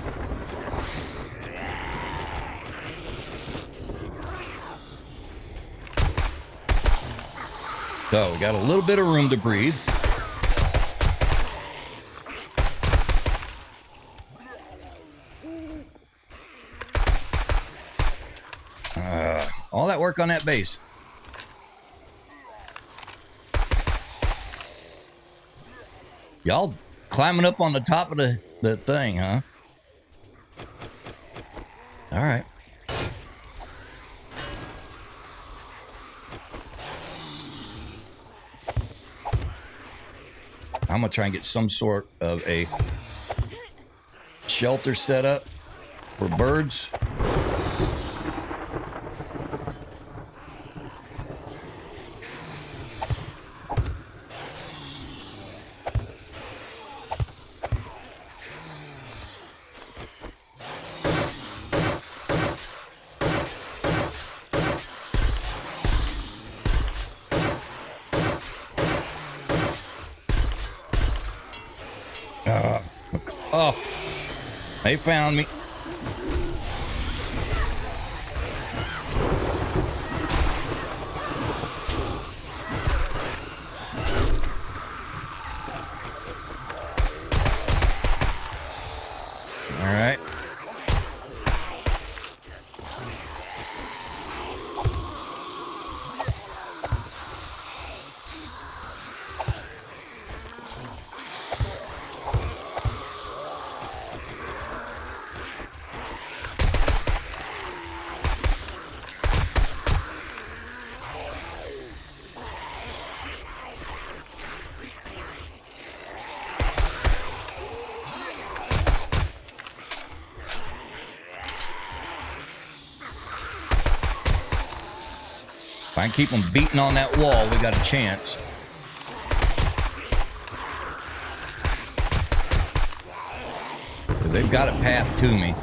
So we got a little bit of room to breathe. All that work on that base. Y'all climbing up on the top of the thing, huh? All right. I'm going to try and get some sort of a shelter set up for birds. Oh, they found me. All right. If I can keep them beating on that wall, we got a chance. They've got a path to me.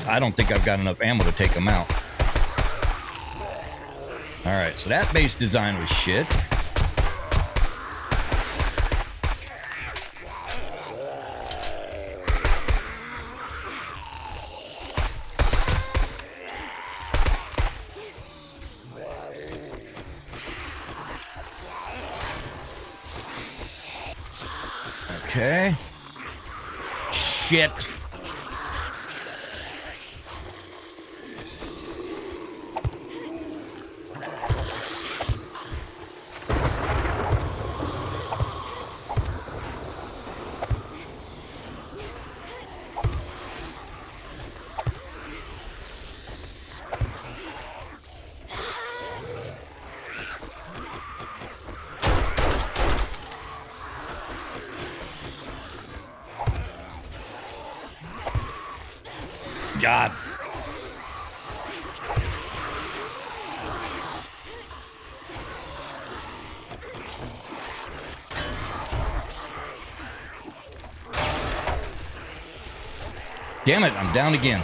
I don't think I've got enough ammo to take them out. All right, so that base design was shit. Okay. Shit. God. Damn it, I'm down again.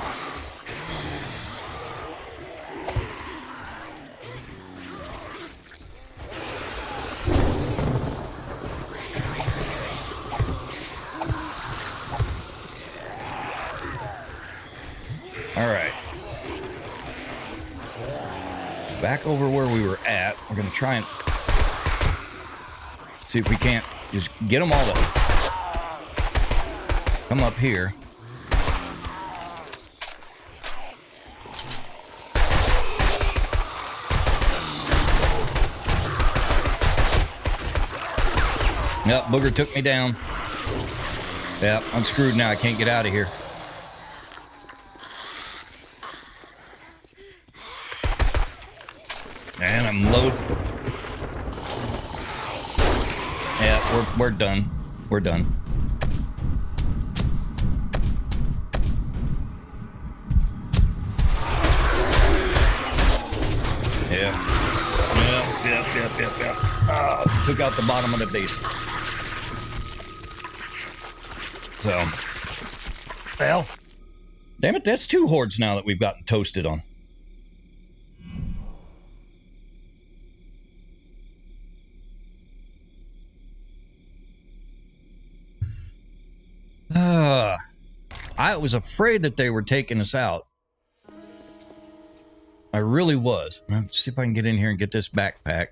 All right. Back over where we were at. We're going to try and see if we can't just get them all to come up here. Yep, Booger took me down. Yep, I'm screwed now. I can't get out of here. And I'm low. Yeah, we're done. We're done. Yeah. Yep. Oh, took out the bottom of the base. So, well, damn it, that's 2 hordes now that we've gotten toasted on. I was afraid that they were taking us out. I really was. Let's see if I can get in here and get this backpack.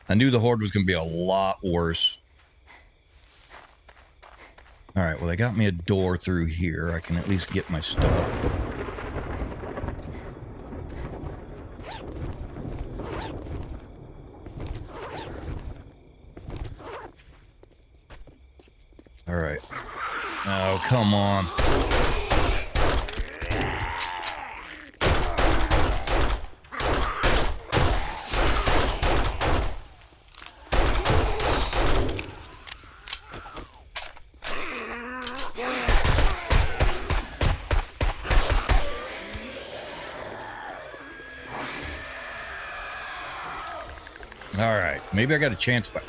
I knew the Horde was going to be a lot worse. All right, well, they got me a door through here. I can at least get my stuff. All right. Oh, come on. All right. Maybe I got a chance back.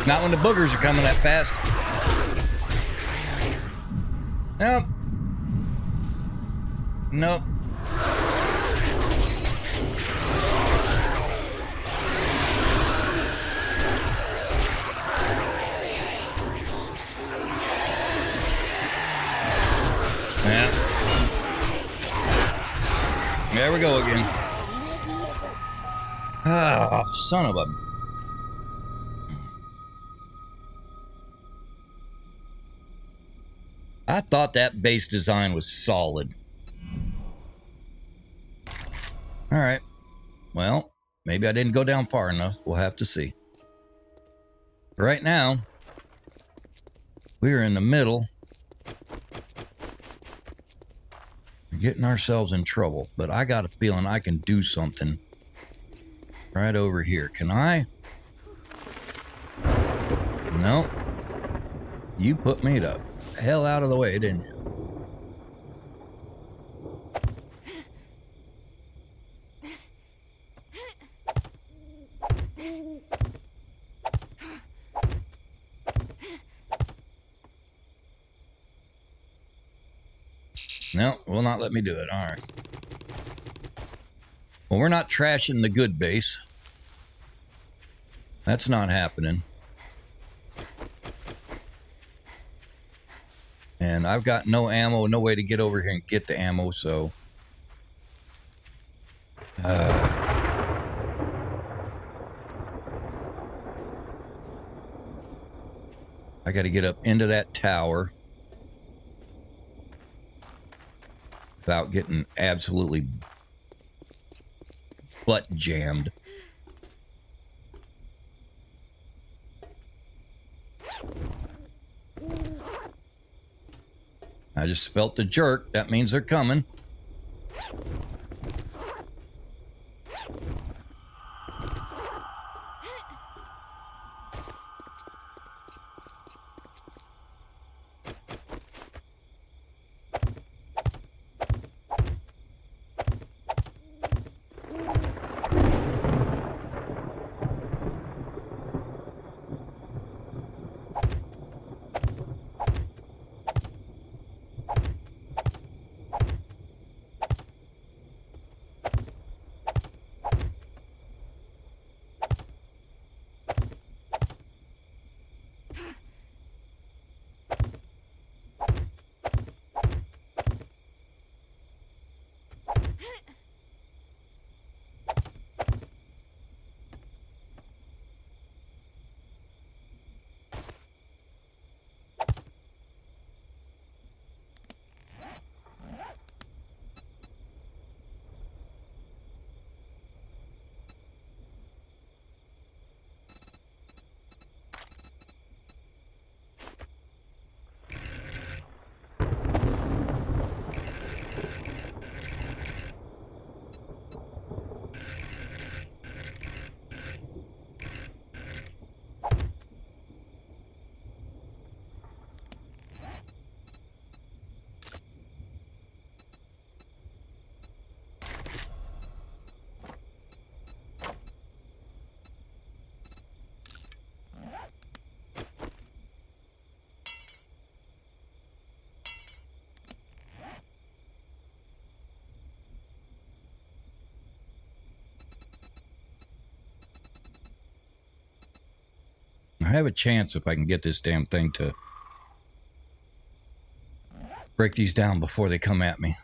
Not when the boogers are coming that fast. Nope. Nope. Yeah. There we go again. Oh, son of a... I thought that base design was solid. All right. Well, maybe I didn't go down far enough. We'll have to see. Right now, we're in the middle. We're getting ourselves in trouble, but I got a feeling I can do something right over here. Can I? No. You put me the hell out of the way, didn't you? No, will not let me do it. All right. Well, we're not trashing the good base. That's not happening. And I've got no ammo, no way to get over here and get the ammo, so... I got to get up into that tower without getting absolutely butt jammed. I just felt the jerk. That means they're coming. I have a chance if I can get this damn thing to break these down before they come at me.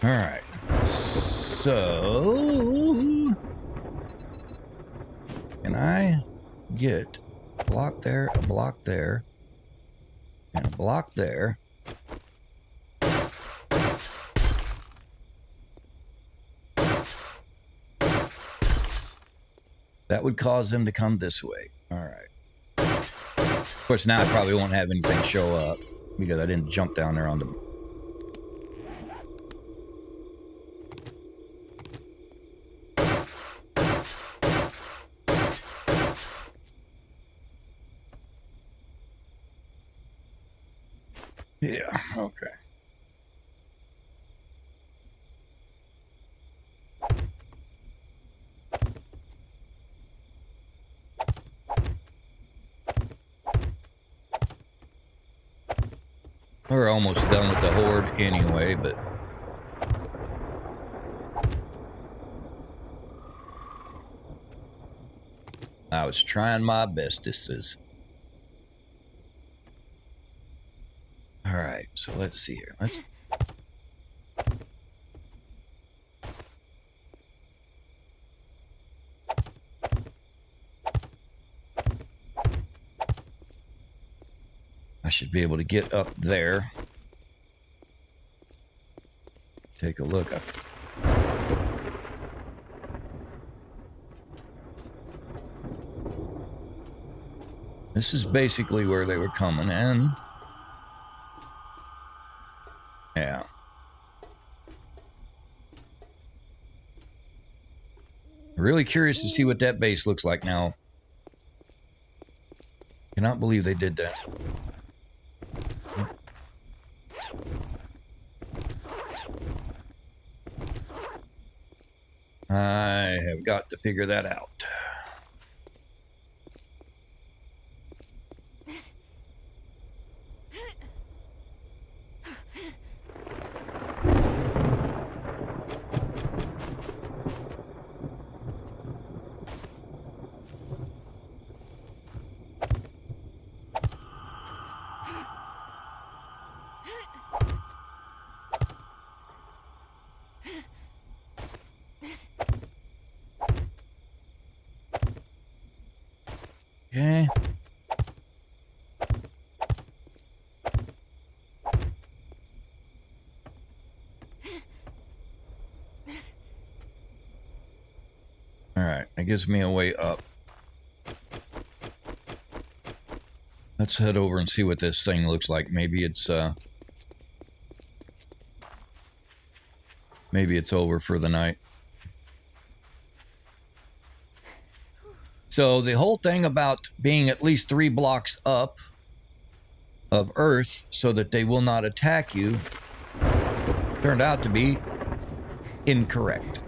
All right, so can I get a block there, and a block there, That would cause them to come this way. All right. Of course, now I probably won't have anything show up because I didn't jump down there on the... Yeah, okay. We're almost done with the Horde anyway, but... I was trying my best, this is... Alright, so let's see here. Let's... I should be able to get up there. Take a look. This is basically where they were coming in. Yeah. Really curious to see what that base looks like now. Cannot believe they did that. I have got to figure that out. Okay. All right, that gives me a way up. Let's head over and see what this thing looks like. Maybe it's over for the night. So the whole thing about being at least 3 blocks up of Earth so that they will not attack you turned out to be incorrect.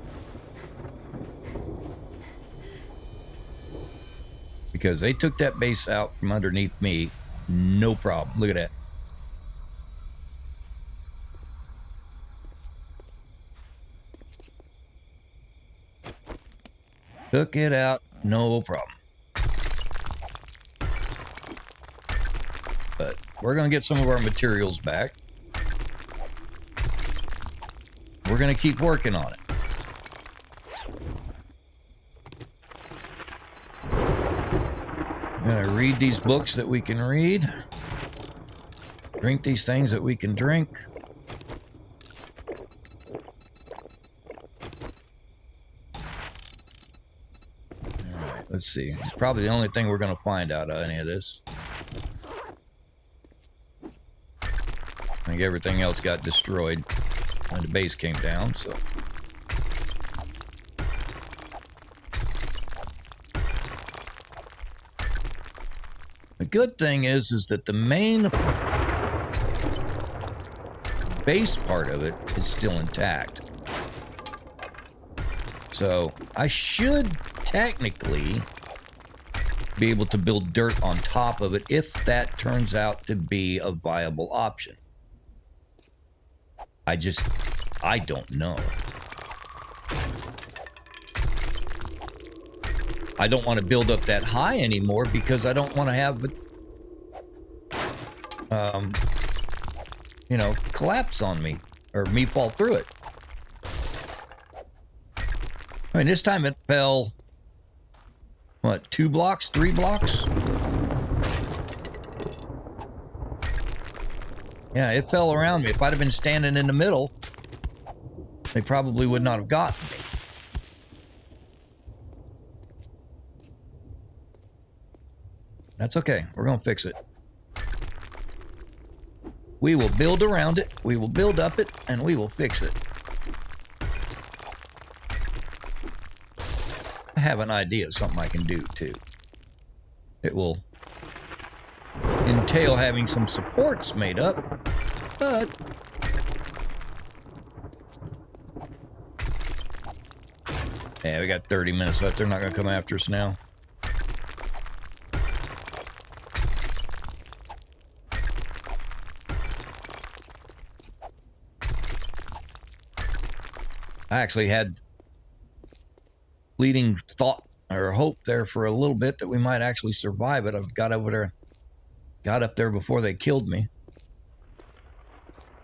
Because they took that base out from underneath me, no problem. Look at that. Took it out, no problem. But we're going to get some of our materials back. We're going to keep working on it. We're going to read these books that we can read. Drink these things that we can drink. Let's see. It's probably the only thing we're going to find out of any of this. I think everything else got destroyed when the base came down, so. The good thing is that the main base part of it is still intact. So I should technically be able to build dirt on top of it if that turns out to be a viable option. I don't know. I don't want to build up that high anymore because I don't want to have it, you know, collapse on me or me fall through it. I mean, this time it fell, what, 2 blocks, 3 blocks? Yeah, it fell around me. If I'd have been standing in the middle, they probably would not have gotten me. That's okay. We're going to fix it. We will build around it. We will build up it, and we will fix it. I have an idea of something I can do, too. It will entail having some supports made up, but... yeah, we got 30 minutes left. They're not going to come after us now. I actually had fleeting thought or hope there for a little bit that we might actually survive it. I got over there, got up there before they killed me.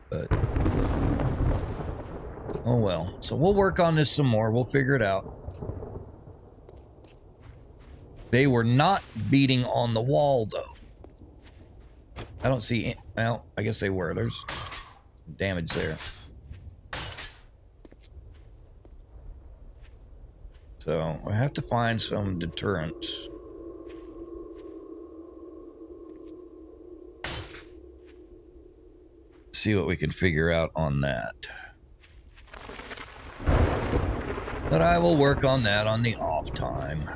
But, oh well. So we'll work on this some more. We'll figure it out. They were not beating on the wall, though. I don't see... well, I guess they were. There's damage there. So, I have to find some deterrents. See what we can figure out on that. But I will work on that on the off time.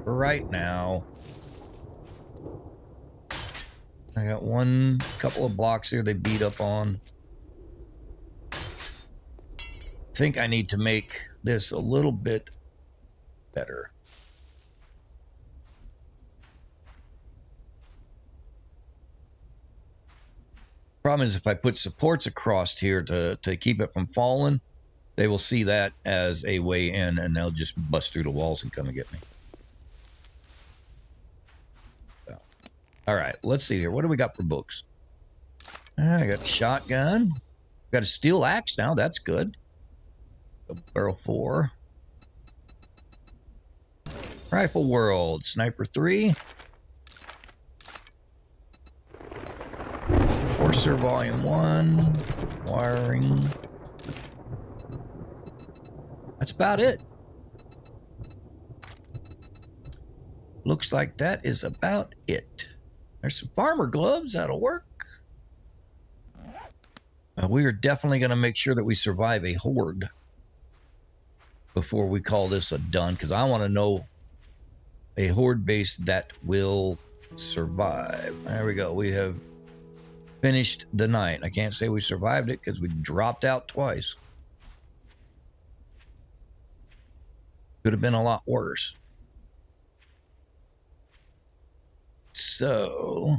For right now, I got one couple of blocks here they beat up on. I think I need to make this a little bit better. Problem is, if I put supports across here to keep it from falling, they will see that as a way in, and they'll just bust through the walls and come and get me. So, all right, let's see here. What do we got for books? I got a shotgun. Got a steel axe now. That's good. A barrel 4. Rifle World. Sniper 3. Forcer Volume 1. Wiring. That's about it. Looks like that is about it. There's some farmer gloves. That'll work. We are definitely going to make sure that we survive a horde before we call this a done, because I want to know a horde base that will survive. There we go. We have finished the night. I can't say we survived it because we dropped out twice. Could have been a lot worse. So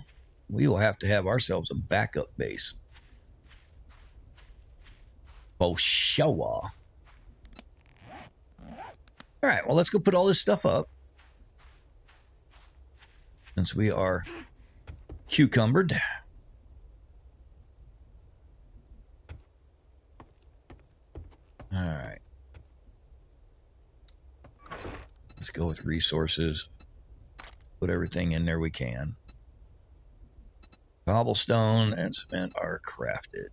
we will have to have ourselves a backup base. Oh, showa. All right, well, let's go put all this stuff up. Since we are cucumbered. All right. Let's go with resources. Put everything in there we can. Cobblestone and cement are crafted.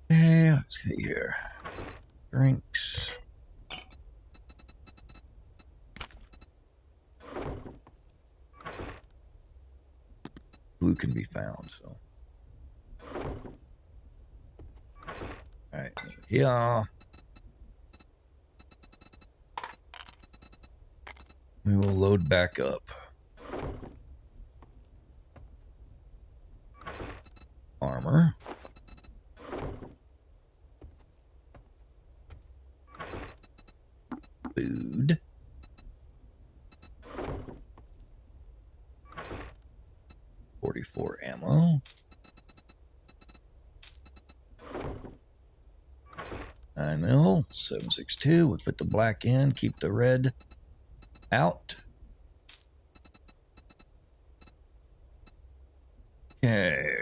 Okay, let's see here. Drinks. Glue can be found, so. Alright, yeah. We will load back up. Armor. Food. .44 ammo. 9mm, 7.62. We put the black in, keep the red out. Okay,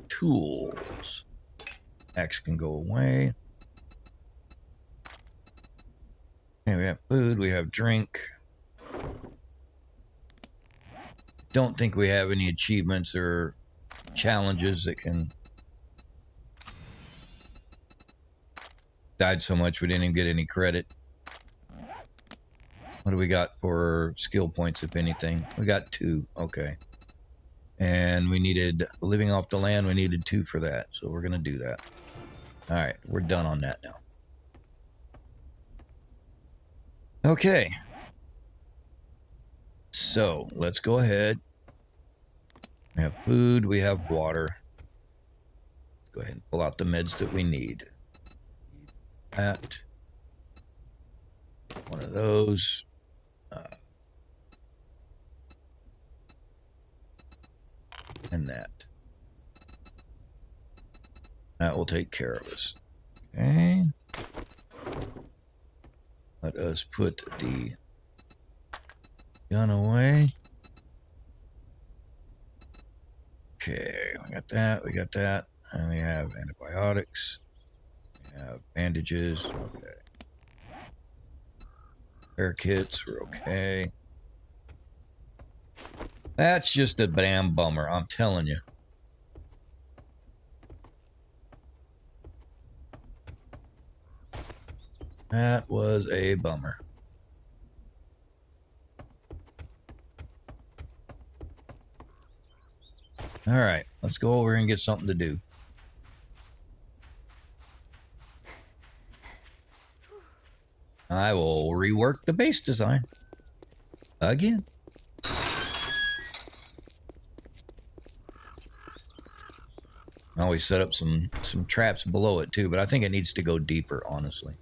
tools. Axe can go away. Okay, we have food, we have drink. Don't think we have any achievements or challenges that can... Died so much we didn't even get any credit. What do we got for skill points, if anything? We got 2. Okay. And we needed, living off the land, we needed 2 for that. So we're going to do that. All right. We're done on that now. Okay. So let's go ahead. We have food. We have water. Let's go ahead and pull out the meds that we need. That. One of those. And that. That will take care of us. Okay. Let us put the gun away. Okay, we got that, we got that. And we have antibiotics. We have bandages. Okay. Air kits, we're okay. That's just a damn bummer, I'm telling you. That was a bummer. All right, let's go over and get something to do. I will rework the base design again. I always set up some traps below it too, but I think it needs to go deeper, honestly.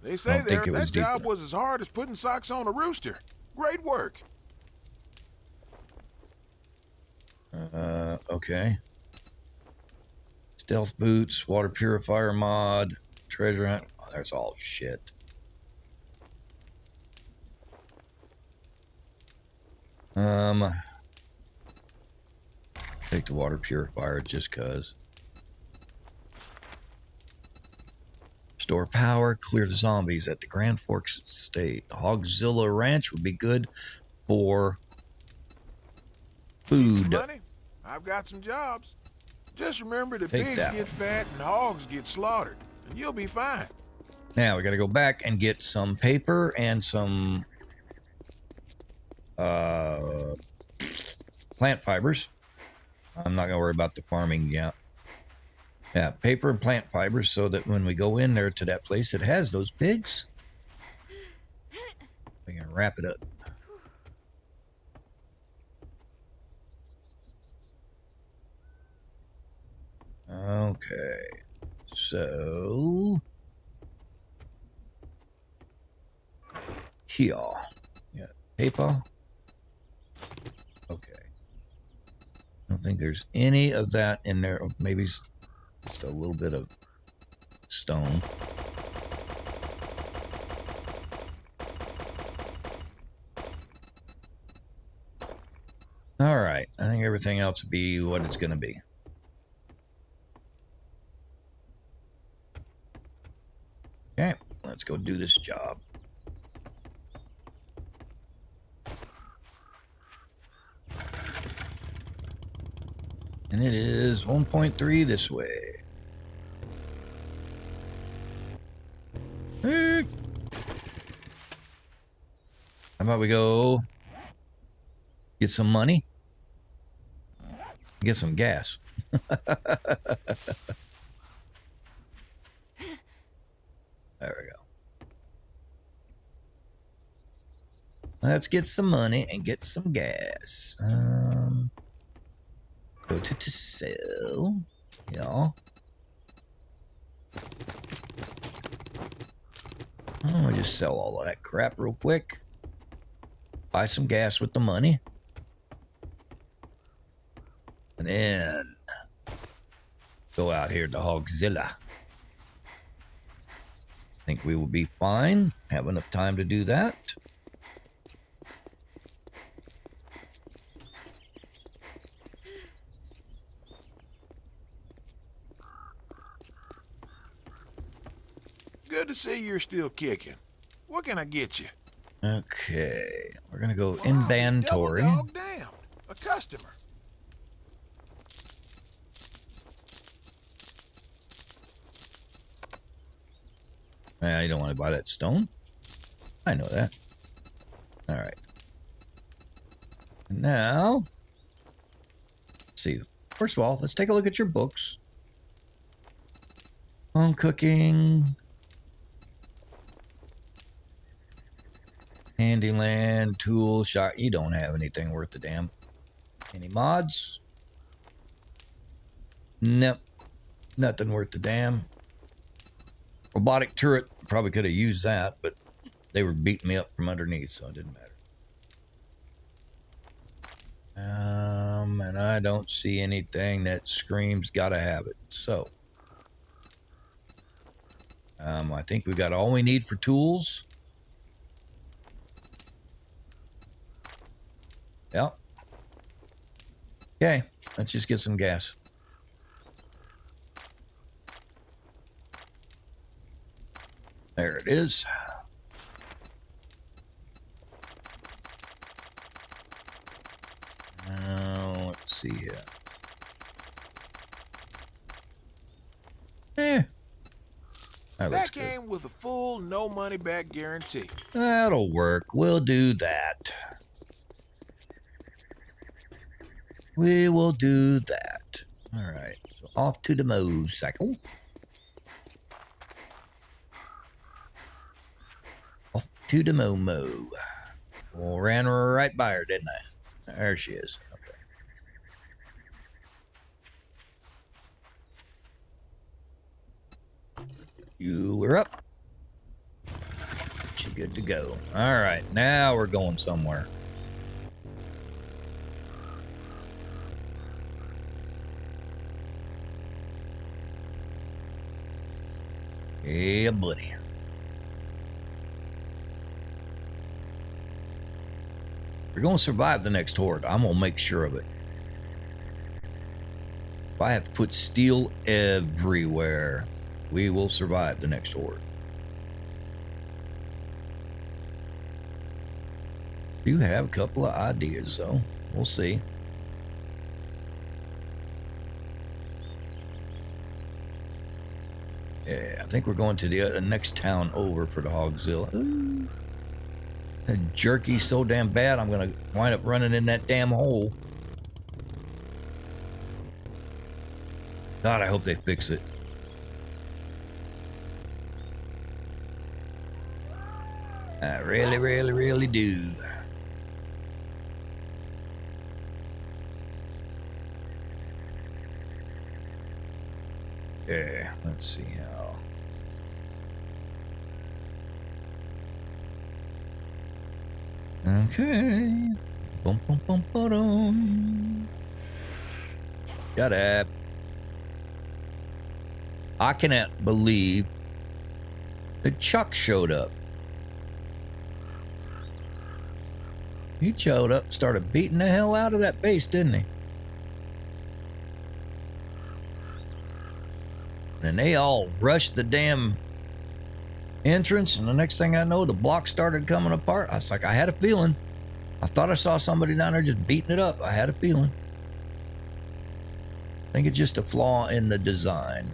They say there it was that job deeper. was as hard as putting socks on a rooster. Great work. Okay. Stealth boots, water purifier mod, treasure hunt. Oh, that's all shit. Take the water purifier just cause. Store power, clear the zombies at the Grand Forks Estate. Hogzilla Ranch would be good for Need some food. money? I've got some jobs. Just remember that Take pigs that get one. fat and hogs get slaughtered, and you'll be fine. Now we got to go back and get some paper and some plant fibers. I'm not gonna worry about the farming yet. Yeah, paper and plant fibers so that when we go in there to that place that has those pigs, we can wrap it up. Okay, so here, yeah, paper. Okay, I don't think there's any of that in there. Maybe just a little bit of stone. All right, I think everything else will be what it's going to be. Okay, let's go do this job. And it is 1.3 this way. How about we go get some money? Get some gas. There we go. Let's get some money and get some gas. Go to sell. Yeah. I'm gonna just sell all of that crap real quick. Buy some gas with the money. And then go out here to Hogzilla. Think we will be fine. Have enough time to do that. Good to see you're still kicking. What can I get you? Okay, we're gonna go Wow, inventory. double dog down. A customer. You don't want to buy that stone. I know that. All right. Now, let's see. First of all, let's take a look at your books. Home cooking. Handyland, tool, shop. You don't have anything worth a damn. Any mods? Nope. Nothing worth a damn. Robotic turret. Probably could have used that, but they were beating me up from underneath, so it didn't matter. And I don't see anything that screams gotta have it. So, I think we got all we need for tools. Yep. Okay, let's just get some gas. There it is. Now, let's see here. That came with a full no money back guarantee. That'll work. We'll do that. We will do that. All right. So off to the motorcycle. Off to the Momo. Well, ran right by her, didn't I? There she is. Okay. Fueler up. She good to go. All right. Now we're going somewhere. Yeah, buddy. We're going to survive the next horde. I'm going to make sure of it. If I have to put steel everywhere, we will survive the next horde. Do have a couple of ideas, though. We'll see. Yeah, I think we're going to the next town over for the Hogzilla. Ooh. The jerky's so damn bad, I'm going to wind up running in that damn hole. God, I hope they fix it. I really, really, really do. Yeah, let's see how. Okay. Bum, bum, bum, ba-dum. Shut up. I cannot believe that Chuck showed up. He showed up, started beating the hell out of that base, didn't he? And they all rushed the damn entrance, and the next thing I know, the block started coming apart. I was like, I had a feeling. I thought I saw somebody down there just beating it up. I had a feeling. I think it's just a flaw in the design.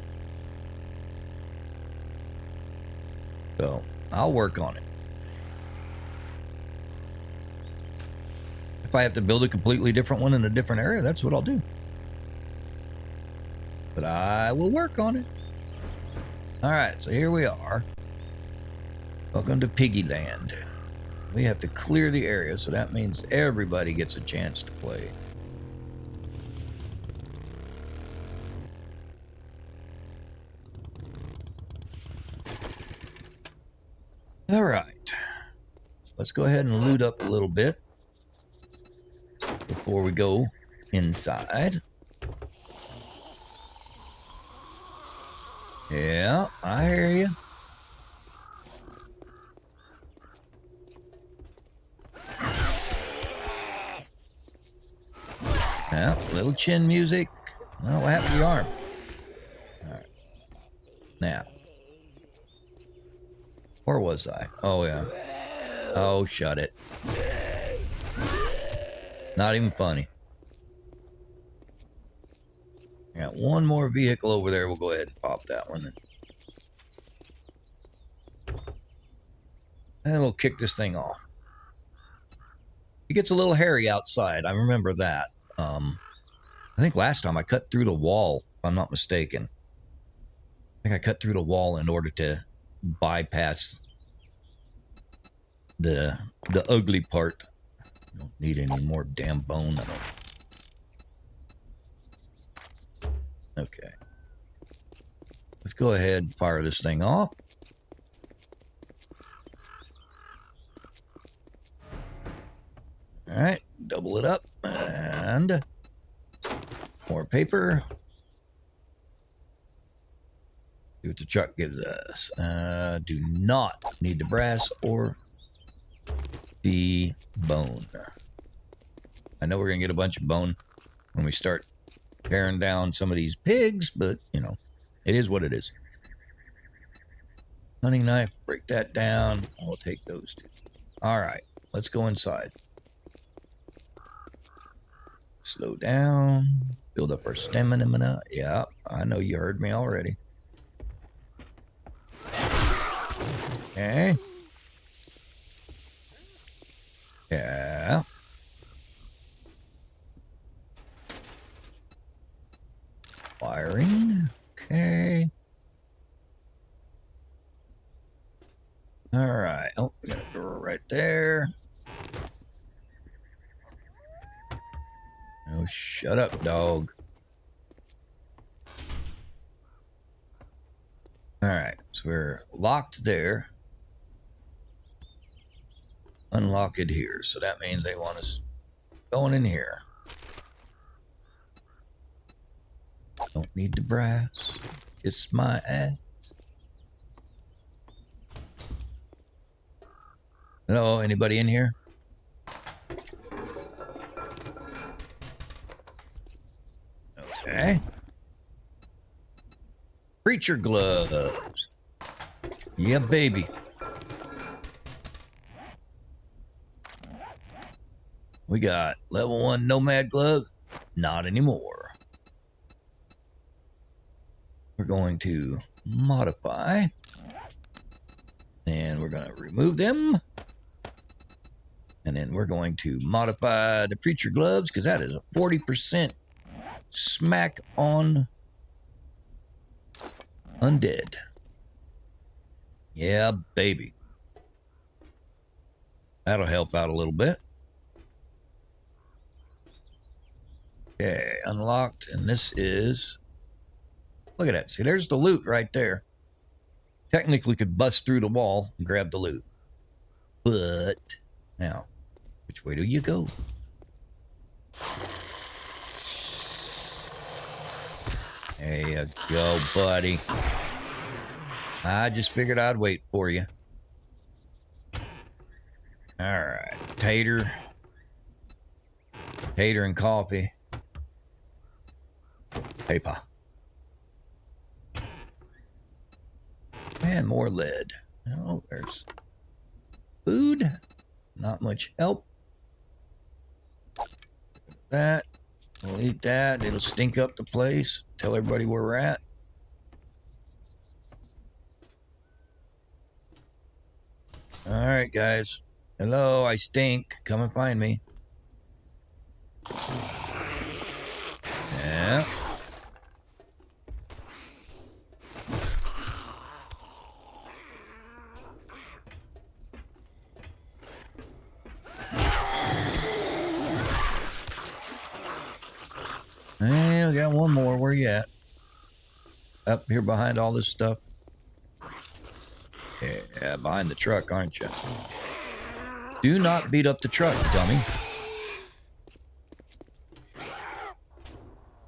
So, I'll work on it. If I have to build a completely different one in a different area, that's what I'll do. But I will work on it. All right, so here we are. Welcome to Piggyland. We have to clear the area, so that means everybody gets a chance to play. All right. So let's go ahead and loot up a little bit before we go inside. Yeah, I hear you. Yeah, little chin music. Well, what happened to your arm? All right. Now. Where was I? Oh, yeah. Oh, shut it. Not even funny. Got one more vehicle over there. We'll go ahead and pop that one. And we'll kick this thing off. It gets a little hairy outside. I remember that. I think last time I cut through the wall, if I'm not mistaken. I think I cut through the wall in order to bypass the ugly part. Don't need any more damn bone. Okay. Let's go ahead and fire this thing off. All right, double it up and more paper. See what the truck gives us. Do not need the brass or the bone. I know we're gonna get a bunch of bone when we start tearing down some of these pigs, but you know, it is what it is. Hunting knife, break that down. We'll take those two. All right, let's go inside. Slow down, build up our stamina. Yeah, I know you heard me already. Okay. Yeah. Wiring. Okay. All right. Oh, we got a door right there. Oh, shut up, dog. All right, so we're locked there. Unlock it here. So that means they want us going in here. Don't need the brass. Kiss my ass. Hello, anybody in here? Okay. Preacher gloves. Yeah, baby. We got level 1 nomad gloves. Not anymore. We're going to modify. And we're going to remove them. And then we're going to modify the preacher gloves because that is a 40% smack on undead. Yeah, baby. That'll help out a little bit. Okay, unlocked. And this is... Look at that. See, there's the loot right there. Technically could bust through the wall and grab the loot. But, now, which way do you go? There you go, buddy. I just figured I'd wait for you. All right, tater and coffee. Paper. And more lead. Oh, there's food. Not much help. That. We'll eat that. It'll stink up the place. Tell everybody where we're at. All right, guys. Hello, I stink. Come and find me. Yeah. Hey, we got one more. Where you at? Up here behind all this stuff. Yeah, behind the truck, aren't you? Do not beat up the truck, dummy.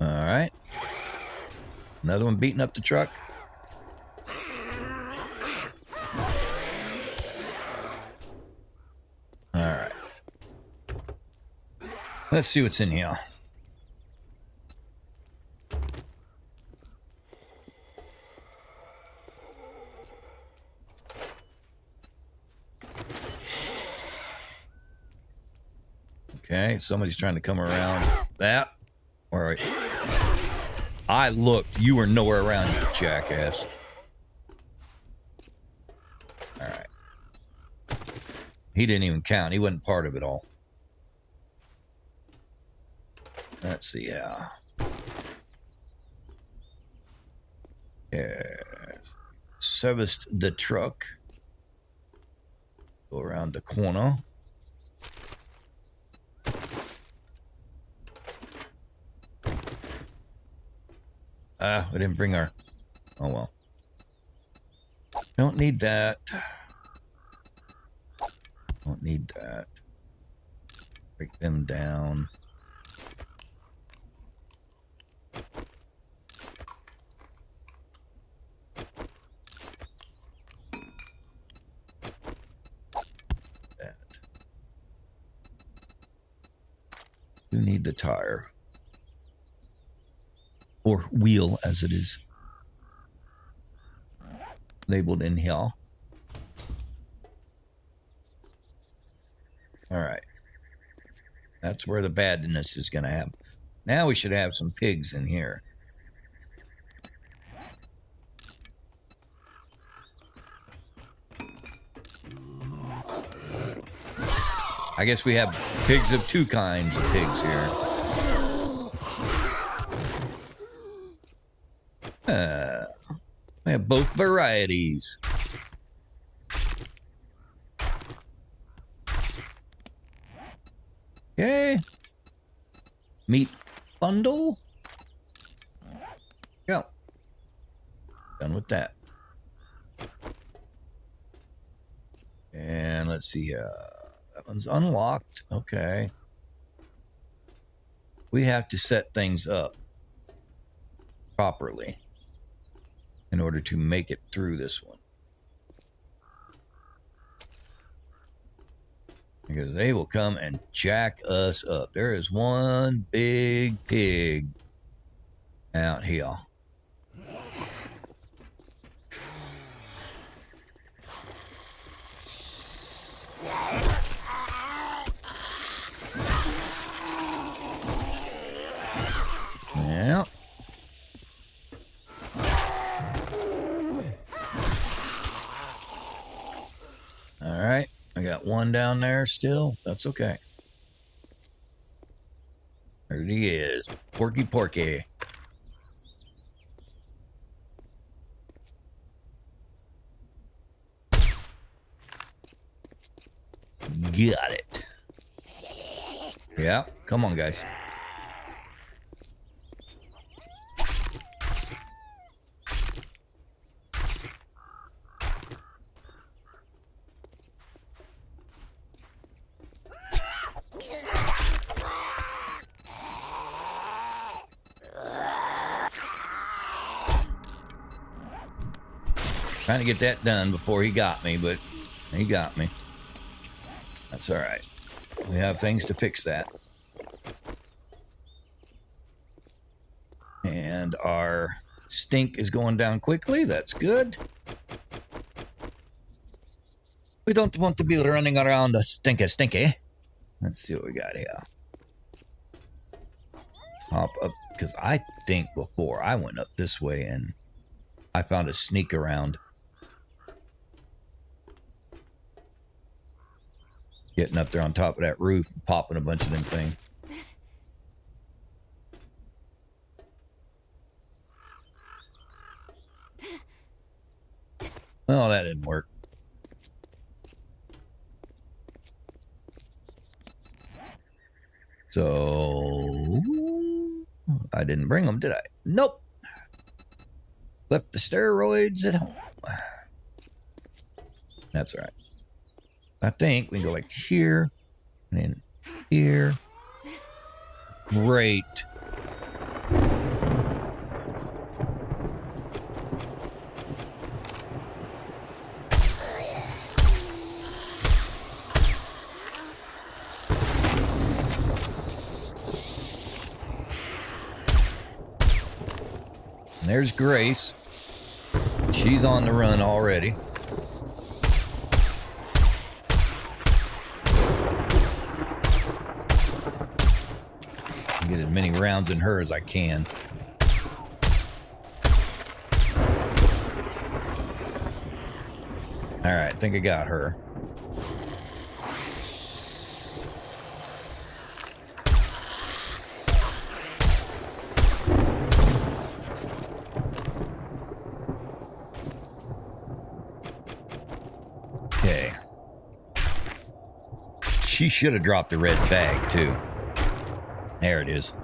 All right. Another one beating up the truck. All right. Let's see what's in here. Okay, somebody's trying to come around that. All right. I looked. You were nowhere around, you jackass. All right. He didn't even count. He wasn't part of it all. Let's see. Yeah. Serviced the truck. Go around the corner. We didn't bring our... Oh, well. Don't need that. Don't need that. Break them down. That. You need the tire. Or wheel, as it is labeled in here. All right. That's where the badness is going to happen. Now we should have some pigs in here. I guess we have pigs of two kinds of pigs here. We have both varieties. Okay. Meat bundle. Go. Done with that. And let's see. That one's unlocked. Okay. We have to set things up properly in order to make it through this one. Because they will come and jack us up. There is one big pig out here. Yeah. All right. I got one down there still. That's okay. There he is. Porky. Got it. Yeah. Come on, guys. Trying to get that done before he got me, but he got me. That's all right. We have things to fix that. And our stink is going down quickly. That's good. We don't want to be running around a stinky. Let's see what we got here. Hop up, because I think before I went up this way and I found a sneak around. Getting up there on top of that roof and popping a bunch of them things. Oh, that didn't work. So I didn't bring them, did I? Nope. Left the steroids at home. That's all right. I think we can go like here and then here. Great. And there's Grace. She's on the run already. Get as many rounds in her as I can. All right, I think I got her. She should have dropped the red bag, too. There it is.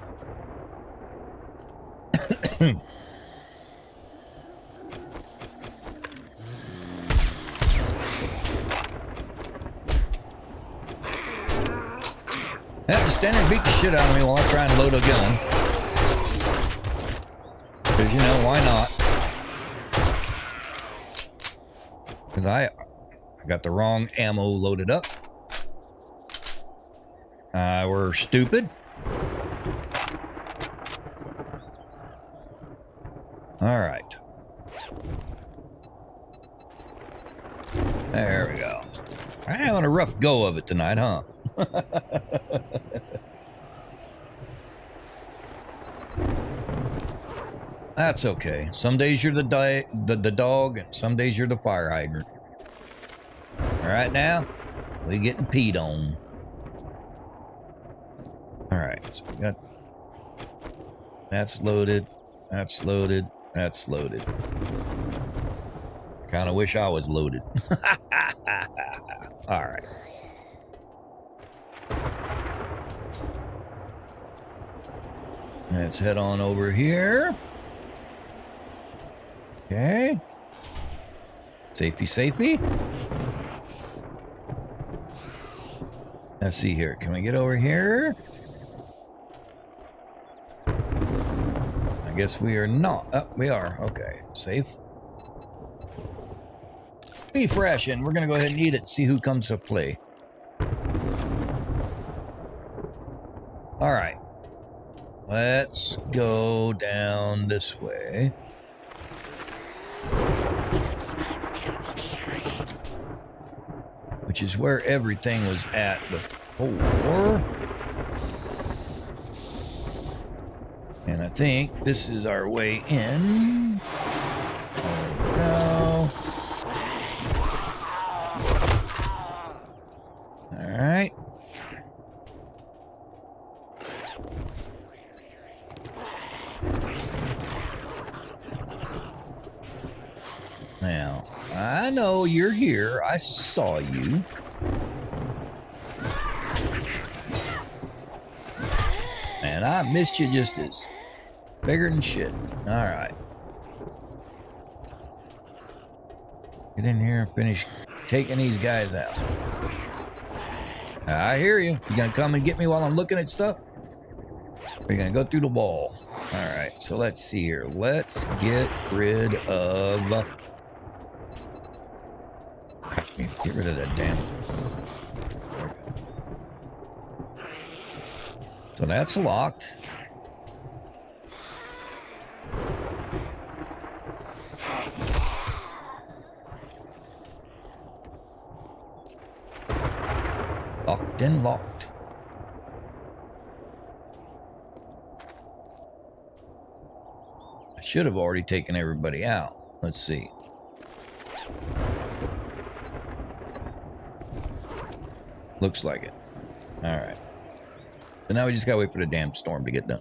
Yeah, just stand there and beat the shit out of me while I try and load a gun. Because, you know, why not? Because I got the wrong ammo loaded up. We're stupid. All right. There we go. I'm having a rough go of it tonight, huh? That's okay. Some days you're the dog, and some days you're the fire hydrant. All right, now we getting peed on. All right, so we got that's loaded. That's loaded. That's loaded. Kind of wish I was loaded. All right. Let's head on over here. Okay. Safety. Let's see here. Can we get over here? I guess we are not. Oh, we are. Okay. Safe. Beef ration. We're going to go ahead and eat it and see who comes to play. All right. Let's go down this way. Which is where everything was at before. And I think this is our way in. There we go. All right. Now, I know you're here. I saw you. And I missed you just as bigger than shit. All right. Get in here and finish taking these guys out. I hear you. You gonna come and get me while I'm looking at stuff? Or you gonna go through the wall? All right, so let's see here. Let's get rid of... Get rid of that damn... So that's locked. Locked and locked. I should have already taken everybody out. Let's see. Looks like it. All right. So now we just gotta wait for the damn storm to get done.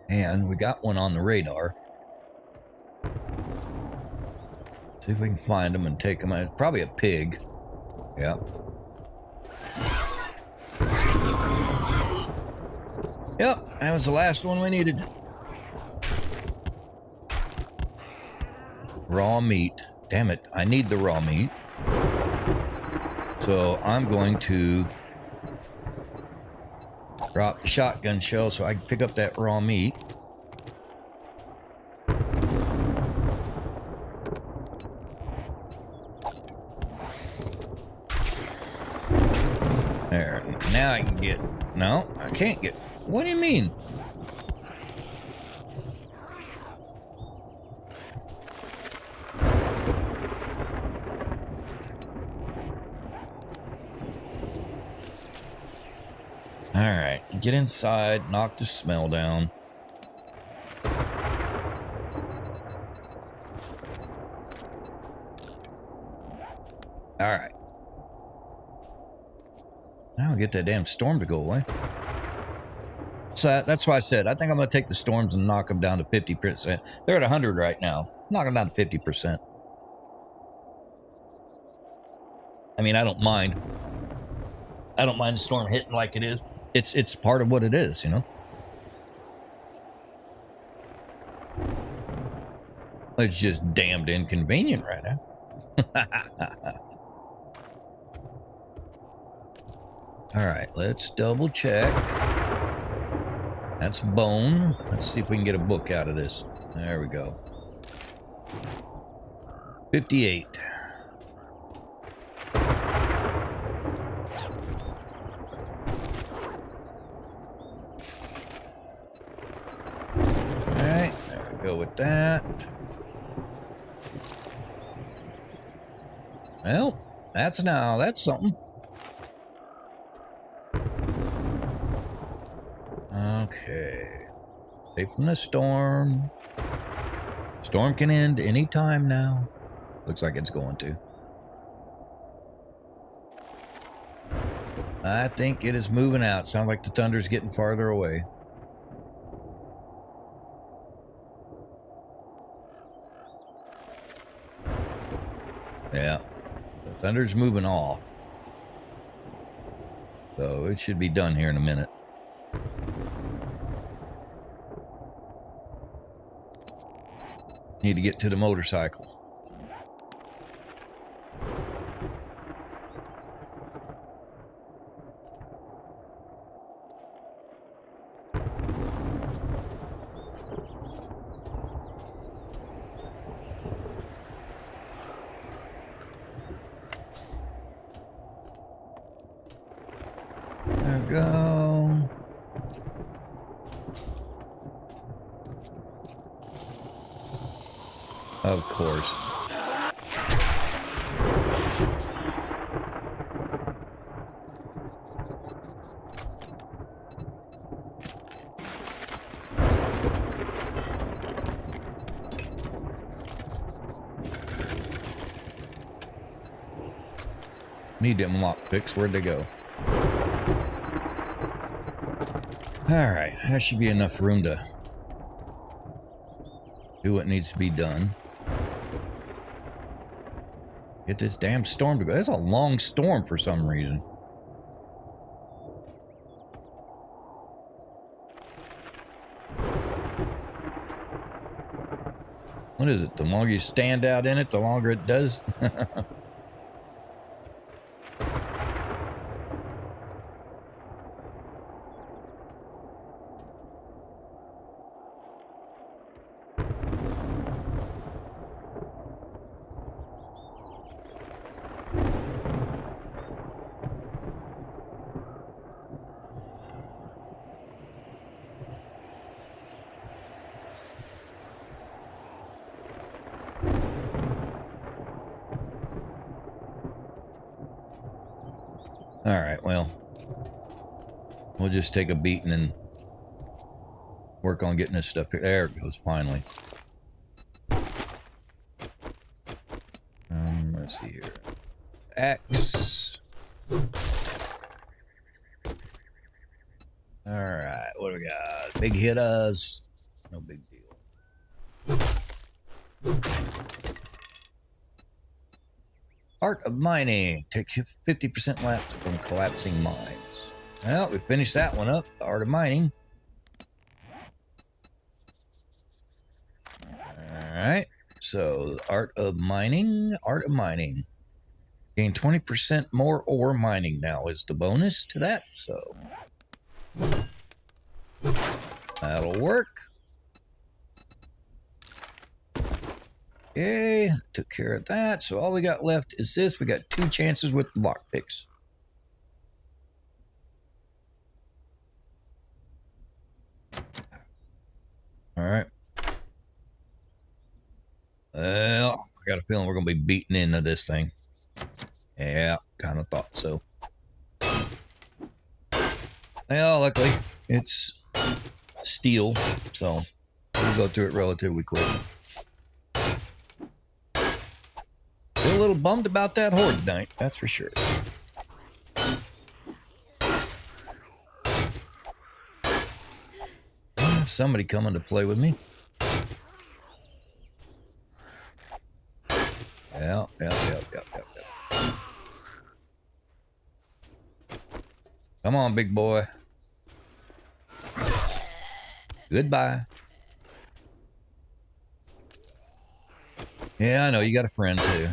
And we got one on the radar. See if we can find them and take them. It's probably a pig. Yep. Yep, that was the last one we needed. Raw meat. Damn it, I need the raw meat. So I'm going to drop the shotgun shell so I can pick up that raw meat. There, now I can get... No, I can't get... What do you mean? Alright, get inside, knock the smell down. Alright. Now I'll get that damn storm to go away. So that's why I said, I think I'm going to take the storms and knock them down to 50%. They're at 100 right now. Knock them down to 50%. I mean, I don't mind. I don't mind the storm hitting like it is. It's part of what it is, you know? It's just damned inconvenient right now. All right, let's double check. That's bone. Let's see if we can get a book out of this. There we go. 58. All right, there we go with that. Well, that's something. Okay. Safe from the storm. Storm can end any time now. Looks like it's going to. I think it is moving out. Sounds like the thunder's getting farther away. Yeah. The thunder's moving off. So it should be done here in a minute. Need to get to the motorcycle. There we go. Of course. Need them lockpicks. Where'd they go? Alright, that should be enough room to do what needs to be done. Get this damn storm to go. That's a long storm for some reason. What is it? The longer you stand out in it, the longer it does. All right, well, we'll just take a beating and work on getting this stuff here. There it goes, finally. Let's see here. X. All right, what do we got? Big hitters. No big deal. Art of mining. Take 50% left from collapsing mines. Well, we finished that one up. Art of mining. Alright. So, art of mining. Art of mining. Gain 20% more ore mining now is the bonus to that. So, that'll work. Okay, took care of that. So all we got left is this. We got 2 chances with the lockpicks. All right. Well, I got a feeling we're going to be beaten into this thing. Yeah, kind of thought so. Well, luckily, it's steel, so we'll go through it relatively quick. Still a little bummed about that Horde tonight, that's for sure. somebody coming to play with me. Yeah. Come on, big boy. Goodbye. Yeah, I know, you got a friend too.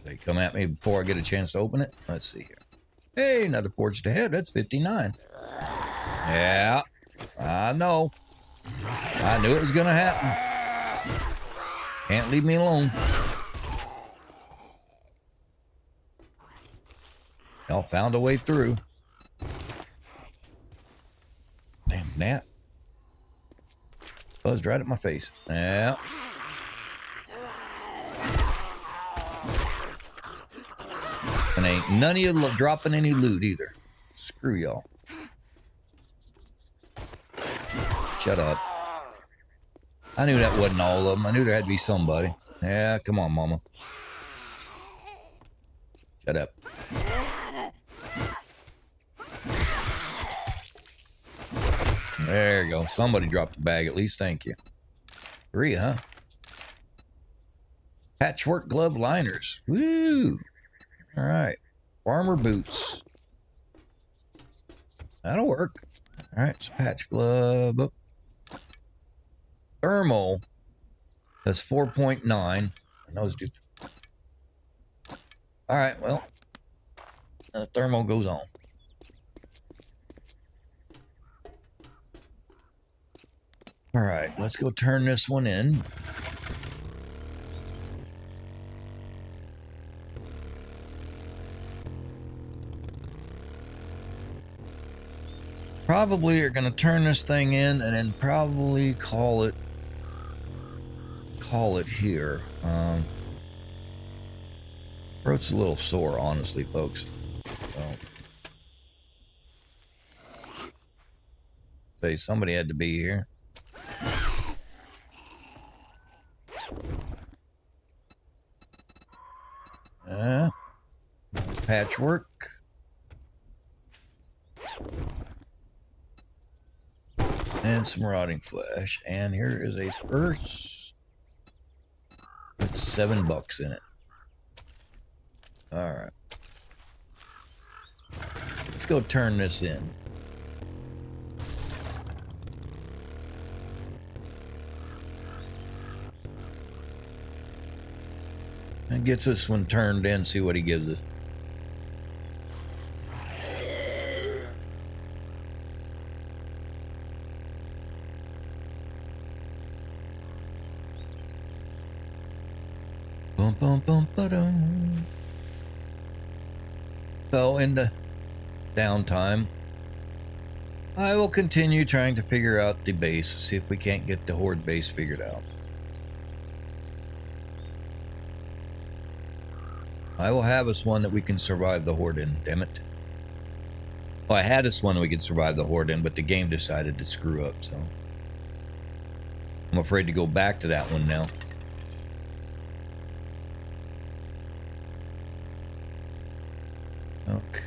They come at me before I get a chance to open it. Let's see here. Hey, another forged ahead. That's 59. Yeah, I know. I knew it was gonna happen. Can't leave me alone. Y'all found a way through. Damn gnat. Buzzed right at my face. Yeah. And ain't none of you dropping any loot either. Screw y'all. Shut up. I knew that wasn't all of them. I knew there had to be somebody. Yeah, come on, mama. Shut up. There you go. Somebody dropped the bag at least. Thank you. 3, huh? Patchwork glove liners. Woo! All right. Farmer boots. That'll work. All right. So patch glove. Oh. Thermal. That's 4.9. Those do. All right. Well, the thermal goes on. All right, let's go turn this one in. Probably are going to turn this thing in and then probably call it here. Throat's a little sore, honestly, folks. So, say somebody had to be here. Patchwork. And some rotting flesh. And here is a purse with $7 in it. Alright. Let's go turn this in. And gets this one turned in, see what he gives us. Bum, bum, bum, ba-dum. So in the downtime, I will continue trying to figure out the base, see if we can't get the Horde base figured out. I will have us one that we can survive the Horde in, damn it. Well, I had us one that we could survive the Horde in, but the game decided to screw up, so I'm afraid to go back to that one now. Okay.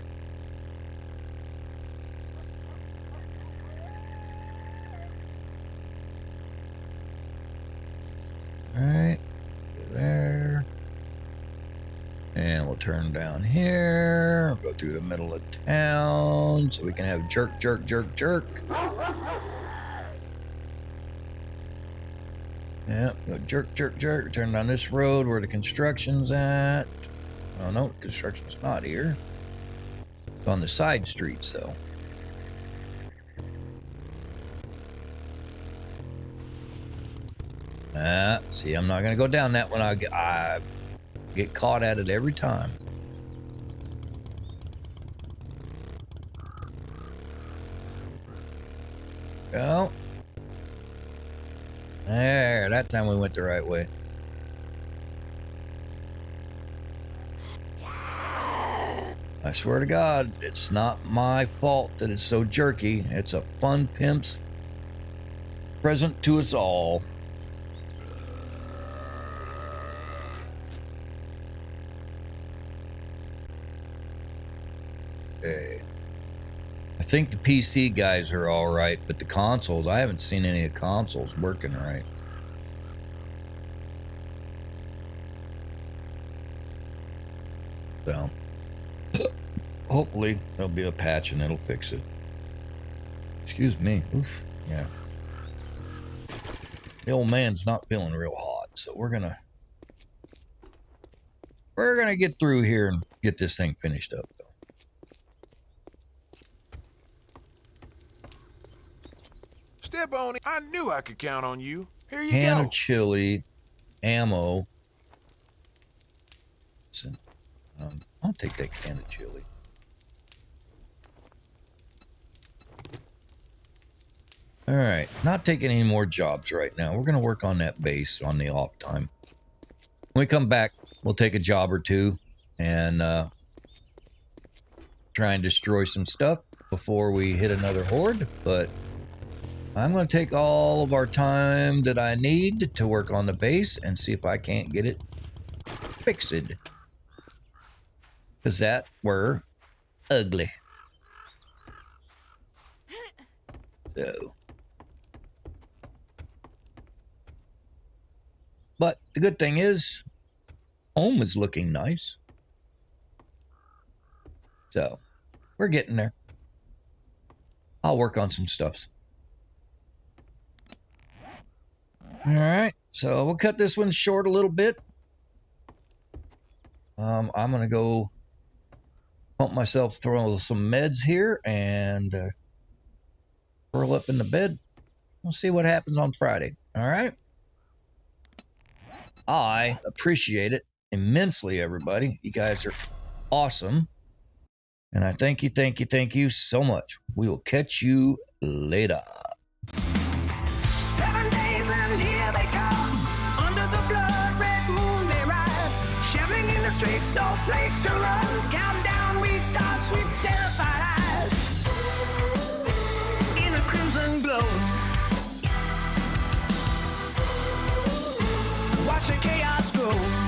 Alright, there. And we'll turn down here, go through the middle of town so we can have jerk, jerk, jerk, jerk. Yep, go jerk, jerk, jerk. Turn down this road where the construction's at. Oh no, construction's not here. It's on the side streets though. See, I'm not gonna go down that one. I get caught at it every time. Go. There, that time we went the right way. I swear to God, it's not my fault that it's so jerky. It's a fun pimp's present to us all. Okay. I think the PC guys are all right, but the consoles, I haven't seen any of the consoles working right. So, hopefully there'll be a patch and it'll fix it. Excuse me. Oof. Yeah. The old man's not feeling real hot, so we're gonna get through here and get this thing finished up, though. Step on it. I knew I could count on you. Here you Can go. of chili, ammo. So, I'll take that can of chili. All right, not taking any more jobs right now. We're going to work on that base on the off time. When we come back, we'll take a job or two and try and destroy some stuff before we hit another horde. But I'm going to take all of our time that I need to work on the base and see if I can't get it fixed. Because that were ugly. So. But the good thing is, home is looking nice. So, we're getting there. I'll work on some stuffs. All right, so we'll cut this one short a little bit. I'm going to go pump myself through some meds here and curl up in the bed. We'll see what happens on Friday. All right? I appreciate it immensely, everybody. You guys are awesome. And I thank you so much. We will catch you later. 7 days and here they come. Under the blood red moon they rise. Shouting in the streets, no place to run. Countdown restarts with terrified eyes. In a crimson glow. Watch the chaos grow.